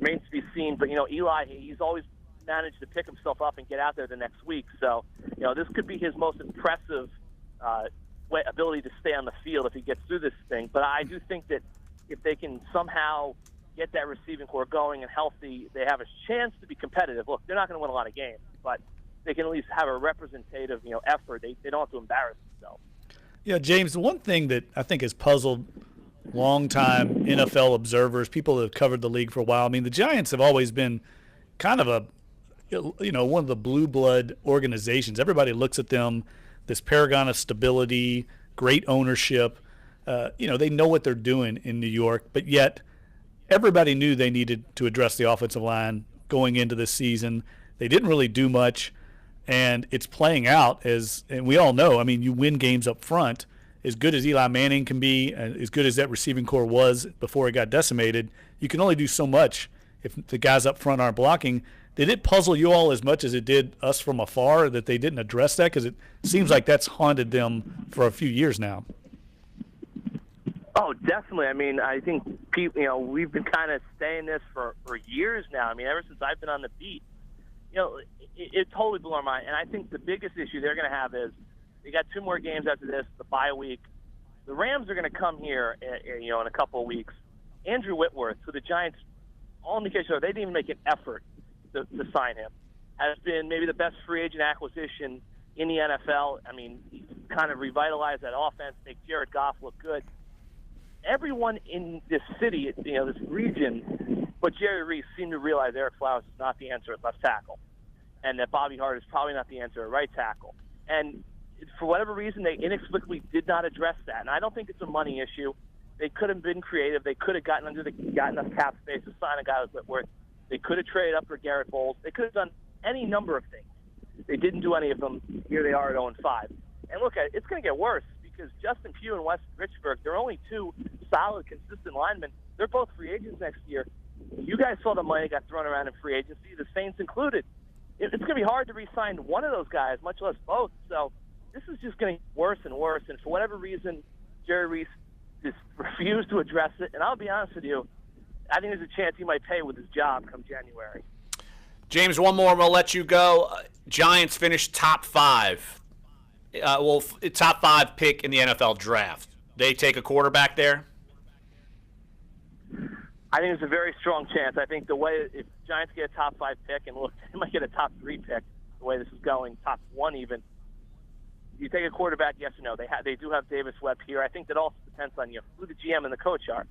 Speaker 14: Remains to be seen, but, Eli, he's always managed to pick himself up and get out there the next week. So, this could be his most impressive ability to stay on the field if he gets through this thing. But I do think that if they can somehow get that receiving core going and healthy, they have a chance to be competitive. Look, they're not going to win a lot of games, but they can at least have a representative, effort. They don't have to embarrass themselves.
Speaker 1: Yeah, James, the one thing that I think has puzzled longtime NFL observers, people that have covered the league for a while, I mean, the Giants have always been kind of one of the blue blood organizations. Everybody looks at them, this paragon of stability, great ownership. They know what they're doing in New York, but yet everybody knew they needed to address the offensive line going into this season. They didn't really do much, and it's playing out and we all know, I mean, you win games up front. As good as Eli Manning can be, as good as that receiving core was before it got decimated, you can only do so much if the guys up front aren't blocking. Did it puzzle you all as much as it did us from afar that they didn't address that? Because it seems like that's haunted them for a few years now.
Speaker 14: Oh, definitely. I mean, I think people, we've been kind of saying this for years now. I mean, ever since I've been on the beat, it totally blew our mind. And I think the biggest issue they're going to have is they got 2 more games after this, the bye week. The Rams are going to come here, in a couple of weeks. Andrew Whitworth, who the Giants, all indications are they didn't even make an effort to sign him, has been maybe the best free agent acquisition in the NFL. I mean, he kind of revitalized that offense, make Jared Goff look good. Everyone in this city, this region, but Jerry Reese seemed to realize Eric Flowers is not the answer at left tackle, and that Bobby Hart is probably not the answer at right tackle. And for whatever reason, they inexplicably did not address that. And I don't think it's a money issue. They could have been creative. They could have gotten enough cap space to sign a guy like Whitworth. They could have traded up for Garrett Bowles. They could have done any number of things. They didn't do any of them. Here they are at 0-5. And look, it's going to get worse because Justin Pugh and Wes Richburg, they're only 2 solid, consistent linemen. They're both free agents next year. You guys saw the money that got thrown around in free agency, the Saints included. It's going to be hard to re-sign one of those guys, much less both. So this is just getting worse and worse. And for whatever reason, Jerry Reese just refused to address it. And I'll be honest with you, I think there's a chance he might pay with his job come January.
Speaker 3: James, one more, and we'll let you go. Giants finished top 5. Top 5 pick in the NFL draft. They take a quarterback there?
Speaker 14: I think there's a very strong chance. I think the way if Giants get a top 5 pick, and look, they might get a top 3 pick, the way this is going, top 1 even. You take a quarterback, yes or no? They do have Davis Webb here. I think that also depends on who the GM and the coach are.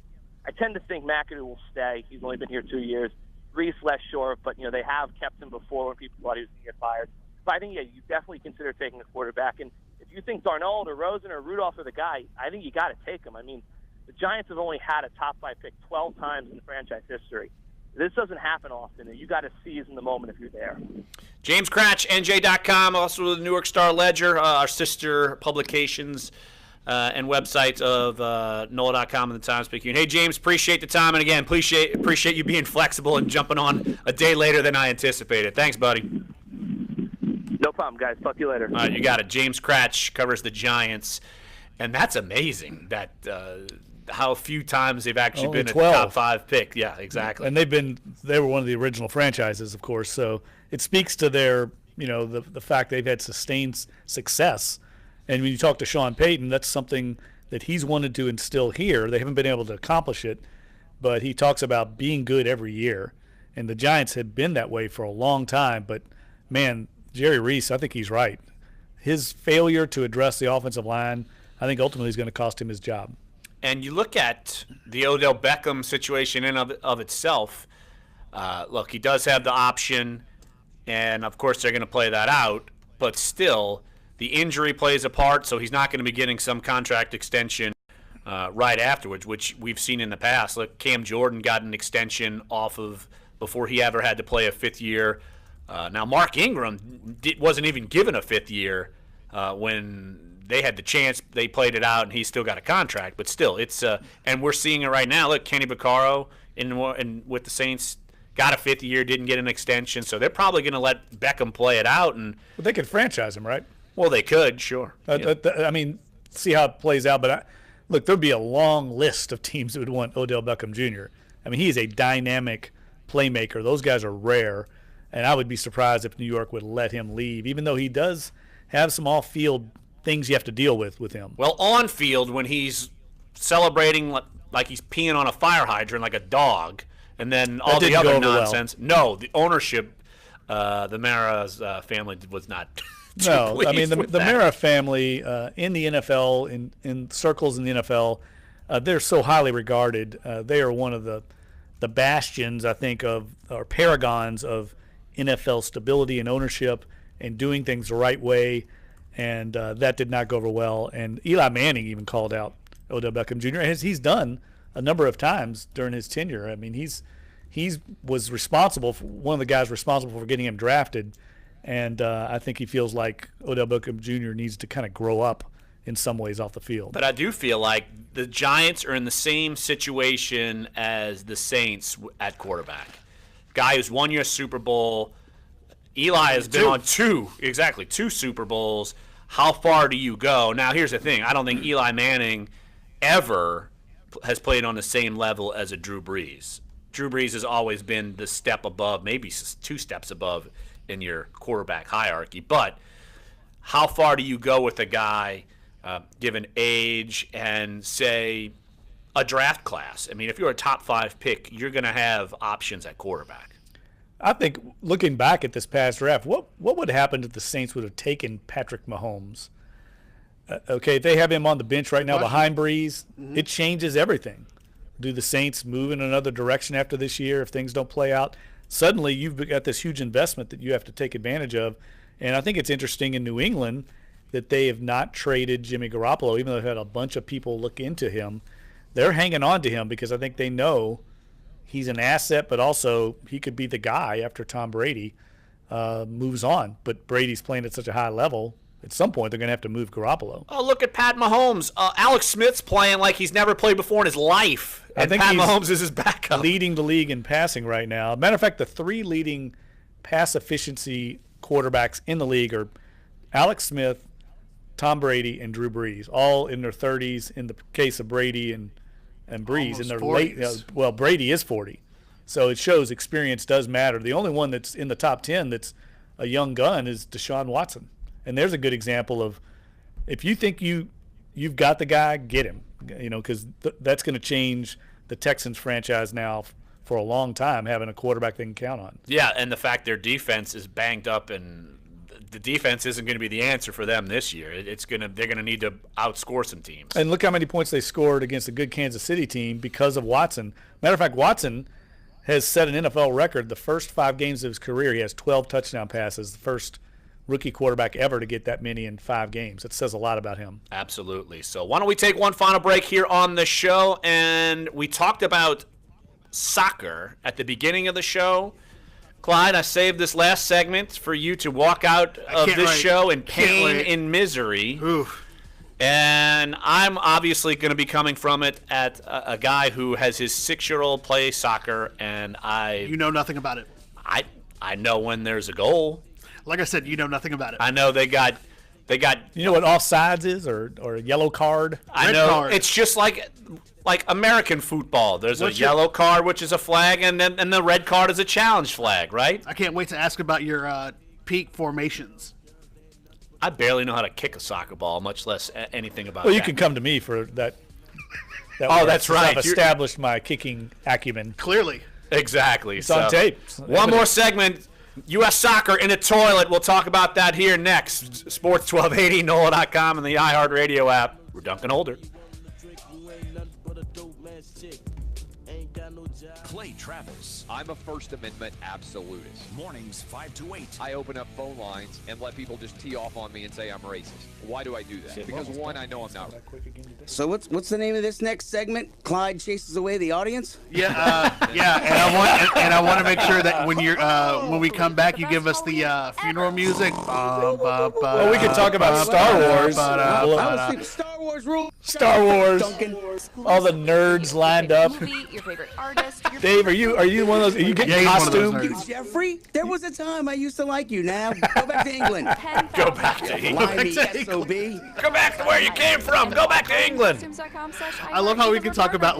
Speaker 14: I tend to think McAdoo will stay. He's only been here 2 years. Reese less sure, but they have kept him before when people thought he was going to get fired. But I think you definitely consider taking a quarterback. And if you think Darnold or Rosen or Rudolph are the guy, I think you got to take him. I mean, the Giants have only had a top 5 pick 12 times in franchise history. This doesn't happen often, and you got to seize in the moment if you're there.
Speaker 3: James Cratch, NJ.com, also the New York Star Ledger, our sister publications and websites of NOLA.com and the Times-Picayune. Hey, James, appreciate the time, and again, appreciate you being flexible and jumping on a day later than I anticipated. Thanks, buddy.
Speaker 14: No problem, guys. Talk to you later.
Speaker 3: All right, you got it. James Cratch covers the Giants, and that's amazing that how few times they've actually
Speaker 1: Only
Speaker 3: been
Speaker 1: 12.
Speaker 3: a top 5 pick. Yeah, exactly.
Speaker 1: And they were one of the original franchises, of course. So it speaks to their, the fact they've had sustained success. And when you talk to Sean Payton, that's something that he's wanted to instill here. They haven't been able to accomplish it, but he talks about being good every year. And the Giants have been that way for a long time. But, man, Jerry Reese, I think he's right. His failure to address the offensive line, I think ultimately is going to cost him his job.
Speaker 3: And you look at the Odell Beckham situation in of itself. Look, he does have the option, and of course they're going to play that out. But still, the injury plays a part, so he's not going to be getting some contract extension right afterwards, which we've seen in the past. Look, Cam Jordan got an extension off of before he ever had to play a 5th year. Now, Mark Ingram wasn't even given a 5th year when they had the chance. They played it out, and he still got a contract. But still, it's and we're seeing it right now. Look, Kenny Vaccaro with the Saints got a 5th year, didn't get an extension, so they're probably going to let Beckham play it out. And
Speaker 1: But they could franchise him, right?
Speaker 3: Well, they could, sure.
Speaker 1: I mean, see how it plays out. But look, there'd be a long list of teams that would want Odell Beckham Jr. I mean, he is a dynamic playmaker. Those guys are rare, and I would be surprised if New York would let him leave, even though he does have some off-field things you have to deal with him.
Speaker 3: Well, on field, when he's celebrating like he's peeing on a fire hydrant like a dog, and then all the other nonsense. Well. No, the ownership, the Mara's family was not.
Speaker 1: No, I mean the Mara family in the NFL, in circles in the NFL, they're so highly regarded. They are one of the bastions, I think, or paragons of NFL stability and ownership and doing things the right way. And that did not go over well. And Eli Manning even called out Odell Beckham Jr., as he's done a number of times during his tenure. I mean, he was responsible for one of the guys responsible for getting him drafted. And I think he feels like Odell Beckham Jr. needs to kind of grow up in some ways off the field.
Speaker 3: But I do feel like the Giants are in the same situation as the Saints at quarterback. Guy who's won your Super Bowl. Eli has been on two Super Bowls. How far do you go? Now, here's the thing. I don't think Eli Manning ever has played on the same level as a Drew Brees. Drew Brees has always been the step above, maybe 2 steps above in your quarterback hierarchy. But how far do you go with a guy given age and, say, a draft class? I mean, if you're a top 5 pick, you're going to have options at quarterback.
Speaker 1: I think looking back at this past draft, what would have happened if the Saints would have taken Patrick Mahomes? Okay, they have him on the bench right now behind Breeze. Mm-hmm. It changes everything. Do the Saints move in another direction after this year if things don't play out? Suddenly you've got this huge investment that you have to take advantage of. And I think it's interesting in New England that they have not traded Jimmy Garoppolo, even though they've had a bunch of people look into him. They're hanging on to him because I think they know he's an asset, but also he could be the guy after Tom Brady moves on. But Brady's playing at such a high level, at some point they're going to have to move Garoppolo.
Speaker 3: Oh, look at Pat Mahomes. Alex Smith's playing like he's never played before in his life. And
Speaker 1: I think
Speaker 3: Pat Mahomes is his backup.
Speaker 1: Leading the league in passing right now. Matter of fact, the 3 leading pass efficiency quarterbacks in the league are Alex Smith, Tom Brady, and Drew Brees, all in their 30s in the case of Brady and Brees. In their
Speaker 2: 40s.
Speaker 1: late, well, Brady is 40. So it shows experience does matter. The only one that's in the top 10 that's a young gun is Deshaun Watson. And there's a good example of if you think you've got the guy, get him. Because that's going to change the Texans franchise now for a long time, having a quarterback they can count on.
Speaker 3: Yeah, and the fact their defense is banged up, and the defense isn't going to be the answer for them this year. They're going to need to outscore some teams.
Speaker 1: And look how many points they scored against a good Kansas City team because of Watson. Matter of fact, Watson has set an NFL record. The first 5 games of his career, he has 12 touchdown passes. The first rookie quarterback ever to get that many in 5 games. That says a lot about him.
Speaker 3: Absolutely. So why don't we take one final break here on the show? And we talked about soccer at the beginning of the show. Clyde, I saved this last segment for you to walk out of this show in pain and misery.
Speaker 2: Oof.
Speaker 3: And I'm obviously going to be coming from it at a guy who has his 6-year-old play soccer, and
Speaker 2: You know nothing about it.
Speaker 3: I know when there's a goal.
Speaker 2: Like I said, you know nothing about it.
Speaker 3: I know they got.
Speaker 1: You know what offsides is, or a yellow card?
Speaker 3: I know card. It's just like American football. There's a yellow card, which is a flag, and the red card is a challenge flag, right?
Speaker 2: I can't wait to ask about your peak formations.
Speaker 3: I barely know how to kick a soccer ball, much less anything about.
Speaker 1: Well, you can come to me for that.
Speaker 3: Oh, that's right.
Speaker 1: I've established my kicking acumen.
Speaker 2: Clearly.
Speaker 3: Exactly.
Speaker 1: It's on tape.
Speaker 3: One more segment. U.S. soccer in a toilet. We'll talk about that here next. Sports 1280, NOLA.com, and the iHeartRadio app. We're Dunc and Older.
Speaker 11: Clay Travis. I'm a First Amendment absolutist.
Speaker 18: Mornings 5 to 8.
Speaker 11: I open up phone lines and let people just tee off on me and say I'm racist. Why do I do that? Because one, I know I'm not.
Speaker 4: So what's the name of this next segment? Clyde chases away the audience?
Speaker 2: Yeah, and I want to make sure that when we come back, you give us the funeral music.
Speaker 1: Well, we could talk about Star Wars.
Speaker 4: Star Wars rules.
Speaker 1: Star Wars. All the nerds lined up.
Speaker 8: Movie, your favorite artist.
Speaker 1: Dave, are you one of those? Are you getting costume?
Speaker 4: Jeffrey, there was a time I used to like you. Now go back to England.
Speaker 3: Go back to England.
Speaker 4: SOB.
Speaker 3: Go back to where you came from. Go back to England.
Speaker 2: I love how we can talk about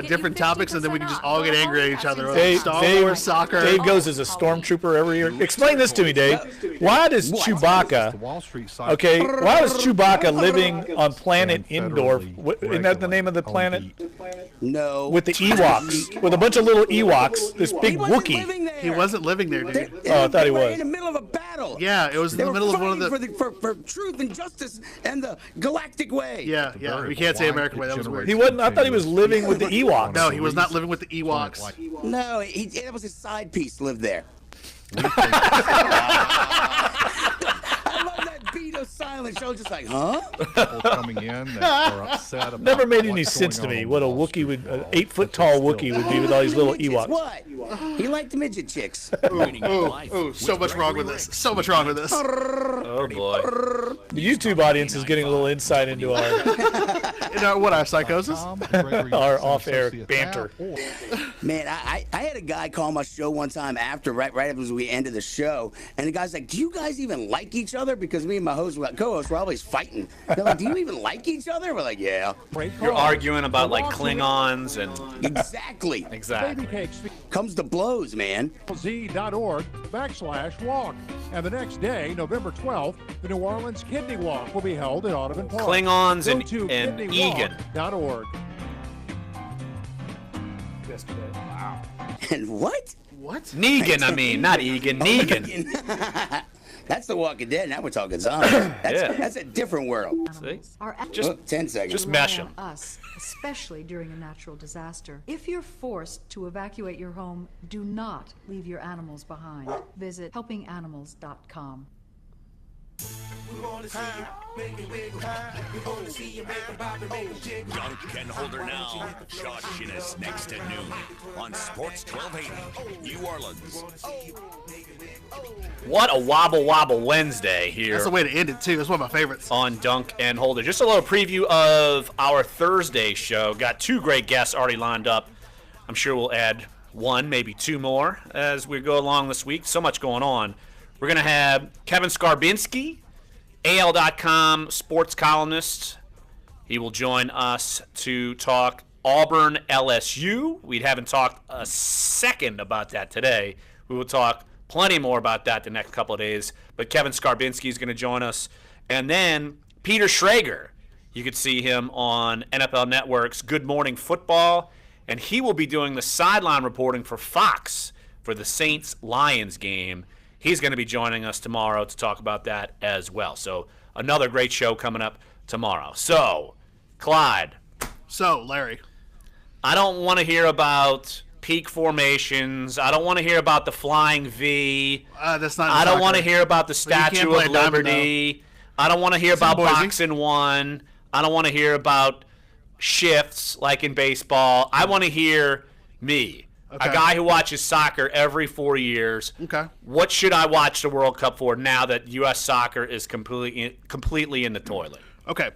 Speaker 2: different topics and then we can just all get angry at each other. Star Wars, soccer.
Speaker 1: Dave goes as a stormtrooper every year. Explain this to me, Dave. Why does Chewbacca? Okay, why was Chewbacca living on planet Endor? Isn't that the name of the planet?
Speaker 4: No.
Speaker 1: With the Ewoks, with a bunch of little Ewoks, this big Wookiee.
Speaker 2: He wasn't living there, dude.
Speaker 1: Oh, I thought he was.
Speaker 4: In the middle of a battle.
Speaker 2: Yeah, it was in the middle of one of the
Speaker 4: for truth and justice and the galactic way.
Speaker 2: Yeah. We can't say American way. That was weird.
Speaker 1: He wasn't. I thought he was living with the Ewoks.
Speaker 2: No, he was not living with the Ewoks.
Speaker 4: No, that was his side piece. Lived there. I love that beat of silence. Show just like, huh?
Speaker 12: People coming in that are upset about
Speaker 1: Never made any sense to me what a Wookiee would, an 8-foot-tall Wookiee would be with all these little Ewoks.
Speaker 4: What? He liked midget chicks.
Speaker 2: Ooh, so much wrong with this. So much wrong with this.
Speaker 3: Oh boy.
Speaker 1: The YouTube audience is getting a little insight into
Speaker 2: our psychosis,
Speaker 1: our off-air banter.
Speaker 4: Man, I had a guy call my show one time after, right as we ended the show, and the guy's like, "Do you guys even like each other?" Because me and my co-host were always fighting. They're like, "Do you even like each other?" We're like, "Yeah."
Speaker 3: You're arguing about like Klingons and
Speaker 4: exactly. Comes to blows, man.
Speaker 6: Z.org/walk. And the next day, November 12th, the New Orleans Kidney Walk will be held in Audubon Park.
Speaker 3: Klingons and Egan.
Speaker 6: .org.
Speaker 1: Wow.
Speaker 4: And what?
Speaker 3: Negan, I mean, not Egan. Negan.
Speaker 4: That's The Walking Dead. Now we're talking zombies. That's a different world.
Speaker 3: See?
Speaker 4: Just 10 seconds.
Speaker 3: Just mesh them.
Speaker 15: Us, especially during a natural disaster. If you're forced to evacuate your home, do not leave your animals behind. Visit helpinganimals.com.
Speaker 18: Dunc and Holder now. Josh Shinnis next at noon on Sports 1280, New Orleans.
Speaker 3: What a wobble Wednesday here.
Speaker 2: That's the way to end it, too. That's one of my favorites.
Speaker 3: On Dunc and Holder. Just a little preview of our Thursday show. Got 2 great guests already lined up. I'm sure we'll add 1, maybe 2 more as we go along this week. So much going on. We're going to have Kevin Skarbinski, AL.com sports columnist. He will join us to talk Auburn LSU. We haven't talked a second about that today. We will talk plenty more about that the next couple of days. But Kevin Skarbinski is going to join us. And then Peter Schrager. You could see him on NFL Network's Good Morning Football. And he will be doing the sideline reporting for Fox for the Saints-Lions game. He's going to be joining us tomorrow to talk about that as well. So another great show coming up tomorrow. So, Clyde.
Speaker 2: So, Larry.
Speaker 3: I don't want to hear about peak formations. I don't want to hear about the flying V.
Speaker 2: That's not.
Speaker 3: I don't want to hear about the Statue of Liberty. I don't want to hear about boxing one. I don't want to hear about shifts like in baseball. I want to hear me, a guy who watches soccer every 4 years.
Speaker 2: Okay.
Speaker 3: What should I watch the World Cup for now that U.S. soccer is completely in the toilet?
Speaker 2: Okay.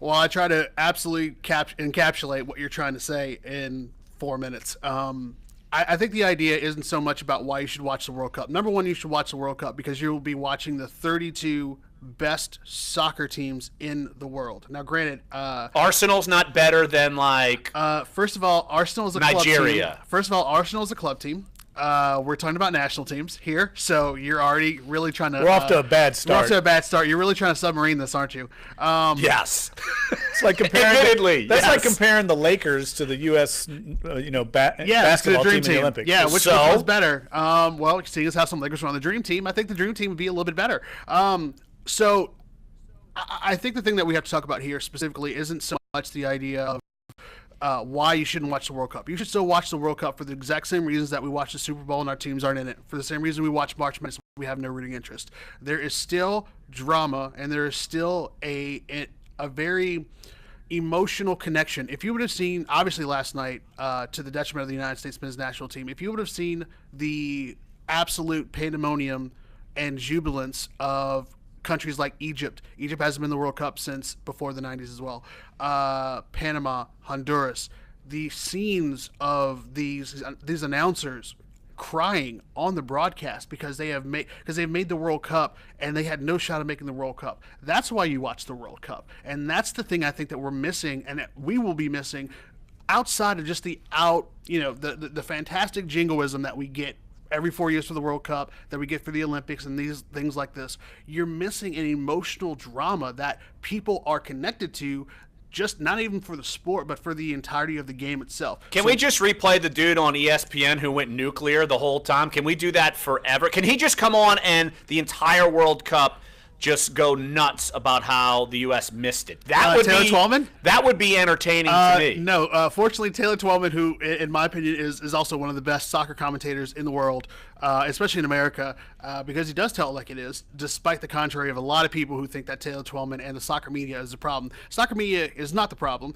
Speaker 2: Well, I try to absolutely encapsulate what you're trying to say in 4 minutes. I think the idea isn't so much about why you should watch the World Cup. Number one, you should watch the World Cup because you will be watching the 32 best soccer teams in the world. Now, granted,
Speaker 3: Arsenal's not better than
Speaker 2: first of all, Arsenal is a
Speaker 3: Nigeria.
Speaker 2: Club team. First of all, Arsenal is a club team. We're talking about national teams here, so you're already really trying to.
Speaker 1: We're off to a bad start.
Speaker 2: We're off to a bad start. You're really trying to submarine this, aren't you?
Speaker 3: Yes.
Speaker 1: It's like comparing.
Speaker 3: Admittedly,
Speaker 1: that's
Speaker 3: yes.
Speaker 1: like comparing the Lakers to the U.S. Basketball
Speaker 2: the dream
Speaker 1: team in the Olympics.
Speaker 2: Yeah, which one's better? Well, seeing as how some Lakers are on the dream team, I think the dream team would be a little bit better. So I think the thing that we have to talk about here specifically isn't so much the idea of why you shouldn't watch the World Cup. You should still watch the World Cup for the exact same reasons that we watch the Super Bowl and our teams aren't in it. For the same reason we watch March Madness, we have no rooting interest. There is still drama, and there is still a very emotional connection. If you would have seen, obviously last night, to the detriment of the United States men's national team, if you would have seen the absolute pandemonium and jubilance of countries like Egypt. Egypt hasn't been in the World Cup since before the 90s as well. Panama, Honduras. The scenes of these announcers crying on the broadcast because they've made the World Cup and they had no shot of making the World Cup. That's why you watch the World Cup. And that's the thing I think that we're missing and that we will be missing outside of just the fantastic jingoism that we get every 4 years for the World Cup, that we get for the Olympics and these things like this. You're missing an emotional drama that people are connected to, just not even for the sport, but for the entirety of the game itself.
Speaker 3: Can we just replay the dude on ESPN who went nuclear the whole time? Can we do that forever? Can he just come on and the entire World Cup just go nuts about how the U.S. missed it?
Speaker 2: Taylor Twellman?
Speaker 3: That would be entertaining to me.
Speaker 2: No, fortunately, Taylor Twellman, who, in my opinion, is also one of the best soccer commentators in the world, especially in America, because he does tell it like it is, despite the contrary of a lot of people who think that Taylor Twellman and the soccer media is the problem. Soccer media is not the problem.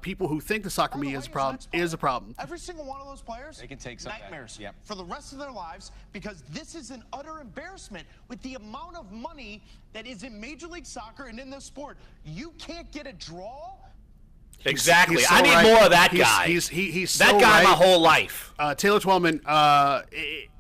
Speaker 2: People who think the soccer media is a problem.
Speaker 21: Every single one of those players, they can take nightmares for the rest of their lives because this is an utter embarrassment with the amount of money that is in Major League Soccer and in this sport. You can't get a draw.
Speaker 3: Exactly.
Speaker 2: He's so
Speaker 3: I need
Speaker 2: right.
Speaker 3: more of that guy.
Speaker 2: He's
Speaker 3: that
Speaker 2: so
Speaker 3: guy
Speaker 2: right.
Speaker 3: my whole life.
Speaker 2: Taylor Twellman,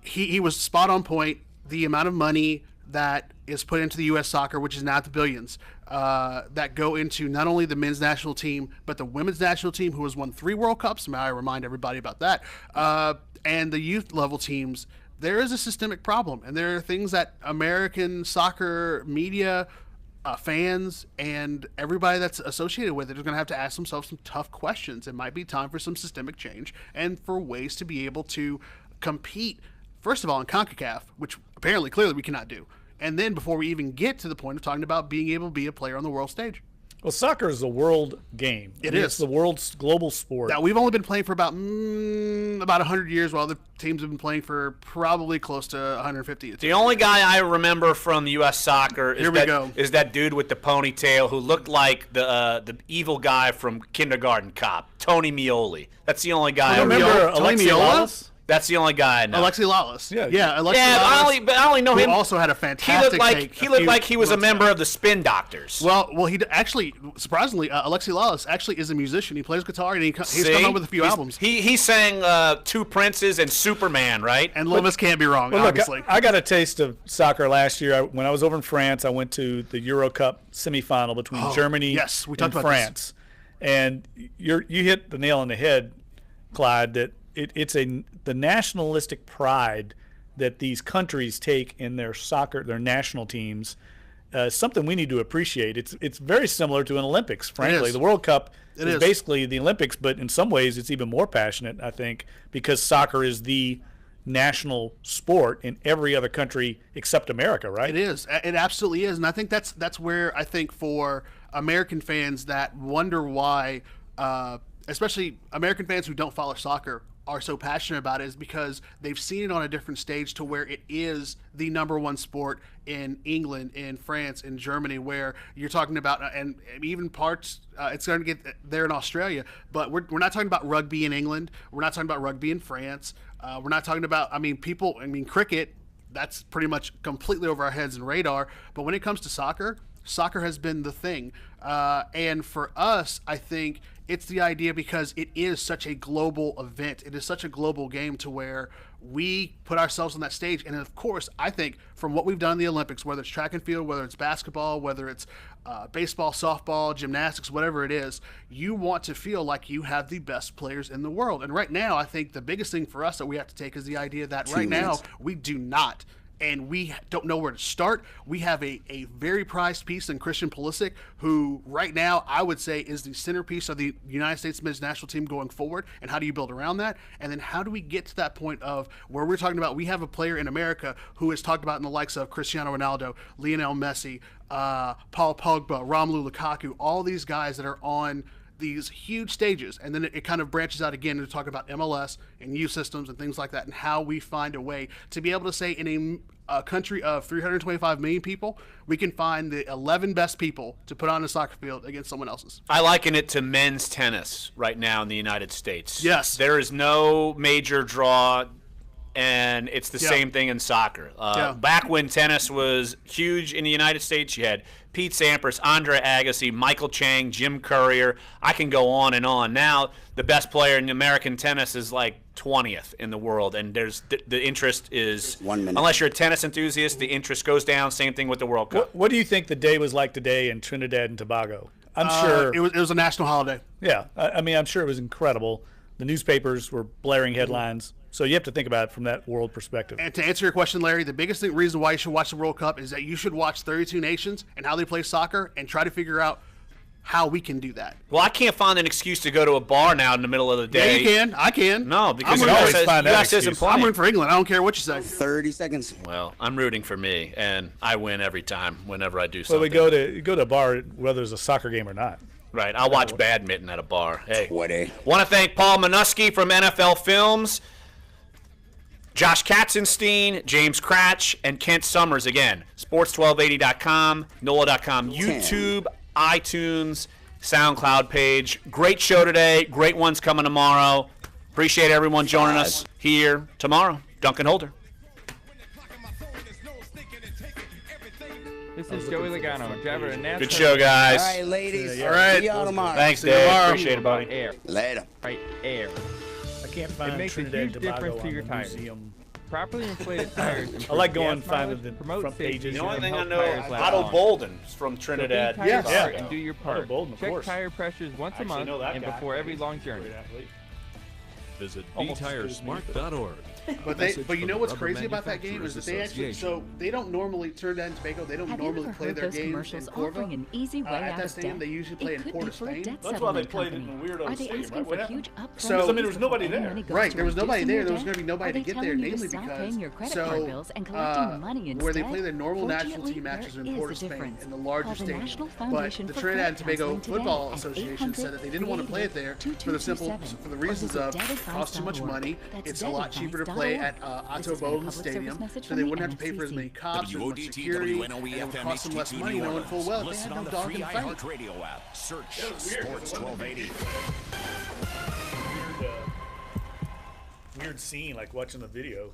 Speaker 2: he was spot on point. The amount of money that is put into the U.S. soccer, which is now at the billions, that go into not only the men's national team, but the women's national team, who has won 3 World Cups. May I remind everybody about that? And the youth level teams. There is a systemic problem, and there are things that American soccer media, fans, and everybody that's associated with it is going to have to ask themselves some tough questions. It might be time for some systemic change and for ways to be able to compete, first of all, in CONCACAF, which apparently, clearly, we cannot do. And then before we even get to the point of talking about being able to be a player on the world stage.
Speaker 1: Well, soccer is a world game. It's the world's global sport.
Speaker 2: Now, we've only been playing for about 100 years, while the teams have been playing for probably close to 150.
Speaker 3: The only guy I remember from U.S. soccer is that dude with the ponytail who looked like the evil guy from Kindergarten Cop, Tony Mioli. That's the only guy I
Speaker 1: remember. Alexi
Speaker 2: Miola?
Speaker 3: That's the only guy I know.
Speaker 2: Alexi Lawless.
Speaker 1: Yeah.
Speaker 2: Alexi
Speaker 3: Yeah,
Speaker 2: Lawless.
Speaker 3: but I only know
Speaker 2: who
Speaker 3: him.
Speaker 2: Also had a fantastic.
Speaker 3: He looked like he was a member of the Spin Doctors.
Speaker 2: Well, he actually, surprisingly, Alexi Lawless actually is a musician. He plays guitar and he's come up with a few albums.
Speaker 3: He sang Two Princes and Superman, right?
Speaker 2: And Little Miss Can't Be Wrong,
Speaker 1: Well,
Speaker 2: obviously.
Speaker 1: Look, I got a taste of soccer last year. When I was over in France, I went to the Euro Cup semifinal between Germany and France. And you hit the nail on the head, Clyde, that it's the nationalistic pride that these countries take in their soccer, their national teams, something we need to appreciate. It's very similar to an Olympics, frankly. The World Cup is basically the Olympics, but in some ways it's even more passionate, I think, because soccer is the national sport in every other country except America, right?
Speaker 2: It is. It absolutely is. And I think that's where I think for American fans that wonder why, especially American fans who don't follow soccer, are so passionate about it, is because they've seen it on a different stage to where it is the number one sport in England, in France, in Germany, where you're talking about, and even parts, it's going to get there in Australia, but we're not talking about rugby in England. We're not talking about rugby in France. We're not talking about, cricket, that's pretty much completely over our heads and radar. But when it comes to soccer has been the thing. And for us, I think it's the idea because it is such a global event. It is such a global game to where we put ourselves on that stage. And of course, I think from what we've done in the Olympics, whether it's track and field, whether it's basketball, whether it's baseball, softball, gymnastics, whatever it is, you want to feel like you have the best players in the world. And right now, I think the biggest thing for us that we have to take is the idea that right now we do not. And we don't know where to start. We have a very prized piece in Christian Pulisic, who right now I would say is the centerpiece of the United States men's national team going forward. And how do you build around that? And then how do we get to that point of where we're talking about we have a player in America who is talked about in the likes of Cristiano Ronaldo, Lionel Messi, Paul Pogba, Romelu Lukaku, all these guys that are on these huge stages, and then it kind of branches out again to talk about MLS and youth systems and things like that, and how we find a way to be able to say in a country of 325 million people, we can find the 11 best people to put on a soccer field against someone else's.
Speaker 3: I liken it to men's tennis right now in the United States.
Speaker 2: Yes.
Speaker 3: There is no major draw, and it's the same thing in soccer. Back when tennis was huge in the United States, you had Pete Sampras, Andre Agassi, Michael Chang, Jim Courier. I can go on and on. Now, the best player in American tennis is like 20th in the world, and there's the interest is, unless you're a tennis enthusiast, the interest goes down. Same thing with the World Cup.
Speaker 1: What do you think the day was like today in Trinidad and Tobago? I'm sure
Speaker 2: it was a national holiday.
Speaker 1: Yeah, I'm sure it was incredible. The newspapers were blaring headlines. So you have to think about it from that world perspective.
Speaker 2: And to answer your question, Larry, the biggest reason why you should watch the World Cup is that you should watch 32 nations and how they play soccer and try to figure out how we can do that.
Speaker 3: Well, I can't find an excuse to go to a bar now in the middle of the day.
Speaker 2: Yeah, you can. I can.
Speaker 3: No, because
Speaker 2: I'm
Speaker 3: US isn't playing.
Speaker 2: I'm rooting for England. I don't care what you say.
Speaker 4: 30 seconds.
Speaker 3: Well, I'm rooting for me, and I win every time whenever I do something.
Speaker 1: Well, we go to a bar whether it's a soccer game or not.
Speaker 3: Right. I'll watch badminton at a bar. Hey.
Speaker 4: 20.
Speaker 3: Want to thank Paul Minuski from NFL Films, Josh Katzenstein, James Cratch, and Kent Summers again. Sports1280.com, NOLA.com, YouTube, iTunes, SoundCloud page. Great show today. Great ones coming tomorrow. Appreciate everyone joining us here tomorrow. Duncan Holder.
Speaker 13: This is Joey Logano, driver of NASCAR.
Speaker 3: Good show, guys.
Speaker 4: All right, ladies.
Speaker 3: All right.
Speaker 4: See y'all tomorrow.
Speaker 3: Thanks, Dave. Appreciate it, buddy.
Speaker 13: Air.
Speaker 4: Later.
Speaker 13: Right, air.
Speaker 1: I can't find
Speaker 13: It makes a
Speaker 1: Trinidad
Speaker 13: huge
Speaker 1: and Tobago
Speaker 13: difference to
Speaker 1: on
Speaker 13: your
Speaker 1: the
Speaker 13: tires.
Speaker 1: museum.
Speaker 13: Properly inflated tires.
Speaker 1: I like going
Speaker 13: gas
Speaker 1: finding
Speaker 13: mileage,
Speaker 1: the
Speaker 13: promote
Speaker 1: front
Speaker 13: safety,
Speaker 1: pages.
Speaker 3: The only
Speaker 13: and
Speaker 3: thing I
Speaker 13: help
Speaker 3: know,
Speaker 13: tires last
Speaker 3: Otto
Speaker 13: longer.
Speaker 3: Bolden's from Trinidad.
Speaker 13: So be tire smart
Speaker 1: Yeah.
Speaker 13: and do your
Speaker 1: Otto
Speaker 13: part.
Speaker 1: Bolden, of
Speaker 13: Check
Speaker 1: course.
Speaker 13: tire pressures once a
Speaker 1: Actually
Speaker 13: month
Speaker 1: know that
Speaker 13: and
Speaker 1: guy.
Speaker 13: before every long journey.
Speaker 12: Visit
Speaker 1: Almost
Speaker 12: btiresmart.org.
Speaker 2: But you know what's crazy about that game is that they actually they don't normally Trinidad and Tobago. They don't
Speaker 10: Have you
Speaker 2: normally
Speaker 10: ever
Speaker 2: play
Speaker 10: heard
Speaker 2: their
Speaker 10: those
Speaker 2: games in
Speaker 10: commercials
Speaker 2: Corva.
Speaker 10: offering an easy way
Speaker 2: At
Speaker 10: out
Speaker 2: that
Speaker 10: of
Speaker 2: stadium,
Speaker 10: debt?
Speaker 2: they usually play
Speaker 10: It
Speaker 2: in
Speaker 10: could
Speaker 2: Port
Speaker 10: be
Speaker 2: of
Speaker 10: for a
Speaker 2: Spain.
Speaker 10: debt
Speaker 1: That's why they
Speaker 10: settlement
Speaker 1: played it in
Speaker 10: company.
Speaker 1: a weirdo
Speaker 10: Are they
Speaker 1: stadium,
Speaker 10: asking
Speaker 1: right?
Speaker 10: for
Speaker 1: What happened?
Speaker 10: huge upfront
Speaker 2: So-
Speaker 1: Because, I mean, there was
Speaker 10: payments
Speaker 1: nobody
Speaker 10: before
Speaker 1: there.
Speaker 10: money goes
Speaker 2: Right,
Speaker 10: to
Speaker 2: there was nobody
Speaker 10: reducing
Speaker 2: there.
Speaker 10: your
Speaker 2: There was
Speaker 10: debt?
Speaker 2: going to be nobody
Speaker 10: Are
Speaker 2: to
Speaker 10: they
Speaker 2: get there,
Speaker 10: telling you to
Speaker 2: namely
Speaker 10: stop
Speaker 2: because
Speaker 10: paying your credit card bills and collecting money
Speaker 2: where they
Speaker 10: instead?
Speaker 2: play their normal national
Speaker 10: Fortunately,
Speaker 2: team matches
Speaker 10: there
Speaker 2: in
Speaker 10: is
Speaker 2: Port
Speaker 10: a
Speaker 2: of Spain
Speaker 10: difference.
Speaker 2: in the larger
Speaker 10: Call the
Speaker 2: stadium.
Speaker 10: National
Speaker 2: But
Speaker 10: Foundation
Speaker 2: the
Speaker 10: for
Speaker 2: Trinidad and
Speaker 10: Credit
Speaker 2: Tobago
Speaker 10: Counseling
Speaker 2: Football
Speaker 10: today at
Speaker 2: Association said that they didn't want to play it there for the
Speaker 10: 800-388-2227
Speaker 2: for the
Speaker 10: or
Speaker 2: reasons
Speaker 10: visit
Speaker 2: of it costs too much
Speaker 10: debtadvice.org.
Speaker 2: money.
Speaker 10: That's
Speaker 2: It's a lot cheaper to play at Otto
Speaker 10: This has been a
Speaker 2: Bolden
Speaker 10: public service
Speaker 2: Stadium,
Speaker 10: message
Speaker 2: so
Speaker 10: from
Speaker 2: they
Speaker 10: the
Speaker 2: wouldn't have to pay for as many cops and much security, and it would cost them less money, knowing full well they
Speaker 18: Listen
Speaker 2: had
Speaker 18: on
Speaker 2: no
Speaker 18: the
Speaker 2: dog
Speaker 18: free
Speaker 2: in the fight.
Speaker 18: iHeartRadio app. Search Sports 1280.
Speaker 1: Weird weird scene, like watching the video.